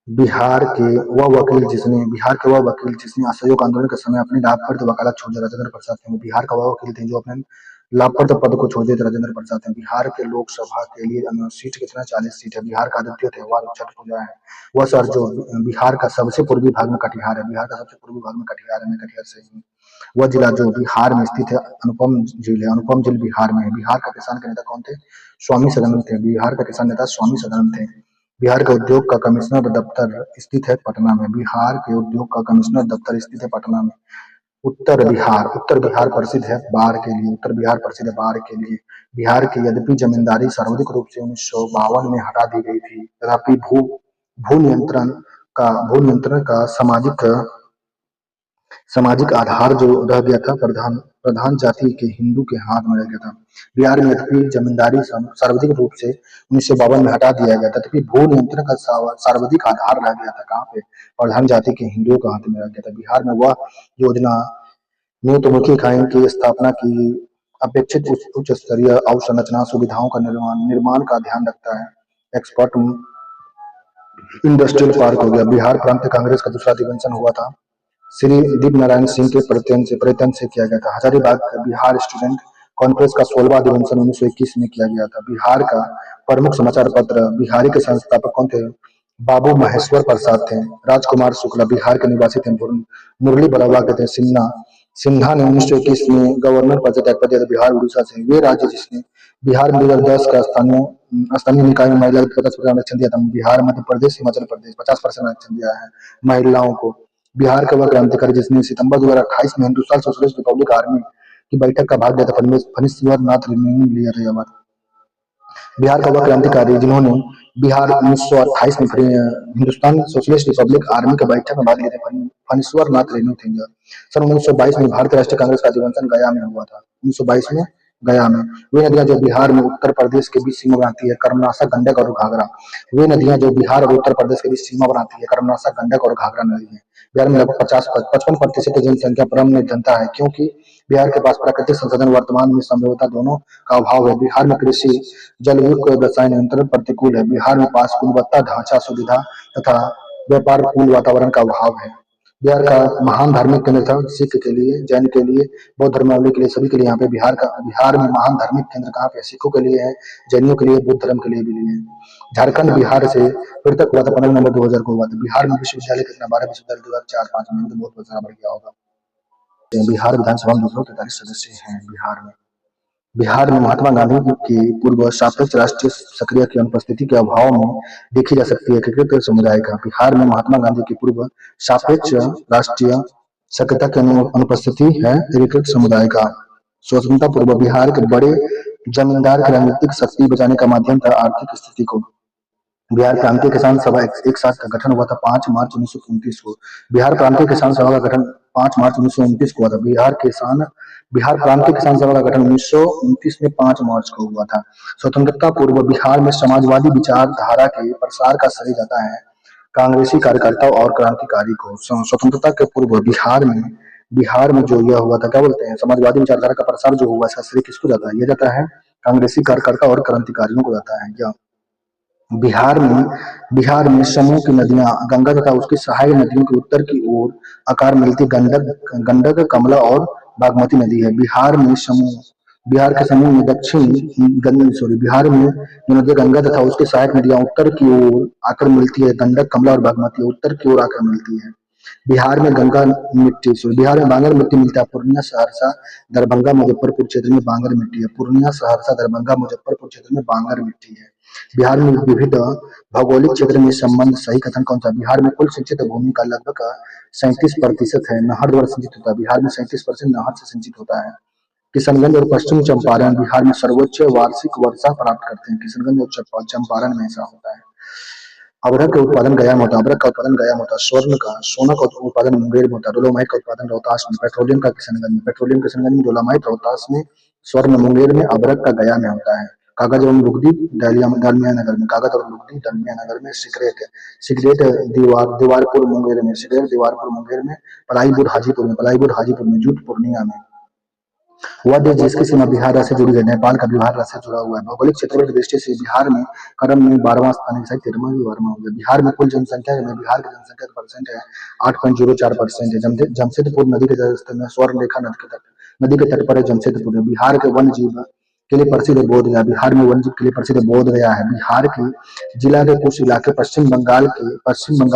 बिहार के वह वकील जिसने असहयोग आंदोलन के समय अपनी लाभप्रद वकालत छोड़ दी, राजेंद्र प्रसाद थे। बिहार का वह वकील थे जो अपने लाभप्रद पद को छोड़ दिए थे, राजेंद्र प्रसाद थे। बिहार के लोकसभा के लिए सीट कितना? 40 सीट है। बिहार का अद्वितीय त्योहार छठ पूजा है। वह शहर जो बिहार का सबसे पूर्वी भाग में कटिहार है। बिहार का सबसे पूर्वी भाग में कटिहार है, मैं कटिहार से हूँ। वह जिला जो बिहार में स्थित है अनुपम झील है। अनुपम झील बिहार में है। बिहार का किसान के नेता कौन थे? स्वामी सदानंद थे। बिहार का किसान नेता स्वामी सदानंद थे। बिहार के उद्योग का कमिश्नर दफ्तर स्थित है पटना में। बिहार के उद्योग का कमिश्नर दफ्तर स्थित है पटना में। उत्तर बिहार प्रसिद्ध है बाढ़ के लिए। बिहार की यद्यपि जमींदारी सर्वाधिक रूप से 1952 में हटा दी गई थी, तथापि भू नियंत्रण का सामाजिक आधार जो रह गया था प्रधान जाति के हिंदू के हाथ में रह गया था। बिहार में यद्यपि जमींदारी सर्वाधिक रूप से 1952 में हटा दिया गया था, तभी भू नियंत्रण का सर्वाधिक आधार रह गया था कहाँ पे? प्रधान जाति के हिंदुओं के हाथ में रह गया था। बिहार में वह योजना नियुक्तमुखी इकाई की स्थापना की अपेक्षित उच्च स्तरीय अवसंरचना सुविधाओं का निर्माण का ध्यान रखता है। एक्सपर्ट इंडस्ट्रियल पार्क हो गया। बिहार प्रांत कांग्रेस का दूसरा अधिवेशन हुआ था श्री दीपनारायण सिंह के प्रयत्न से किया गया था। हजारीबाग बिहार स्टूडेंट कांग्रेस का 16वां अधिवेशन 1921 में किया गया था। बिहार का प्रमुख समाचार पत्र बिहारी के संस्थापक कौन थे? बाबू महेश्वर प्रसाद थे। राजकुमार शुक्ला बिहार के निवासी थे। मुरली बरावा के थे। सिन्हा सिन्हा ने 1921 में गवर्नर पद से त्यागपत्र दिया था बिहार उड़ीसा से। वे राज्य जिसने बिहार में 2010 का स्थानीय निकाय में महिला को 50% आरक्षण दिया था। बिहार, मध्य प्रदेश, हिमाचल प्रदेश 50% आरक्षण दिया है महिलाओं को। बिहार का वह क्रांतिकारी जिसने सितंबर 2028 में हिंदुस्तान सोशलिस्ट रिपब्लिक आर्मी की बैठक का भाग लिया था, फणीश्वर नाथ रेड्डी ने लिया था यह बात। बिहार का वह क्रांतिकारी जिन्होंने बिहार 1928 में हिंदुस्तान सोशलिस्ट रिपब्लिक आर्मी के बैठक में भाग लिए थे, फणीश्वर नाथ रेणु थे। सन 1922 में भारतीय राष्ट्रीय कांग्रेस का अधिवेशन गया में हुआ था। 1922 में गया में। वे नदियां जो बिहार में उत्तर प्रदेश के बीच सीमा बनाती है, कर्मनाशा, गंडक और घाघरा। वे नदियां जो बिहार और उत्तर प्रदेश के बीच सीमा बनाती है, कर्मनाशा, गंडक और घाघरा नदी है। बिहार में लगभग 55% जनसंख्या परम जनता है, क्योंकि बिहार के पास प्राकृतिक संसाधन वर्तमान में संभवतः दोनों का अभाव है। बिहार में कृषि, जलवायु रसायन यंत्रण प्रतिकूल है। बिहार में पास गुणवत्ता ढांचा सुविधा तथा व्यापार पूर्ण वातावरण का अभाव है। बिहार का महान धार्मिक केंद्र था, सिख के लिए, जैन के लिए, बौद्ध धर्मावलंबी के लिए, सभी के लिए यहाँ पे बिहार में महान धार्मिक केंद्र कहाँ पे? सिखों के लिए है, जैनियों के लिए, बुद्ध धर्म के लिए भी लिए है। झारखंड बिहार से पृथक हुआ था 15 नवंबर 2000 को हुआ था। बिहार में विश्वविद्यालय कितना? 12 विश्वविद्यालय 2004-5 में, तो बहुत सारा बढ़ गया होगा। बिहार विधानसभा में 243 सदस्य हैं बिहार में। बिहार में महात्मा गांधी की पूर्व सापेक्ष राष्ट्रीय सक्रिय की अनुपस्थिति के अभाव में देखी जा सकती है एकीकृत समुदाय का। बिहार में महात्मा गांधी की पूर्व सापेक्ष राष्ट्रीय सक्रियता की अनुपस्थिति है एकीकृत समुदाय का। स्वतंत्रता पूर्व बिहार के बड़े जमींदार की राजनीतिक शक्ति बचाने का माध्यम था आर्थिक स्थिति को। बिहार प्रांतीय किसान सभा एक साथ का गठन हुआ था 5 मार्च 1929 को। बिहार प्रांतीय किसान सभा का गठन 5 मार्च 1929 को हुआ था। बिहार प्रांतीय किसान सभा का गठन 1929 में 5 मार्च को हुआ था। स्वतंत्रता पूर्व बिहार में समाजवादी विचारधारा के प्रसार का श्रेय जाता है कांग्रेसी कार्यकर्ताओं और क्रांतिकारी को। स्वतंत्रता के पूर्व बिहार में जो यह हुआ था, क्या बोलते हैं, समाजवादी विचारधारा का प्रसार जो हुआ, इसका श्रेय किसको जाता है? यह जाता है कांग्रेसी कार्यकर्ता और क्रांतिकारियों को जाता है। क्या बिहार में समूह की नदियां गंगा तथा उसकी सहायक नदियों के उत्तर की ओर आकार मिलती गंडक, कमला और बागमती नदी है। बिहार के समूह में बिहार में जो नदी गंगा तथा उसकी सहायक नदियां उत्तर की ओर आकर मिलती है, गंडक, कमला और बागमती उत्तर की ओर आकर मिलती है। बिहार में बांगर मिट्टी मिलता है। पूर्णिया, सहरसा, दरभंगा, मुजफ्फरपुर क्षेत्र में बांगर मिट्टी है। पूर्णिया, सहरसा, दरभंगा, मुजफ्फरपुर क्षेत्र में बांगर मिट्टी है। बिहार में विविध भौगोलिक क्षेत्र में संबंध सही कथन कौन सा? बिहार में कुल सिंचित भूमि का लगभग 37% है नहर द्वारा सिंचित होता है। बिहार में 37% नहर से सिंचित होता है। किशनगंज और पश्चिम चंपारण बिहार में सर्वोच्च वार्षिक वर्षा प्राप्त करते हैं। किशनगंज और चंपारण में ऐसा होता है। अभ्रक का उत्पादन गया में होता है। अभ्रक का उत्पादन गया में होता है। सोना का उत्पादन मुंगेर में होता है। डोलोमाइट का उत्पादन रोहतास में। पेट्रोलियम किशनगंज में, डोलोमाइट रोहतास में, स्वर्ण मुंगेर में, अभ्रक का गया में होता है। कागज और लुगदी डालमिया नगर में। कागज और लुगदी डालमिया नगर में। सिगरेट दीवारपुर मुंगेर में। पलाईपुर हाजीपुर में। जूट पूर्णिया में। वह देश जिसकी सीमा बिहार राज्य से जुड़ी है, नेपाल का बिहार राज्य से जुड़ा हुआ है। भौगोलिक क्षेत्रफल की दृष्टि से बिहार में क्रम में 12वां स्थान है, 13वां भी 12वां हो गया। बिहार में कुल जनसंख्या में बिहार की जनसंख्या का परसेंट है 8.04% है। जमशेदपुर नदी के जलस्तर में स्वर्ण रेखा नदी के तट पर है जमशेदपुर है। बिहार के वन्य जीव के लिए प्रसिद्ध है बोधगया। बिहार में वन्य जीव के लिए प्रसिद्ध बोधगया है। बिहार के जिला के कुछ इलाके पश्चिम बंगाल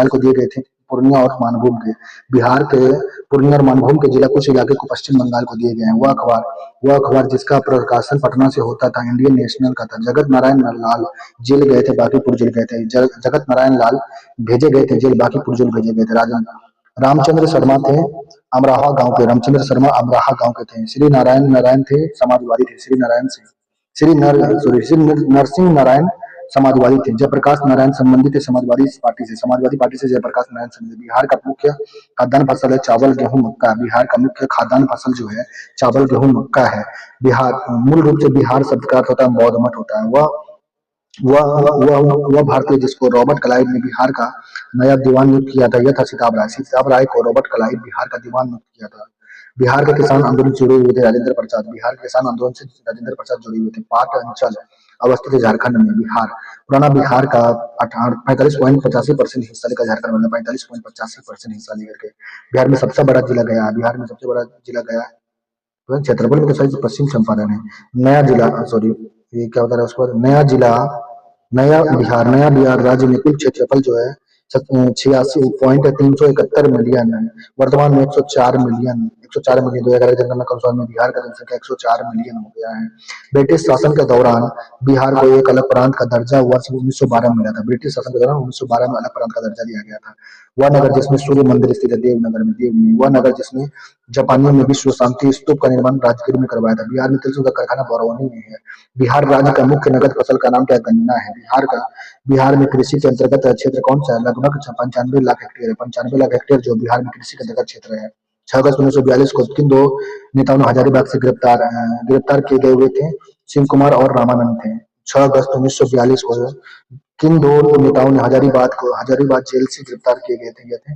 को दिए गए थे पूर्णिया और मानभूम के। बिहार के पूर्णिया और मानभूम के जिला कुछ इलाके को पश्चिम बंगाल को दिए गए हैं। वह अखबार जिसका प्रकाशन पटना से होता था इंडियन नेशनल का था। जगत नारायण लाल जेल गए थे, बांकीपुर जेल गए थे। जगत नारायण लाल भेजे गए थे जेल, बांकीपुर जेल भेजे गए थे। रामचंद्र शर्मा थे अमराहा गांव के। रामचंद्र शर्मा अमराहा गांव के थे। श्री नारायण थे समाजवादी थे। श्री नरसिंह नारायण समाजवादी थे। जयप्रकाश नारायण संबंधित थे समाजवादी पार्टी से जयप्रकाश नारायण संबंधित। बिहार का मुख्य खाद्यान्न फसल है चावल, गेहूं, मक्का। बिहार का मुख्य खाद्यान्न फसल जो है चावल, गेहूं, मक्का है। बिहार मूल रूप से बिहार शब्द का अर्थ होता है बौद्ध मठ होता है। वह भारतीय जिसको रॉबर्ट क्लाइव ने बिहार का नया दीवान नियुक्त किया था, यह था सीताब राय को रॉबर्ट क्लाइव बिहार का दीवान नियुक्त किया था। बिहार के किसान आंदोलन से जुड़े हुए थे राजेंद्र प्रसाद। बिहार के किसान आंदोलन से राजेंद्र प्रसाद जुड़े हुए थे। पाट अंचल अवस्थित है झारखंड में। पुराना बिहार का 45.85% हिस्सा लेकर झारखंड में 45.85% हिस्सा लेकर के बिहार में सबसे बड़ा जिला गया है। बिहार में सबसे बड़ा जिला गया है। क्षेत्रफल में तो शायद पश्चिम चंपारण है। नया जिला, सॉरी ये क्या बता रहा है उसको, नया बिहार राज्य में कुल क्षेत्रफल जो है 86.371 मिलियन है। वर्तमान में 104 मिलियन 104 मिलियन 2011 की जनगणना के अनुसार में बिहार का जनसंख्या 104 मिलियन हो गया है। ब्रिटिश शासन के दौरान बिहार को एक अलग प्रांत का दर्जा वर्ष 1912 में मिला था। ब्रिटिश शासन के दौरान 1912 में अलग प्रांत का दर्जा दिया गया था। वह नगर जिसमें सूर्य मंदिर स्थित है देवनगर में, देव में, वह नगर जिसमें जापानियों में विश्व शांति स्तूप का निर्माण राजगीर में करवाया था। बिहार में तिलस्म का कारखाना बरौनी में है। बिहार राज्य का मुख्य नगद फसल का नाम क्या है? गन्ना है। बिहार में कृषि के अंतर्गत क्षेत्र कौन सा है? लगभग 95 लाख हेक्टेयर है। 95 लाख हेक्टेयर जो बिहार में कृषि के अंतर्गत क्षेत्र है। 6 अगस्त 1942 को किन दो नेताओं ने हजारीबाग से गिरफ्तार किए गए हुए थे? शिव कुमार और रामानंद थे। 6 अगस्त 1942 को किन दो नेताओं ने हजारीबाग जेल से गिरफ्तार किए गए थे?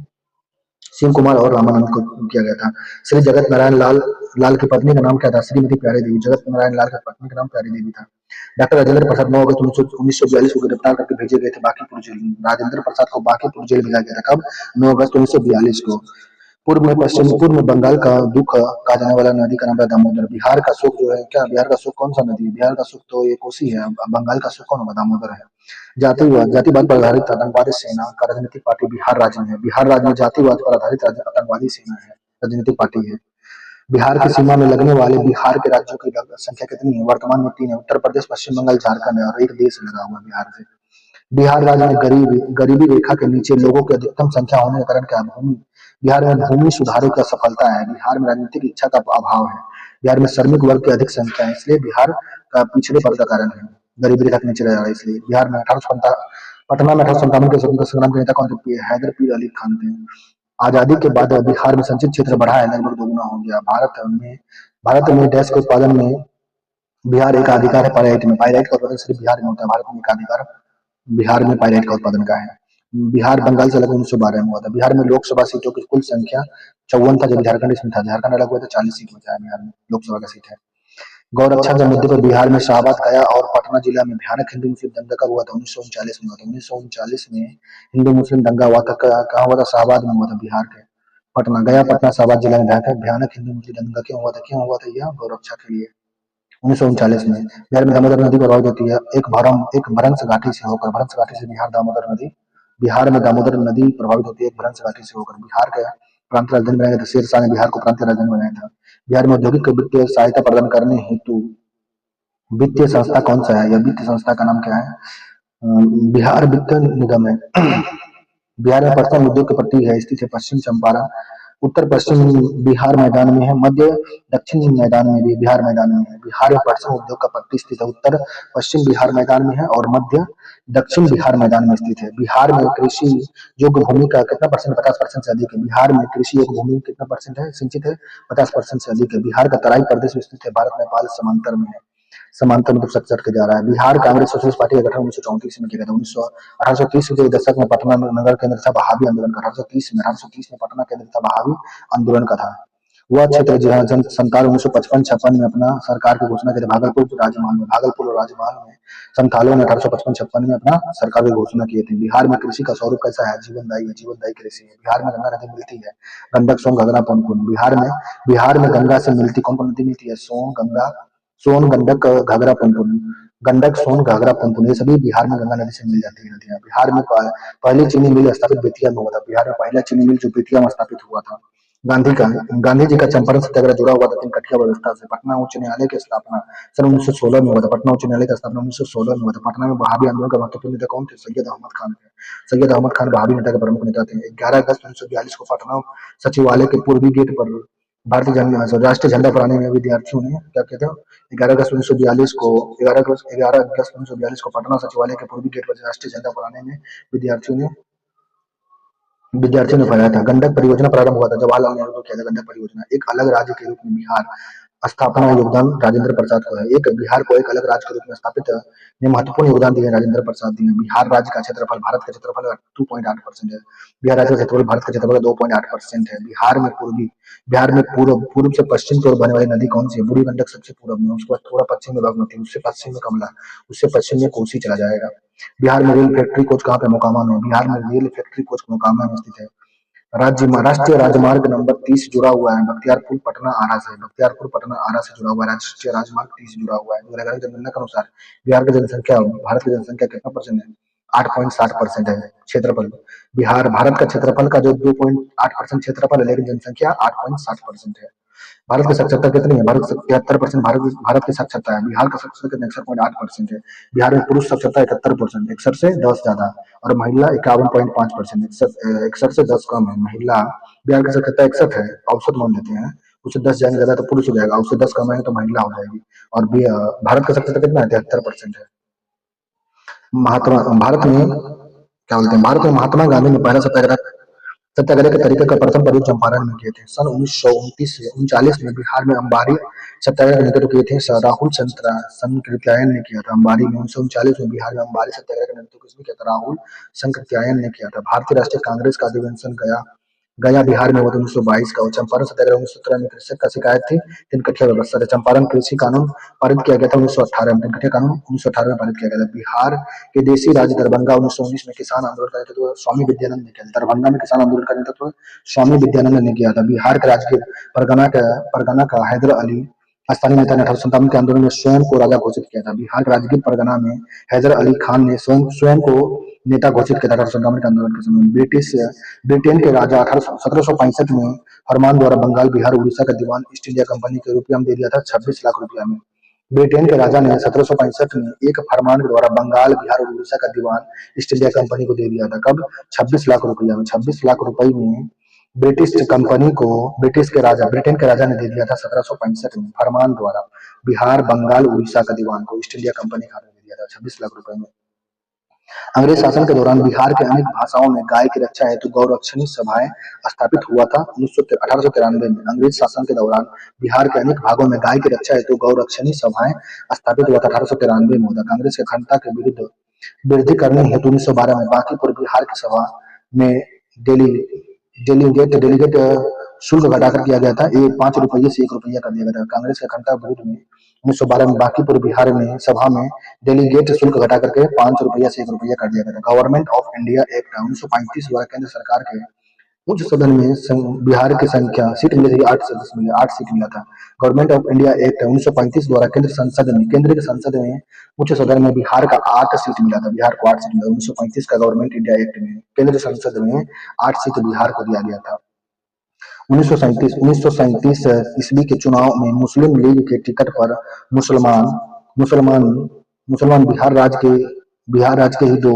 शिव कुमार और रामानंद को किया गया था। श्री जगत नारायण लाल की पत्नी का नाम क्या था? श्रीमती प्यारी देवी। जगत नारायण लाल की पत्नी का नाम प्यारी देवी था। डॉक्टर राजेंद्र प्रसाद 9 अगस्त 1942 को गिरफ्तार करके भेजे गए थे बांकीपुर जेल। राजेंद्र प्रसाद को बांकीपुर जेल भेजा गया था। कब? 9 अगस्त 1942 को। पूर्व में बंगाल का दुख कहा जाने वाला नदी का नाम है दामोदर। बिहार का सुख जो है क्या? बिहार का सुख कौन सा नदी है? बिहार का सुख तो ये कोसी है। बंगाल का सुख कौन होगा? दामोदर है। जातिवाद पर आधारित आतंकवादी सेना का राजनीतिक पार्टी बिहार राज्य में है। बिहार राज्य में जातिवाद पर आधारित आतंकवादी सेना है, राजनीतिक पार्टी है। बिहार की सीमा में लगने वाले बिहार के राज्यों की संख्या कितनी है? वर्तमान में 3 है। उत्तर प्रदेश, पश्चिम बंगाल, झारखंड है और एक देश लगा हुआ है बिहार से। बिहार राज्य में गरीबी रेखा के नीचे लोगों की अधिकतम संख्या होने के कारण क्या है? बिहार में भूमि सुधारों की असफलता है। बिहार में राजनीतिक इच्छा का अभाव है। बिहार में श्रमिक वर्ग की अधिक संख्या है, इसलिए बिहार का पिछड़े पड़ का कारण है। गरीबी रेखा के नीचे रह रहा है इसलिए। बिहार में पटना में 1857 के स्वतंत्रता संग्राम के नेता कौन थे? हैदर पीर अली खान थे। आजादी के बाद बिहार में संचित क्षेत्र बढ़ा है, लगभग दोगुना हो गया। भारत में डैश के उत्पादन में बिहार एक अधिकार है पायराइट में। पायराइट का उत्पादन सिर्फ बिहार में होता है। भारत में एक अधिकार बिहार में पायराइट का उत्पादन का है। बिहार बंगाल से अलग 1912 में हुआ था। बिहार में लोकसभा सीटों की कुल संख्या 54 था जब झारखंड इसमें था। झारखंड अलग हुआ तो 40 सीट बचा है बिहार में लोकसभा का सीट है। गौरक्षा के मुद्दे पर बिहार में शाहबाद, गया और पटना जिला में भयानक हिंदू मुस्लिम दंगा कब हुआ था? 1939 में हुआ था। 1939 में हिंदू मुस्लिम दंगा हुआ था। कहाँ हुआ था? शाहबाद में हुआ था, बिहार के पटना, गया, पटना, शाहबाद जिला में भयानक हिंदू मुस्लिम दंगा क्यों हुआ था? यह गौरक्षा के लिए 1939 में। बिहार में दामोदर नदी प्रभावित होती है एक भ्रंश घाटी से होकर। भ्रंश घाटी से बिहार में दामोदर नदी प्रभावित होती है एक भ्रंश घाटी से होकर। बिहार का प्रांतीय राजधानी बनाया था। शेरशाह ने बिहार को प्रांतीय राजधानी बनाया था। बिहार में औद्योगिक वित्तीय सहायता प्रदान करने हेतु वित्तीय संस्था कौन सा है? यह वित्तीय संस्था का नाम क्या है? बिहार वित्त निगम है। बिहार में पटना उद्योग के प्रति है स्थित है। पश्चिम चंपारण उत्तर पश्चिम बिहार मैदान में है। मध्य दक्षिण मैदान में भी बिहार मैदान में है। बिहार में पटना उद्योग का पट्टी स्थित है। उत्तर पश्चिम बिहार मैदान में है और मध्य दक्षिण बिहार मैदान में स्थित है। बिहार में कृषि योग्य भूमि का कितना परसेंट? 50% से अधिक है। बिहार में कृषि योग्य भूमि कितना परसेंट है? सिंचित है 50% से अधिक है। बिहार का तराई प्रदेश में स्थित है। भारत नेपाल समांतर में है। समांतर मतलब सट के जा रहा है। बिहार कांग्रेस सोशलिस्ट पार्टी का गठन 1934 में किया गया था। 1830 के दशक में पटना नगर केंद्र था बहावी आंदोलन का। 1830 में पटना केंद्र था बहावी आंदोलन का था। वह क्षेत्र जहाँ जन संताल 1955-56 में अपना सरकार की घोषणा की थी। भागलपुर और राजमहल में संथालों ने 1855-56 में अपना सरकार की घोषणा की थी। बिहार में कृषि का स्वरूप कैसा है? जीवनदायी कृषि है। बिहार में गंगा नदी मिलती है। गंडक, सोन, घाघरा, पुनपुन। बिहार में गंगा से मिलती कौन कौन नदी मिलती है? सोन, गंडक, घाघरा, पुनपुन। गंडक, सोन, घाघरा, पुनपुन ये सभी बिहार में गंगा नदी से मिल जाती है नदियां। बिहार में पहली चीनी मिल स्थापित बेतिया में हुआ था। बिहार में पहला चीनी मिल जो बेतिया में स्थापित हुआ था। गांधी जी का चंपारण सत्याग्रह जुड़ा हुआ था तीन कठिया व्यवस्था से। पटना उच्च न्यायालय की स्थापना सन 1916 में हुआ था। पटना उच्च न्यायालय का स्थापना 1916 में हुआ था। पटना में वहाबी आंदोलन का महत्वपूर्ण नेता कौन थे? सैयद अहमद खान थे। सैयद अहमद खान वहाबी नेता के प्रमुख नेता थे। 11 अगस्त 1942 को पटना सचिवालय के पूर्वी गेट पर राष्ट्रीय झंडा फहराने में विद्यार्थियों ने क्या किया था? 11 अगस्त 1942 को पटना सचिवालय के पूर्वी गेट पर राष्ट्रीय झंडा फहराने में विद्यार्थियों ने फहराया था। गंडक परियोजना प्रारंभ हुआ था। जवाहरलाल नेहरू को किया था गंडक परियोजना। एक अलग राज्य के रूप में बिहार स्थापना योगदान राजेंद्र प्रसाद को है। एक बिहार को एक अलग राज्य के रूप में स्थापित में महत्वपूर्ण योगदान दिए राजेंद्र प्रसाद दिए। बिहार राज्य का क्षेत्रफल भारत का क्षेत्रफल 2.8% है। बिहार राज्य का क्षेत्रफल भारत का क्षेत्रफल 2.8% है। बिहार में पूर्व से पश्चिम की ओर बहने वाली नदी कौन सी है? बूढ़ी गंडक सबसे पूर्व में, उसके बाद थोड़ा पश्चिम में बागमती, उससे पश्चिम में कमला, उससे पश्चिम में कोसी चला जाएगा। बिहार में रेल फैक्ट्री कोच कहाँ पे? मोकामा में। बिहार में रेल फैक्ट्री कोच मोकामा में स्थित है। राष्ट्रीय राजमार्ग नंबर 30 जुड़ा हुआ है बख्तियारपुर पटना आरा से। बख्तियारपुर पटना आरा से जुड़ा हुआ है। राष्ट्रीय राजमार्ग 30 जुड़ा हुआ है। 2011 की जनगणना के अनुसार बिहार की जनसंख्या भारत की जनसंख्या कितना परसेंट है? 8.60% है क्षेत्रफल। भारत का क्षेत्रफल का जो 2.8% क्षेत्रफल है लेकिन जनसंख्या 8.60% है। भारत की साक्षरता कितनी है? भारत 73%। भारत की साक्षरता है। बिहार का साक्षरता कितना? 61.8% है। बिहार में पुरुष साक्षरता 71%, 61 से 10 ज्यादा, और महिला 51.5%, 61 से 10 कम है महिला। बिहार की साक्षरता 61 है, औसत मान लेते हैं। उससे 10 जाएंगे ज्यादा तो पुरुष हो जाएगा, उससे 10 कम आएंगे तो महिला हो जाएगी। और भारत का साक्षरता कितना है? 73% है। महात्मा भारत में क्या बोलते हैं, भारत में महात्मा गांधी ने पहला सत्याग्रह के तरीके का प्रथम प्रयोग चंपारण में किए थे। सन 1929 से 39 में बिहार में अंबारी सत्याग्रह का नेतृत्व किए थे राहुल चंद्र संकृत्यायन ने किया था। अंबारी में 1939 में बिहार में अंबारी सत्याग्रह का नेतृत्व किसने किया था? राहुल संकृत्यायन ने किया था। भारतीय राष्ट्रीय कांग्रेस का अधिवेशन गया गया बिहार में हुआ था 1922 का। और चंपारण सत्याग्रह 1917 में कृषक का शिकायत थी तिनकठिया व्यवस्था। चंपारण कृषि कानून पारित किया गया था 1918 में। तिनकठिया कानून 1918 में पारित किया गया था। बिहार के देसी राज्य दरभंगा 1919 में किसान आंदोलन का नेतृत्व स्वामी विद्यानंद ने किया था। दरभंगा में किसान आंदोलन का नेतृत्व स्वामी विद्यानंद ने किया था। बिहार के राजगीर परगना का हैदर अली स्थानीय नेता ने 1857 के आंदोलन में स्वयं को राजा घोषित किया था। बिहार के राजगीर परगना में हैदर अली खान ने स्वयं को नेता घोषित किया था 1857 के आंदोलन के समय। ब्रिटेन के राजा 1765 में फरमान द्वारा बंगाल, बिहार, उड़ीसा का दीवान ईस्ट इंडिया कंपनी के रुपया में दे दिया था 26 लाख रुपया में। ब्रिटेन के राजा ने 1765 में एक फरमान के द्वारा बंगाल, बिहार और उड़ीसा का दीवान ईस्ट इंडिया कंपनी को दे दिया था। कब? 26 लाख रुपया में। 26 लाख रुपए में ब्रिटेन के राजा ने दे दिया था 1765 में फरमान द्वारा बिहार, बंगाल, उड़ीसा का दीवान को ईस्ट इंडिया कंपनी खाते दे दिया था 26 लाख रुपए में। अंग्रेज शासन के दौरान बिहार के अनेक भाषाओं में गाय की रक्षा हेतु गौरक्षणी सभाएं स्थापित हुआ था। 1893 में अंग्रेज शासन के दौरान बिहार के अनेक भागों में गाय की रक्षा हेतु गौरक्षणी सभाएं स्थापित हुआ था। 1893 में हुआ था। कांग्रेस के खंडता के विरुद्ध वृद्धि करने हेतु 1912 में बांकीपुर बिहार की सभा में डेली डेलीगेट शुल्क घटाकर किया गया था। ये 5 रुपये से 1 रुपया कर दिया गया था। कांग्रेस के खंडता के विरुद्ध में 1912 में बांकीपुर बिहार में सभा में डेलीगेट शुल्क घटा करके 5 रुपया से 1 रुपया कर दिया गया था। गवर्नमेंट ऑफ इंडिया एक्ट 1935 द्वारा केंद्र सरकार के उच्च सदन में बिहार की संख्या सीट मिली थी 8 सीट मिला था। गवर्नमेंट ऑफ इंडिया एक्ट 1935 द्वारा केंद्र के संसद में उच्च सदन में बिहार का 8 सीट मिला था। बिहार को 8 सीट मिला। 1935 का गवर्नमेंट इंडिया एक्ट में केंद्र संसद में 8 सीट बिहार को दिया गया था। 1937 ईस्वी के चुनाव में मुस्लिम लीग के टिकट पर मुसलमान मुसलमान मुसलमान बिहार राज्य के ही दो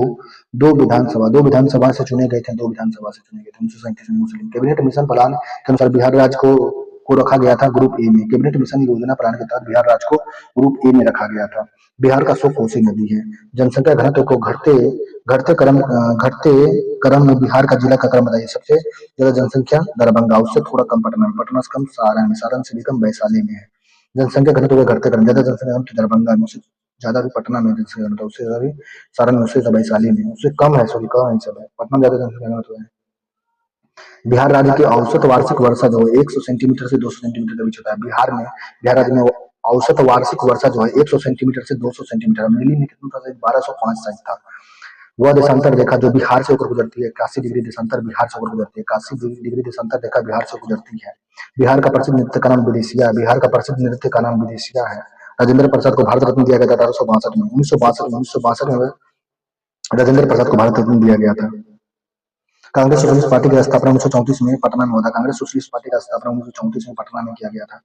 विधानसभा से चुने गए थे। 1937 में मुस्लिम कैबिनेट मिशन प्लान के अनुसार बिहार राज्य को रखा गया था ग्रुप ए में। कैबिनेट मिशन योजना प्लान के तहत बिहार राज्य को ग्रुप ए में रखा गया था। बिहार का 100 कोसी नदी है। जनसंख्या घनत्व को घटते क्रम में बिहार का जिला का क्रम बताइए। सबसे ज्यादा जनसंख्या दरभंगा, उससे थोड़ा कम पटना में, पटना से कम सारण से भी कम वैशाली में है। जनसंख्या घनत्व को घटते क्रम, ज्यादा जनसंख्या घनत्व दरभंगा में, उससे ज्यादा भी पटना में जनसंख्या घनत्व, उससे ज्यादा भी सारण में, उससे ज्यादा वैशाली में, उससे कम है, सॉरी कम है, सब है, पटना में ज्यादा जनसंख्या घनत्व है। बिहार राज्य की औसत वार्षिक वर्षा जो है 100 सेंटीमीटर से 200 सेंटीमीटर के बीच होता है। बिहार राज्य में औसत वार्षिक वर्षा जो है 100 सेंटीमीटर से 200 सेंटीमीटर। मिली में कितना था? 1205 साइज था। वह देशांतर रेखा जो बिहार से होकर गुजरती है 81 डिग्री देशांतर बिहार से होकर गुजरती है। 81 डिग्री देशांतर रेखा बिहार से गुजरती है। बिहार का प्रसिद्ध नृत्य का नाम विदेशिया है। बिहार का प्रसिद्ध नृत्य का नाम विदेशिया है। राजेंद्र प्रसाद को भारत रत्न दिया गया था 1862 में। 1962 में राजेंद्र प्रसाद को भारत रत्न दिया गया था। कांग्रेस सोशलिस्ट पार्टी की स्थापना 1934 में पटना में हुआ था। कांग्रेस सोशलिस्ट पार्टी का स्थापना 1934 में पटना में किया गया था।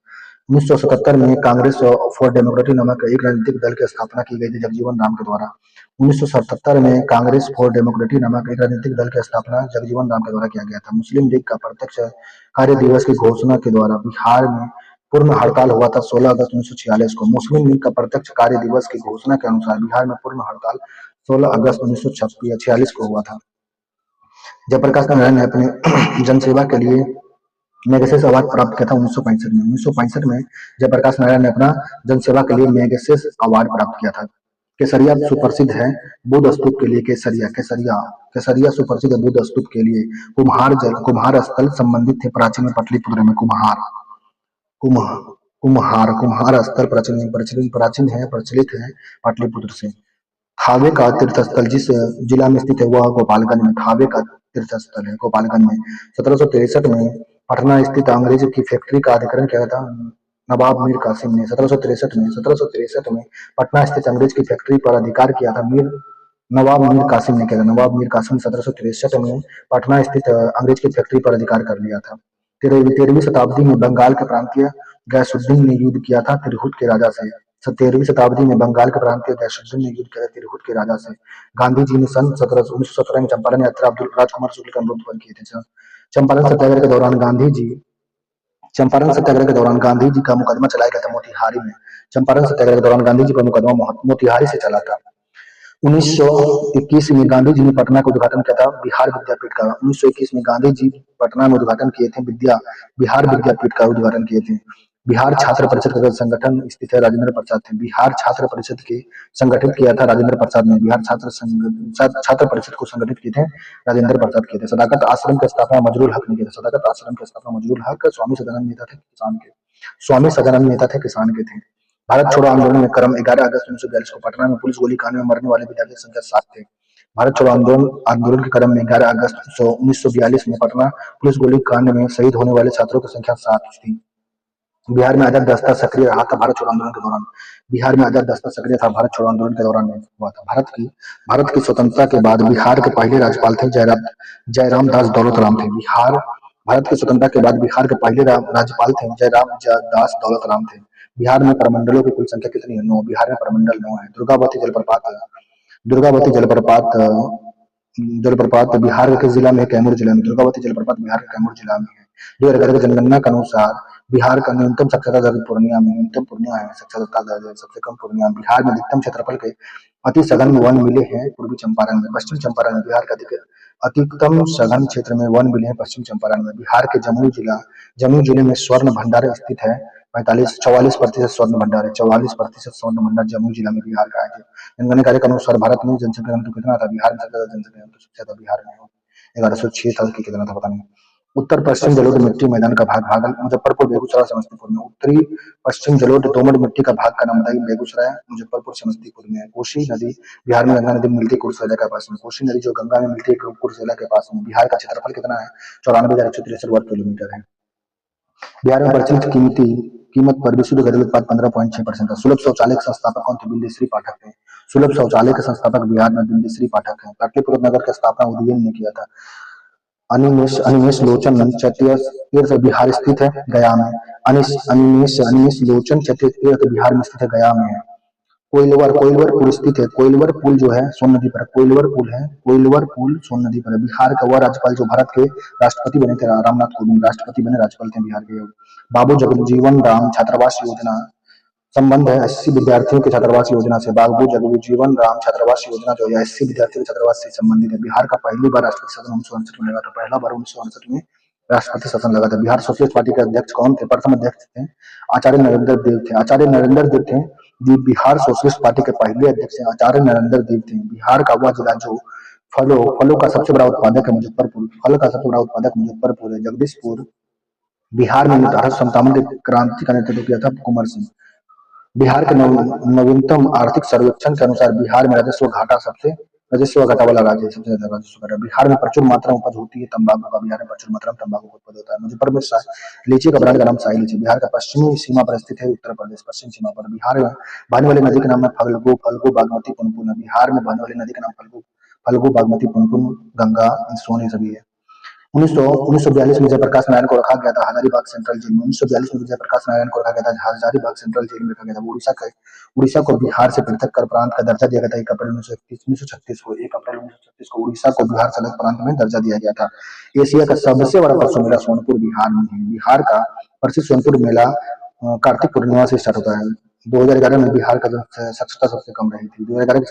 1977 में कांग्रेस फॉर डेमोक्रेसी नामक एक राजनीतिक दल की स्थापना की गई थी जगजीवन राम के द्वारा। 1977 में कांग्रेस फॉर डेमोक्रेसी नामक एक राजनीतिक दल की स्थापना जगजीवन राम के द्वारा किया गया था। मुस्लिम लीग का प्रत्यक्ष कार्य दिवस की घोषणा के द्वारा बिहार में पूर्ण हड़ताल हुआ था 16 अगस्त 1946 को। मुस्लिम लीग का प्रत्यक्ष कार्य दिवस की घोषणा के अनुसार बिहार में पूर्ण हड़ताल 16 अगस्त 1946 को हुआ था। जयप्रकाश नारायण ने अपने जनसेवा के लिए मैगसेस अवार्ड प्राप्त किया था 1965 में। 1965 में जयप्रकाश नारायण ने अपना जनसेवा के लिए मैगसेस अवार्ड प्राप्त किया था। केसरिया सुप्रसिद्ध है बुद्ध स्तूप के लिए। केसरिया सुप्रसिद्ध है बुद्ध स्तूप के लिए। कुम्हार स्थल संबंधित थे प्राचीन में पाटलिपुत्र में। कुम्हार स्थल प्रचलित है पाटलिपुत्र से। थावे का तीर्थ स्थल जिस जिला में स्थित है वह गोपालगंज में थावे का तीर्थ स्थल है गोपालगंज में। 1763 में पटना स्थित अंग्रेज की फैक्ट्री का अधिग्रहण किया था नवाब मीर कासिम ने। 1763 में पटना स्थित अंग्रेज की फैक्ट्री पर अधिकार किया था नवाब मीर कासिम ने किया था। नवाब मीर कासिम 1763 में पटना स्थित अंग्रेज की फैक्ट्री पर अधिकार कर लिया था। तेरहवीं शताब्दी में बंगाल के प्रांतीय गैसुद्दीन ने युद्ध किया था तिरहुत के राजा से। 13वीं शताब्दी में बंगाल के प्रांतीय गैसुद्दीन ने युद्ध किया था तिरहुत के राजा से। गांधी जी ने सन 1917 में चंपारण यात्रा अब्दुल राजकुमार शुक्ल के अनुरोध पर किए थे। चंपारण सत्याग्रह के दौरान गांधी जी चंपारण सत्याग्रह के दौरान गांधी जी का मुकदमा चलाया गया था मोतिहारी में। चंपारण सत्याग्रह के दौरान गांधी जी का मुकदमा मोतिहारी से चला था। 1921 में गांधी जी ने पटना का उद्घाटन किया था बिहार विद्यापीठ का। 1921 में गांधी जी पटना में उद्घाटन किए थे बिहार विद्यापीठ का उद्घाटन किए थे। बिहार छात्र परिषद का संगठन स्थित है राजेंद्र प्रसाद थे। बिहार छात्र परिषद के संगठित किया था राजेंद्र प्रसाद ने। बिहार छात्र परिषद को संगठित किए थे राजेंद्र प्रसाद किए थे। सदाकत आश्रम की स्थापना मजरूल हक ने की थी। सदाकत आश्रम की स्थापना मजरूल हक स्वामी सदानंद नेता थे किसान के थे। भारत छोड़ो आंदोलन में क्रम 11 अगस्त 1942 को पटना में पुलिस गोलीकांड में मरने वाले विद्यार्थियों की संख्या 7 थे। भारत छोड़ो आंदोलन के क्रम में 11 अगस्त 1942 में पटना पुलिस गोलीकांड में शहीद होने वाले छात्रों की संख्या 7 थी। बिहार में आजाद दस्ता सक्रिय रहा था भारत छोड़ो आंदोलन के दौरान। बिहार में आजाद दस्ता सक्रिय था भारत छोड़ो आंदोलन के दौरान हुआ था। भारत की स्वतंत्रता के बाद बिहार के पहले राज्यपाल थे जयराम दास दौलत राम थे। भारत की स्वतंत्रता के बाद बिहार के पहले राज्यपाल थे जयराम दास दौलत राम थे। बिहार में प्रमंडलों की कुल संख्या कितनी है? 9। बिहार में प्रमंडल 9 है। दुर्गावती जलप्रपात जलप्रपात बिहार के जिला में है, कैमूर जिला में। दुर्गावती जलप्रपात बिहार के कैमूर जिला में है। 2011 की जनगणना के अनुसार बिहार का न्यूनतम साक्षरता दर पूर्णिया में न्यूनतम पूर्णिया है साक्षरता दर सबसे कम पूर्णिया। बिहार में अधिकतम क्षेत्रफल के अति सघन वन मिले हैं पूर्वी चंपारण में। पश्चिम चंपारण में बिहार का अधिकतम सघन क्षेत्र में वन मिले हैं पश्चिम चंपारण में। बिहार के जमुई जिले में स्वर्ण भंडार स्थित है। 44% स्वर्ण भंडार है। 44% स्वर्ण भंडार जमुई जिला में बिहार का है। जनगणना कार्य के अनुसार भारत में जनसंख्या घनत्व कितना था? बिहार में सबसे ज्यादा जनसंख्या घनत्व सबसे ज्यादा बिहार में है। 1106 था कि कितना था पता नहीं। उत्तर पश्चिम जलोढ़ मिट्टी मैदान का भाग मुजफ्फरपुर, बेगूसराय, समस्तीपुर में। उत्तरी पश्चिम जलोढ़ दोमट मिट्टी का भाग का नाम बताइए। बेगूसराय, मुजफ्फरपुर, समस्तीपुर में है। कोसी नदी बिहार में गंगा नदी में मिलती है कुर्सेला के पास में। कोसी नदी जो गंगा में मिलती है कुर्सेला के पास में। बिहार का क्षेत्रफल कितना है? 94,163 वर्ग किलोमीटर है। बिहार में प्रचलित कीमत पर विशुद्ध घरेलू उत्पाद 15.6% है। सुलभ शौचालय के संस्थापक कौन थे? बिंदेश्वरी पाठक थे। सुलभ शौचालय के संस्थापक बिहार में बिंदेश्वरी पाठक है। पाटलिपुत्र नगर की स्थापना उदयन ने किया था। अनिमेष लोचन चतुर्थ तीर्थ बिहार स्थित है गया में। अनिमेष लोचन चतुर्थ तीर्थ बिहार में स्थित है गया में है। कोइलवर पुल स्थित है। कोइलवर पुल जो है सोन नदी पर। कोइलवर पुल सोन नदी पर है। बिहार का वह राज्यपाल जो भारत के राष्ट्रपति बने थे रामनाथ कोविंद राष्ट्रपति बने राज्यपाल थे बिहार के। बाबू जगजीवन राम छात्रावास योजना संबंध है 80 विद्यार्थियों के छात्रावास योजना से। बाबू जगजीवन राम छात्रावास योजना जो है 80 विद्यार्थियों के छात्रावास से संबंधित है। बिहार का पहली बार राष्ट्रपति शासन 1968 में लगा था। पहला बार 1968 में राष्ट्रपति शासन लगा था। बिहार सोशलिस्ट पार्टी के अध्यक्ष कौन थे? प्रथम अध्यक्ष थे आचार्य नरेंद्र देव थे। बिहार सोशलिस्ट पार्टी के पहले अध्यक्ष आचार्य नरेंद्र देव थे। बिहार का वह जिला जो फलों का सबसे बड़ा उत्पादक है मुजफ्फरपुर। फल का सबसे बड़ा उत्पादक मुजफ्फरपुर है। जगदीशपुर बिहार में 1857 की क्रांति का नेतृत्व किया था कुंवर सिंह। बिहार के नवीनतम आर्थिक सर्वेक्षण के अनुसार बिहार में राजस्व घाटा वाला राज्य है। सबसे ज्यादा राजस्व घाटा। बिहार में प्रचुर मात्रा में उपज होती है तंबाकू का। बिहार में प्रचुर मात्रा में तंबाकू का उत्पन्न होता है। मुजफ्फरपुर में लीची का ब्रांड का नाम शाही लीची। बिहार का पश्चिमी सीमा पर स्थित है उत्तर प्रदेश पश्चिम सीमा पर। बिहार में बहने वाली नदी का नाम है फल्गु बागमती पुनपुन। बिहार में बहने वाली नदी का नाम फल्गु बागमती पुनपुन गंगा सोन सभी है। 1942 में जयप्रकाश नारायण को रखा गया था हजारीबाग सेंट्रल जेल में। 1942 में जयप्रकाश नारायण को रखा गया था हजारीबाग सेंट्रल जेल में रखा गया था। उड़ीसा को बिहार से पृथक कर प्रांत का दर्जा दिया गया था 1 अप्रैल 1936 को। 1 अप्रैल 1936 को उड़ीसा को बिहार से अलग प्रांत में दर्जा दिया गया था। एशिया का सबसे बड़ा पशु मेला सोनपुर बिहार में है। बिहार का प्रसिद्ध सोनपुर मेला कार्तिक पूर्णिमा से स्टार्ट होता है। 2011 में बिहार का साक्षरता सबसे कम रही थी। 2011 की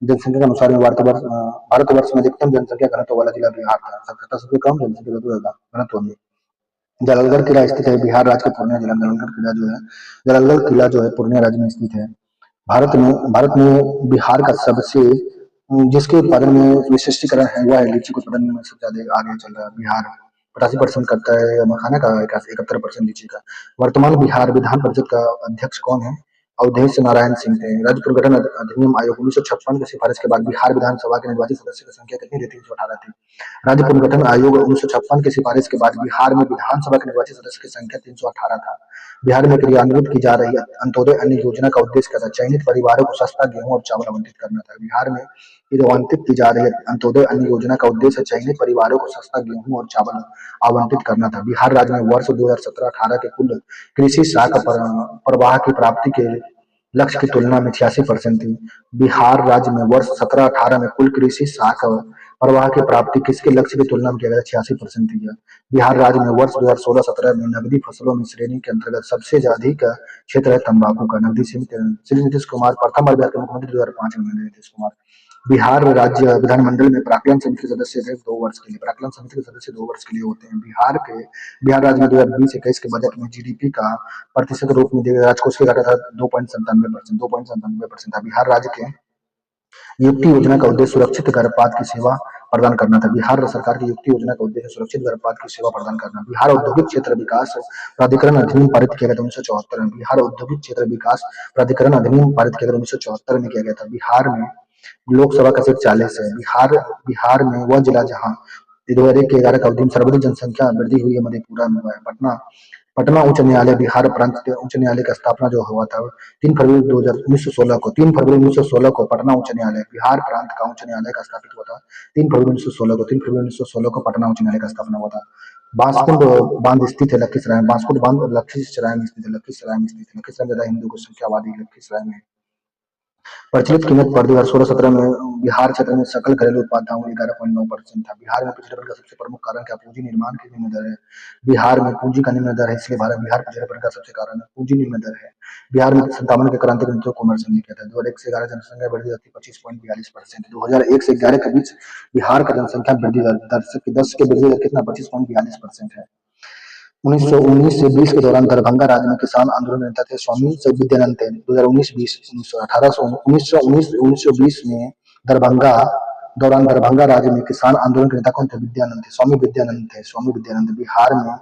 जनसंख्या के अनुसार भारतवर्ष में अधिकतम जनसंख्या घनत्व वाला जिला बिहार था। साक्षरता सबसे कम जनसंख्या घनत्व में। जलालगढ़ किला स्थित है बिहार राज्य के पूर्णिया जिला में। जलालगढ़ किला जो है पूर्णिया राज्य में स्थित है। भारत में बिहार का सबसे जिसके उत्पादन में विशिष्टीकरण है वह है लीची के उत्पादन में सबसे ज्यादा आगे चल रहा है। बिहार 85% करता है मखाना का 71% लीची का। वर्तमान बिहार विधान परिषद का अध्यक्ष कौन है? अवधेश नारायण सिंह थे। राज्य पुनर्गठन अधिनियम आयोग 1956 की सिफारिश के बाद बिहार विधानसभा के निर्वाचित सदस्य की संख्या कितनी थी? 318 थी। राज्य पुनर्गठन आयोग 1956 की सिफारिश के बाद बिहार में विधानसभा के निर्वाचित सदस्य की संख्या 318 था। बिहार में क्रियान्वित की जा रही अंत्योदय अन्न योजना का उद्देश्य क्या था? चयनित परिवारों को सस्ता गेहूं और चावल आवंटित करना था। बिहार में आवंटित की जा रही है। अंत्योदय अन्न योजना का उद्देश्य चयनित परिवारों को सस्ता गेहूं और चावल आवंटित करना था। बिहार राज्य में वर्ष 2017-18 के कुल कृषि साख प्रवाह की प्राप्ति के लक्ष्य की तुलना में 86% थी। बिहार राज्य में वर्ष 17-18 में कुल कृषि साख प्रवाह की प्राप्ति किसके लक्ष्य की तुलना में किया गया? 86% थी। बिहार राज्य में वर्ष 2016-17 में नकदी फसलों में श्रेणी के अंतर्गत सबसे अधिक क्षेत्र है तंबाकू का। नकदी श्री नीतीश कुमार प्रथम बार बिहार के मुख्यमंत्री 2005 में बने नीतीश कुमार। बिहार राज्य विधानमंडल में प्राक्कलन समिति के सदस्य थे 2 वर्ष के लिए। प्राक्कलन समिति के सदस्य 2 वर्ष के लिए होते हैं। बिहार राज्य में 2020-21 के बजट में जीडीपी का प्रतिशत रूप में राजकोष की घटा था 2.97% था। बिहार राज्य के युक्ति योजना का उद्देश्य सुरक्षित गर्भपात की सेवा प्रदान करना था। बिहार सरकार की युक्ति योजना का उद्देश्य सुरक्षित गर्भपात की सेवा प्रदान करना। बिहार औद्योगिक क्षेत्र विकास प्राधिकरण अधिनियम पारित किया गया था 1974 में। बिहार औद्योगिक क्षेत्र विकास प्राधिकरण अधिनियम पारित किया गया 1974 में किया गया था। बिहार में लोकसभा का सीट 40 है। बिहार में वह जिला जहां 2001-11 का अवधि में सर्वाधिक जनसंख्या वृद्धि हुई है मधेपुरा में हुआ है। पटना पटना उच्च न्यायालय बिहार प्रांत के उच्च न्यायालय का स्थापना जो हुआ था 3 फरवरी 1916 को पटना उच्च न्यायालय बिहार प्रांत का उच्च न्यायालय का स्थापित हुआ था 3 फरवरी 1916 को पटना उच्च न्यायालय का स्थापना हुआ था। बांसकुंड बांध स्थित है लखीसराय में। बांसकुंड बांध लखीसराय में स्थित है। लखीसराय ज्यादा हिंदू को संख्या आबादी लखीसराय में। प्रचलित कीमत पर 2016-17 में बिहार क्षेत्र में सकल घरेलू उत्पाद दाम 11.9% था। बिहार में पिछड़ेपन का सबसे प्रमुख कारण क्या? पूंजी निर्माण की निम्न दर है। बिहार में पूंजी का निम्न दर है, इसलिए बिहार पिछड़ेपन का सबसे कारण है पूंजी निम्न दर है। बिहार में 57 के क्रांतिकारी नेतृत्व कुंवर सिंह ने किया था। 2001 से 11 जनसंख्या वृद्धि दर 25.42%। 2001 से 11 के बीच बिहार का जनसंख्या वृद्धि दर 10 के वृद्धि दर कितना? 25.42% है। 1919 से 20 के दौरान दरभंगा राज्य में किसान आंदोलन नेता थे स्वामी विद्यानंद थे। 2019-20 1919-1920 में दरभंगा दरभंगा राज्य में किसान आंदोलन के नेता कौन थे? विद्यानंद थे, स्वामी विद्यानंद थे, स्वामी विद्यानंद। बिहार में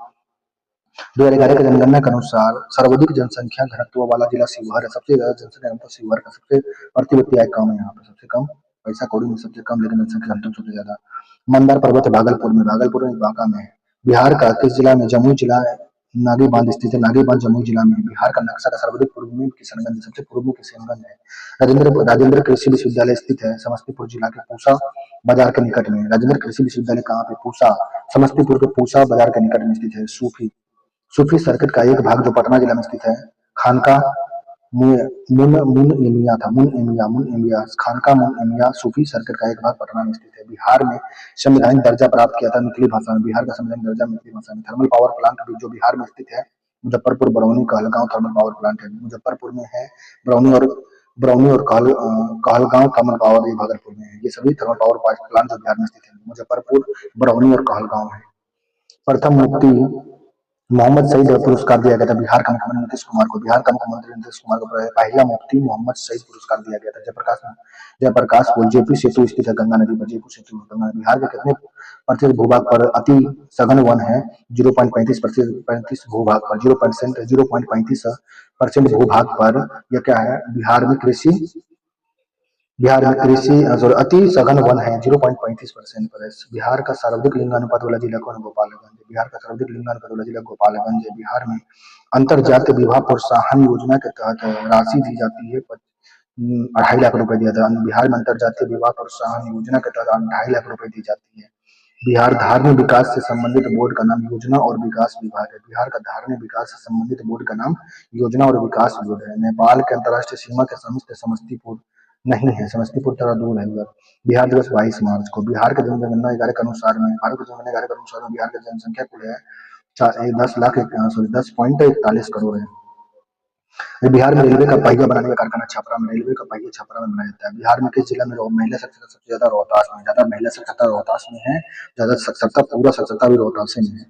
2011 की जनगणना के अनुसार सर्वाधिक जनसंख्या घनत्व वाला जिला शिवहर है। सबसे ज्यादा जनसंख्या घनत्व शिवहर का, सबसे प्रति व्यक्ति आय कम है यहाँ पे, सबसे कम पैसा कौड़ी में सबसे कम, लेकिन जनसंख्या घनत्व सबसे ज्यादा। मंदार पर्वत भागलपुर में बांका में है। बिहार का किस जिला में? जमुई जिला नागी बांध स्थित है। नागी बांध जमुई जिला में है। बिहार का नक्शा का सर्वाधिक पूर्व में किशनगंज, सबसे पूर्व में किशनगंज है। राजेंद्र कृषि विश्वविद्यालय स्थित है समस्तीपुर जिला के पूसा बाजार के निकट में। राजेंद्र कृषि विश्वविद्यालय कहाँ पे? पूसा, समस्तीपुर के पूसा बाजार के निकट में स्थित है। सूफी सर्किट का एक भाग जो पटना जिला में स्थित है। खानका खानका मुन एमिया सूफी सर्किट का एक भाग पटना में स्थित है। बिहार में संवैधानिक दर्जा प्राप्त किया था मैथिली भाषा में। बिहार का संवैधानिक दर्जा मैथिली भाषा में। थर्मल पावर प्लांट भी जो बिहार में स्थित है Muzaffarpur Barauni Kahalgaon thermal power plant है। मुजफ्फरपुर में है। बरौनी और कहलगांव थर्मल पावर ये भागलपुर में है। ये सभी थर्मल पावर प्लांट जो बिहार में स्थित है मुजफ्फरपुर, बरौनी और कहलगांव है। प्रथम मुफ्ती मोहम्मद सईद पुरस्कार दिया गया था बिहार का मुख्यमंत्री नीतीश कुमार को। बिहार का मुख्यमंत्री नीतीश कुमार को पहला मुफ्ती मोहम्मद सईद पुरस्कार दिया गया था। जयप्रकाश पुल जेपी सेतु स्थित है गंगा नदी पर। जयपुर सेतु गंगा। बिहार के कितने प्रतिशत भूभाग पर अति सघन वन है? 0.35% भूभाग पर, 0.35% भूभाग पर यह क्या है? बिहार में कृषि अति सघन वन है 0.35% पर। बिहार का सर्वाधिक लिंगानुपात वाला जिला कौन है? गोपालगंज। बिहार का सर्वाधिक लिंगानुपात वाला जिला गोपालगंज है। बिहार में अंतरजातीय विवाह प्रोत्साहन योजना के तहत राशि दी जाती है 2.5 लाख रुपए दिया था। बिहार में अंतरजातीय विवाह प्रोत्साहन योजना के तहत 2.5 लाख रुपए दी जाती है। बिहार धार्मिक विकास से संबंधित बोर्ड का नाम योजना और विकास विभाग है। बिहार का धार्मिक विकास से संबंधित बोर्ड का नाम योजना और विकास बोर्ड है। नेपाल के अंतर्राष्ट्रीय सीमा के समीप समस्तीपुर नहीं है, समस्तीपुर थोड़ा दूर है उधर। बिहार दिवस 22 मार्च को। बिहार के जनगणना 11 के अनुसार में बिहार की जनसंख्या कुल है 10.41 करोड़ है। बिहार में रेलवे का पहिया बनाने का कारखाना छपरा में, रेलवे का पहिया छपरा में बनाया जाता है। बिहार में किस जिला में महिला साक्षरता सबसे ज्यादा? रोहतास में। ज्यादा महिला साक्षरता रोहतास में है। ज्यादा साक्षरता, पूरा साक्षरता भी रोहतास में है।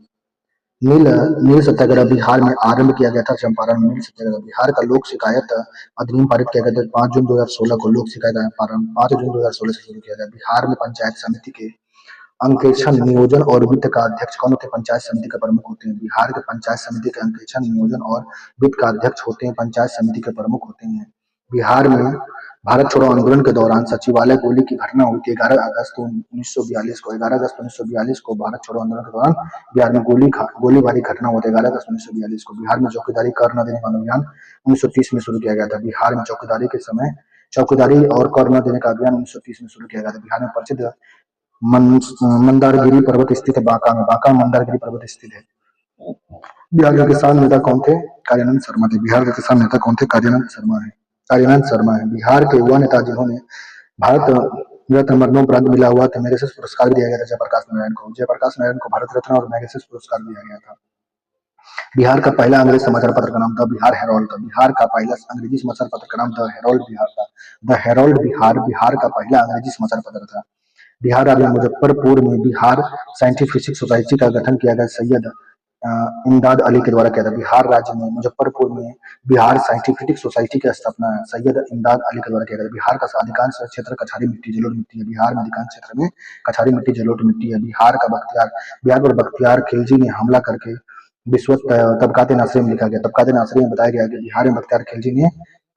नील सत्याग्रह बिहार में आरंभ किया गया था चंपारण में। नील सत्याग्रह। बिहार का लोक शिकायत अधिनियम पारित किया गया था 5 जून 2016 को। लोक शिकायत 5 जून 2016 से शुरू किया गया। बिहार में पंचायत समिति के अंकेक्षण, नियोजन और वित्त का अध्यक्ष कौन होते हैं? पंचायत समिति का प्रमुख होते हैं। बिहार के पंचायत समिति के अंकेक्षण, नियोजन और वित्त का अध्यक्ष होते हैं, पंचायत समिति के प्रमुख होते हैं। बिहार में भारत छोड़ो आंदोलन के दौरान सचिवालय गोली की घटना हुई थी 11 अगस्त 1942 को। 11 अगस्त 1942 को भारत छोड़ो आंदोलन के दौरान बिहार में गोलीबारी घटना हुआ था 11 अगस्त 1942 को। बिहार में चौकीदारी कर न देने वाला अभियान 1930 में शुरू किया गया था। बिहार में चौकीदारी के समय चौकीदारी और कर न देने का अभियान 1930 में शुरू किया गया था। बिहार में प्रसिद्ध मंदारगिरी पर्वत स्थित है बांका में, बांका में मंदारगिरी पर्वत स्थित है। बिहार के किसान नेता कौन थे? कार्यानंद शर्मा थे। बिहार के किसान नेता कौन थे? कार्यानंद शर्मा है। कार्यानंद शर्मा है। बिहार के युवा नेता जिन्होंने भारत रत्न मरणोपरांत मिला हुआ था मैगसेसे पुरस्कार भी दिया गया था जयप्रकाश नारायण को। जयप्रकाश नारायण को भारत रत्न और मैगसेसे पुरस्कार दिया गया था। बिहार का पहला अंग्रेजी समाचार पत्र का नाम था बिहार हेरोल्ड था। बिहार का पहला अंग्रेजी समाचार पत्र का नाम द हेरोल्ड बिहार था। द हेरोल्ड बिहार बिहार का पहला अंग्रेजी समाचार पत्र था। बिहार राज्य में मुजफ्फरपुर में बिहार साइंटिफिक फिजिक्स सोसाइटी का गठन किया गया सैयद इमदाद अली के द्वारा किया था। बिहार राज्य में मुजफ्फरपुर में बिहार साइंटिफिक सोसाइटी की स्थापना सैयद इमदाद अली के द्वारा किया गया था। बिहार का अधिकांश क्षेत्र कछारी मिट्टी जलोढ़ मिट्टी है। बिहार में अधिकांश क्षेत्र में कछारी मिट्टी जलोढ़ मिट्टी है। बिहार पर बख्तियार खिलजी ने हमला करके विश्वत तबकात नासरी में लिखा गया। तबकात नासरी में बताया गया कि बिहार में बख्तियार खिलजी ने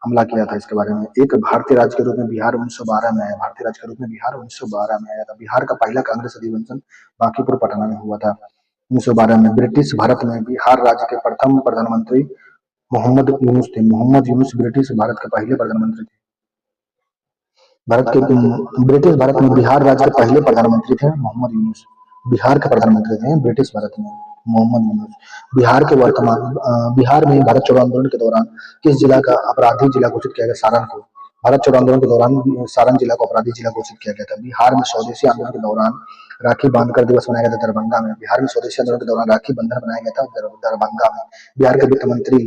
हमला किया था। इसके बारे में एक भारतीय राज्य के रूप में बिहार 1912 में आया। भारतीय राज्य के रूप में बिहार 1912 में आया था। बिहार का पहला कांग्रेस अधिवेशन बांकीपुर पटना में हुआ था 1912 में। ब्रिटिश भारत में बिहार राज्य के प्रथम प्रधानमंत्री मोहम्मद यूनुस थे। मोहम्मद यूनुस ब्रिटिश भारत के पहले प्रधानमंत्री थे। ब्रिटिश भारत में बिहार राज्य के पहले प्रधानमंत्री थे मोहम्मद यूनुस। बिहार के प्रधानमंत्री थे ब्रिटिश भारत में मोहम्मद यूनुस। बिहार में भारत छोड़ो आंदोलन के दौरान किस जिला का अपराधी जिला घोषित किया गया? सारण को। भारत छोड़ो आंदोलन के दौरान सारण जिला को अपराधी जिला घोषित किया गया था। बिहार में स्वदेशी आंदोलन के दौरान राखी बांधकर दिवस मनाया गया था दरभंगा में। बिहार में स्वदेशी आंदोलन के दौरान राखी बंधन मनाया गया था दरभंगा में। बिहार के वित्त मंत्री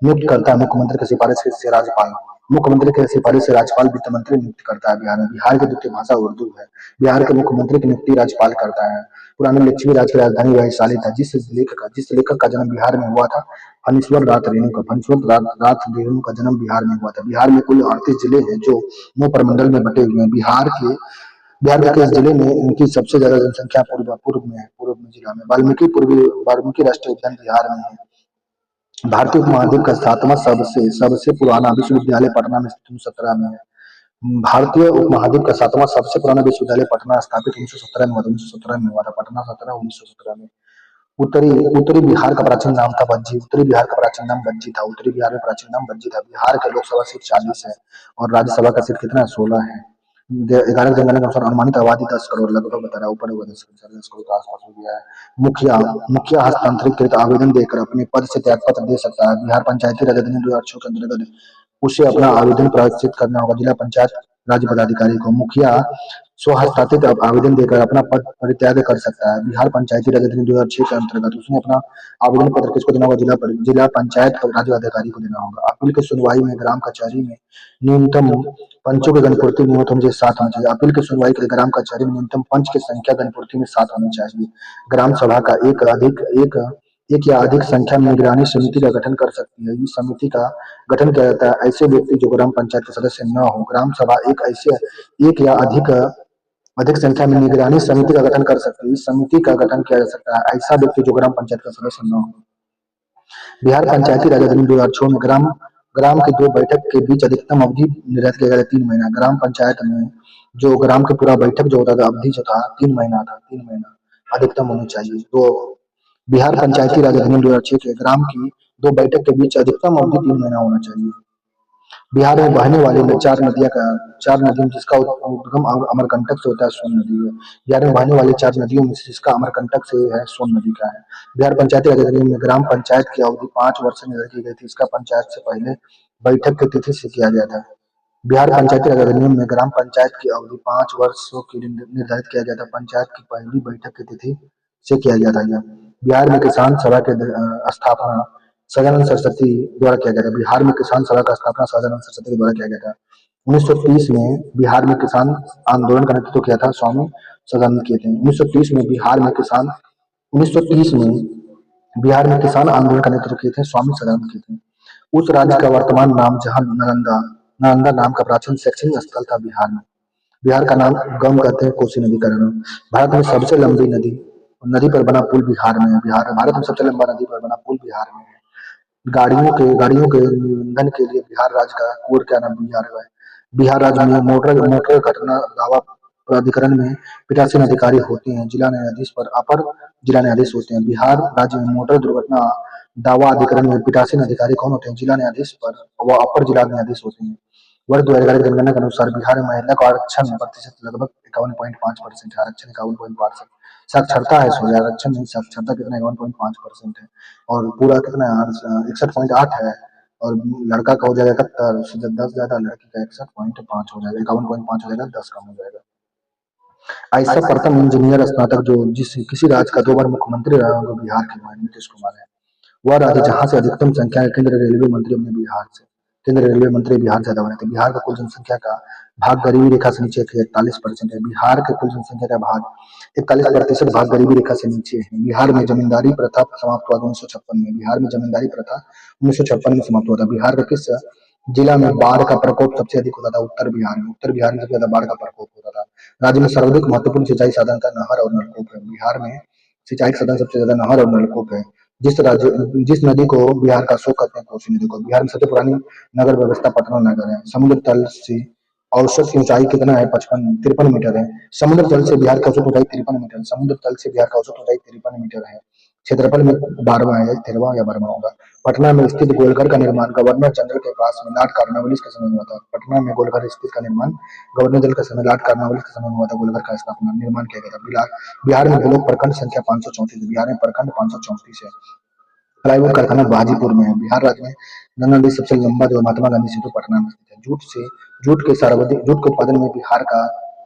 नियुक्त करता है मुख्यमंत्री की सिफारिश से राज्यपाल। मुख्यमंत्री की सिफारिश से राज्यपाल वित्त मंत्री नियुक्त करता है बिहार में। बिहार की द्वितीय भाषा उर्दू है। बिहार के मुख्यमंत्री की नियुक्ति राज्यपाल करता है। पुरानी लिच्छवी राज्य की राजधानी वैशाली था। जिस लेखक का जन्म बिहार में हुआ था फणीश्वर नाथ रेणु का जन्म बिहार में हुआ था। बिहार में कुल 38 जिले हैं जो 9 प्रमंडल में बटे हुए हैं। बिहार के किस जिले में इनकी सबसे ज्यादा जनसंख्या पूर्व में जिला में वाल्मीकि राष्ट्रीय उद्यान बिहार में है। भारतीय उपमहाद्वीप का 7वां सबसे पुराना विश्वविद्यालय पटना में स्थित 1917 में है। भारतीय उपमहाद्वीप का 7वां सबसे पुराना विश्वविद्यालय पटना स्थापित 1917 में हुआ था। पटना 1917 में। उत्तरी बिहार का प्राचीन नाम था बज्जी। उत्तरी बिहार का प्राचीन नाम बज्जी था। उत्तरी बिहार में प्राचीन नाम बज्जी था। बिहार का लोकसभा सीट 40 है और राज्यसभा का सीट कितना है? 16 है। 11 जनगणना के अनुसार अनुमानित आबादी 10 करोड़ लगभग बता रहा है। ऊपर 10 करोड़ के आसपास हो गया है। मुखिया हस्तांतरित आवेदन देकर अपने पद से त्यागपत्र दे सकता है। बिहार पंचायती राज अधिनियम 2006 के अंतर्गत उसे अपना आवेदन प्रदर्शित करना होगा जिला पंचायत राज्य पदाधिकारी को। मुखिया स्वहस्ताक्षरित आवेदन देकर अपना पद परित्याग कर सकता है। बिहार पंचायती राज अधिनियम 2006 के अंतर्गत उसने अपना आवेदन पत्र किसको देना होगा? जिला पंचायत राज्य अधिकारी को देना होगा। अपील की सुनवाई में ग्राम कचहरी में न्यूनतम पंचों की गणपूर्ति न्यूनतम 7 होनी चाहिए। अपील की सुनवाई के लिए ग्राम कचहरी में न्यूनतम पंच की संख्या गणपूर्ति में 7 होनी चाहिए। ग्राम सभा का एक या अधिक संख्या में निगरानी समिति का गठन कर सकती है। इस समिति का गठन किया जाता है ऐसे व्यक्ति जो ग्राम पंचायत के सदस्य न हो। ग्राम सभा एक या अधिक संख्या में निगरानी समिति का गठन कर सकती है। इस समिति का गठन किया जा सकता है ऐसा व्यक्ति जो ग्राम पंचायत का सदस्य न हो। बिहार पंचायती राज अधिनियम 2006 में ग्राम की 2 बैठक के बीच अधिकतम अवधि निर्धारित किया गया 3 महीना। ग्राम पंचायत में जो ग्राम की पूरा बैठक जो होता था अवधि जो था 3 महीना था। 3 महीना अधिकतम होनी चाहिए। तो बिहार पंचायती राज अधिनियम 2006 के ग्राम की 2 बैठक के बीच अधिकतम अवधि 3 महीना होना चाहिए। बिहार में बहने वाली 4 नदियों जिसका उद्गम अमरकंटक से होता है सोन नदी है। बिहार में बहने वाली 4 नदियों में से जिसका अमरकंटक से है सोन नदी का है। बिहार पंचायती राज अधिनियम में ग्राम पंचायत की अवधि 5 वर्ष निर्धारित की गई थी। इसका पंचायत से पहले बैठक की तिथि से किया गया था। बिहार पंचायती राज अधिनियम में ग्राम पंचायत की अवधि 5 वर्षों की निर्धारित किया गया था। पंचायत की पहली बैठक की तिथि से किया गया था। बिहार में किसान सभा के स्थापना सदानंद सरस्वती द्वारा किया गया था। बिहार में किसान सभा का स्थापना सदानंद सरस्वती के द्वारा किया गया था। 1930 में बिहार में किसान आंदोलन का नेतृत्व किया था स्वामी सदानंद किए थे। 1930 में बिहार में किसान आंदोलन का नेतृत्व किए थे स्वामी सदानंद किए थे। उस राज्य का वर्तमान नाम जहां नालंदा नाम का प्राचीन शैक्षणिक स्थल था बिहार में। बिहार का नाम गम कहते हैं कोसी नदी का नाम। भारत में सबसे लंबी नदी पर बना पुल बिहार में है। भारत में सबसे लंबा नदी पर बना पुल बिहार में है। गाड़ियों के ईंधन के लिए बिहार राज्य का कोड क्या नाम बिहार है? बिहार राज्य में मोटर घटना दावा प्राधिकरण में पीठासीन अधिकारी होते हैं। जिला न्यायाधीश पर अपर जिला न्यायाधीश होते हैं। बिहार राज्य में मोटर दुर्घटना दावा अधिकरण में पीठासीन अधिकारी कौन होते हैं? जिला न्यायाधीश पर व अपर जिला न्यायाधीश होते हैं। वर्ष 2011 की जनगणना के अनुसार बिहार में महिला का आरक्षण प्रतिशत लगभग 51.5% है। आरक्षण 51.5%। साक्षरता है, सॉरी आरक्षण नहीं, साक्षरता कितना 51.5% है। और पूरा कितना 61.8 है। और लड़का का हो जाएगा 71, उससे 10 ज्यादा, लड़की का 61.5 हो जाएगा, 51.5 हो जाएगा, 10 कम हो जाएगा। ऐसा प्रथम इंजीनियर स्नातक जो जिस किसी राज्य का 2 बार मुख्यमंत्री रहा होगा बिहार के नीतीश कुमार है। वह राज्य जहां से अधिकतम संख्या है केंद्रीय रेलवे मंत्री अपने बिहार से। केंद्रीय रेलवे मंत्री बिहार ज्यादा बने थे। बिहार का कुल जनसंख्या का भाग गरीबी रेखा से नीचे 41% है। बिहार के कुल जनसंख्या का भाग 41% भाग गरीबी रेखा से नीचे है। बिहार में जमींदारी प्रथा समाप्त हुआ 1956 में। बिहार में जमींदारी प्रथा 1956 में समाप्त हुआ था। बिहार का किस जिला में बाढ़ का प्रकोप सबसे अधिक होता था? उत्तर बिहार में। उत्तर बिहार में सबसे ज्यादा बाढ़ का प्रकोप होता था। राज्य में सर्वाधिक महत्वपूर्ण सिंचाई साधन था नहर और नलकूप है। बिहार में सिंचाई साधन सबसे ज्यादा नहर और नलकूप है। जिस नदी को बिहार का शोक कहते हैं, कोसी नदी को। बिहार में सबसे पुरानी नगर व्यवस्था पटना नगर है। समुद्र तल से औसत ऊंचाई कितना है? 53 मीटर है। समुद्र तल से बिहार का औसत ऊंचाई 53 मीटर। समुद्र तल से बिहार का औसत ऊंचाई 53 मीटर है। क्षेत्रफल में 12वां है, 13वां या 12वां होगा। पटना में स्थित गोलघर का निर्माण गवर्नर जनरल के पास में लॉर्ड कॉर्नवालिस के समय में हुआ था। पटना में गोलघर स्थित का निर्माण गवर्नर जनरल के समय लॉर्ड कॉर्नवालिस के समय में हुआ था। गोलघर का स्थापना निर्माण किया गया था। बिहार में ब्लॉक प्रखंड संख्या 534 है। बिहार में प्रखंड 534 है। प्लाईवुड कारखाना गाजीपुर में है। बिहार राज्य में गंगा नदी सबसे लंबा जो महात्मा गांधी सेतु पटना में स्थित है। जूट के उत्पादन में बिहार का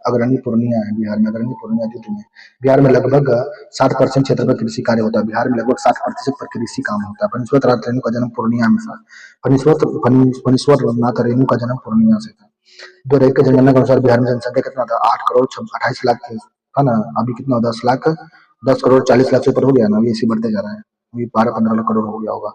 अग्रणी पूर्णिया है। बिहार में अग्रणी पूर्णिया जूट में। बिहार में लगभग 60% क्षेत्र पर कृषि कार्य होता है। बिहार में लगभग 60% पर कृषि काम होता है। फणीश्वर नाथ रेणु का जन्म पूर्णिया में था। फणीश्वर नाथ रेणु का जन्म पूर्णिया से था। 2001 की जनगणना के अनुसार बिहार में जनसंख्या कितना था? 8 करोड़ 28 लाख था ना। अभी कितना 10 लाख 10 करोड़ 40 लाख से ऊपर हो गया ना। अभी ऐसे बढ़ते जा रहा है। अभी 12-15 लाख करोड़ हो गया होगा।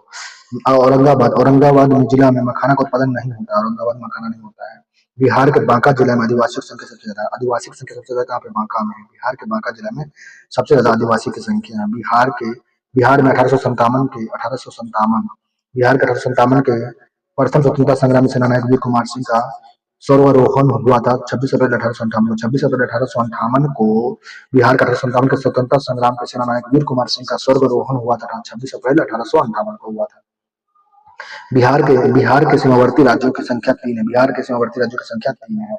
औरंगाबाद जिला में मखाना का उत्पादन नहीं होता। औरंगाबाद मखाना नहीं होता है। बिहार के बांका जिला में आदिवासियों की संख्या सबसे ज्यादा है। आदिवासी की संख्या सबसे ज्यादा कहाँ पे? बांका में। बिहार के बांका जिला में सबसे ज्यादा आदिवासी की संख्या है। बिहार में 1857 बिहार के 1857 के प्रथम स्वतंत्रता संग्राम सेनानायक वीर कुमार सिंह का स्वर्गारोहण हुआ था 26 अप्रैल 1858 को। बिहार का 1857 के स्वतंत्रता संग्राम के सेनानायक वीर कुमार सिंह का स्वर्गारोहण हुआ था 26 अप्रैल 1858 को हुआ था। बिहार के सीमावर्ती राज्यों की संख्या 3 है। बिहार के सीमावर्ती राज्यों की संख्या 3 है।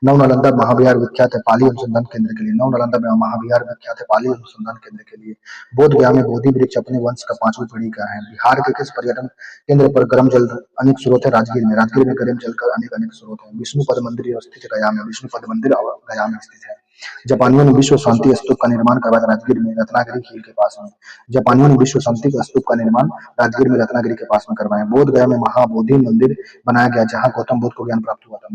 नव नालंदा महाविहार विख्यात है पाली अनुसंधान केंद्र के लिए। नव नालंदा महाविहार विख्यात है पाली अनुसंधान केंद्र के लिए। बोध गया में बोधि वृक्ष अपने वंश का 5वीं पीढ़ी का है। बिहार के किस पर्यटन केंद्र पर गर्म जल अनेक स्रोत है? राजगीर में। राजगीर में गर्म जल का अनेक स्रोत है। विष्णुपद मंदिर स्थित गया में। विष्णुपद मंदिर गया में स्थित है। जापानियों ने विश्व शांति स्तूप का निर्माण करवाया था राजगीर में रत्नागिरी झील के पास में। जापानियों ने विश्व शांति स्तूप का निर्माण राजगीर में रत्नागिरी के पास में करवाया। बोध गया में महाबोधि मंदिर बनाया गया जहां गौतम बुद्ध को ज्ञान प्राप्त हुआ था।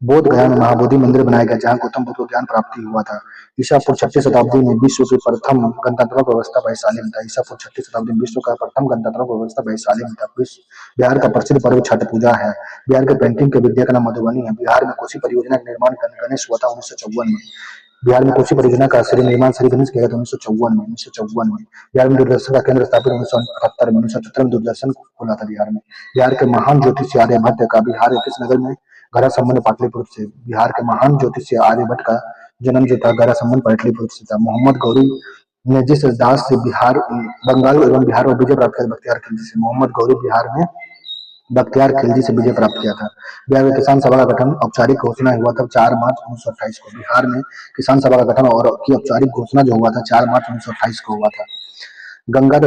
बोध गया में महाबोधि मंदिर बनाया गया जहां गौतम बुद्ध को ज्ञान प्राप्ति हुआ था। ईसा पूर्व 6वीं शताब्दी में विश्व की प्रथम गणतंत्र व्यवस्था वैशाली में था। ईसा पूर्व 6वीं शताब्दी में विश्व का प्रथम गणतंत्र व्यवस्था वैशाली में था। बिहार का प्रसिद्ध पर्व छठ पूजा है। बिहार के पेंटिंग के विद्या का नाम मधुबनी है। बिहार में कोसी परियोजना का निर्माण गणेश हुआ था 1954 में। बिहार में कोसी परियोजना का निर्माण श्री गणेश किया गया था 1954 में। बिहार में दूरदर्शन का केंद्र स्थापित 1978 में। 1977 में दूरदर्शन खुला था बिहार में। बिहार के महान ज्योतिषी आर्यभट्ट का बिहार के किस नगर में गहरा संबंध पाटलिपुत्र से? बिहार के महान ज्योतिषी आर्यभट्ट का जन्म जो था गहरा संबंध पाटलिपुत्र से था। मोहम्मद गौरी ने जिस दास से बंगाल एवं बिहार में विजय प्राप्त किया बख्तियार खिलजी से। मोहम्मद गौरी बिहार में बख्तियार खिलजी से विजय प्राप्त किया था। बिहार में किसान सभा का गठन औपचारिक घोषणा हुआ था 4 मार्च 1928 को। बिहार में किसान सभा का गठन और की औपचारिक घोषणा जो हुआ था 4 मार्च 1928 को हुआ था। गंगा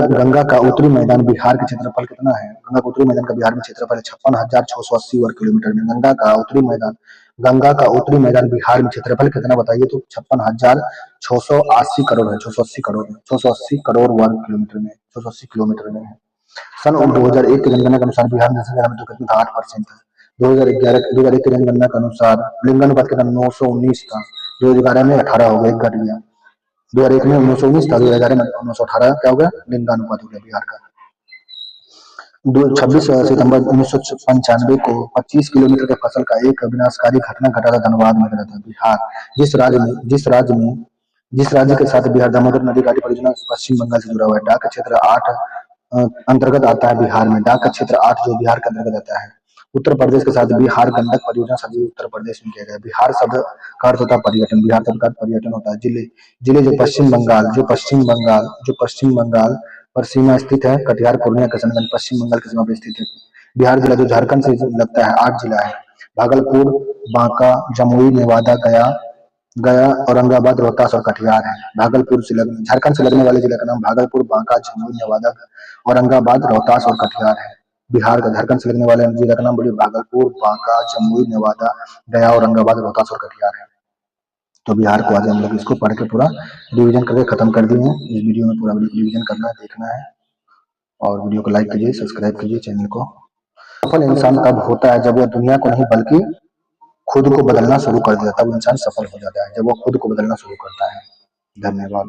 का उत्तरी मैदान बिहार के क्षेत्रफल कितना है? गंगा का उत्तरी मैदान का बिहार में क्षेत्रफल 56,680 वर्ग किलोमीटर में। गंगा का उत्तरी मैदान बिहार में क्षेत्रफल कितना बताइए? तो 56,680 करोड़ है। 680 करोड़ वर्ग किलोमीटर में, 680 किलोमीटर में है। सन 2001 की जनगणना के अनुसार बिहार में जनसंख्या घनत्व कितना था? 8% था। 2001 की जनगणना के अनुसार लिंगानुपात कितना? 919 था। 2011 में 18 हो गया, एक घट गया। 2001 में 919 था, 2011 में 918 क्या हो गया? लिंगानुपात हो गया बिहार का। 26 सितंबर 1995 को 25 किलोमीटर के फसल का एक विनाशकारी घटना घटा था धनबाद में घटा था। बिहार जिस राज्य के साथ बिहार दामोदर नदी घाटी परियोजना पश्चिम बंगाल से जुड़ा हुआ है। डाक क्षेत्र 8 अंतर्गत आता है बिहार में। डाक क्षेत्र 8 जो बिहार के अंतर्गत आता है। उत्तर प्रदेश के साथ बिहार गंडक परियोजना सभी उत्तर प्रदेश में किया गया। बिहार शब्द का अर्थ होता है पर्यटन। बिहार शब्द का पर्यटन होता है। जिले जो पश्चिम बंगाल पर सीमा स्थित है। कटिहार पूर्णिया किशनगंज पश्चिम बंगाल की सीमा पर स्थित है। बिहार जिला जो झारखंड से लगता है 8 जिला है। भागलपुर, बांका, जमुई, नेवादा, गया, औरंगाबाद, रोहतास और कटिहार है। भागलपुर से लगने झारखंड से लगने वाले जिले का नाम भागलपुर, बांका, जमुई, नेवादा, औरंगाबाद, रोहतास और कटिहार है। बिहार का झारखंड से लगने वाले जिले का नाम बोलिए भागलपुर, बांका, जमुई, नेवादा, गया, औरंगाबाद, रोहतास और कटिहार है। तो बिहार को आज हम लोग इसको पढ़ के पूरा रिवीजन करके खत्म कर दिए हैं। इस वीडियो में पूरा रिवीजन करना है, देखना है और वीडियो को लाइक कीजिए, सब्सक्राइब कीजिए चैनल को। सफल इंसान तब होता है जब वह दुनिया को नहीं बल्कि खुद को बदलना शुरू कर देता है, तब इंसान सफल हो जाता है जब वो खुद को बदलना शुरू करता है। धन्यवाद।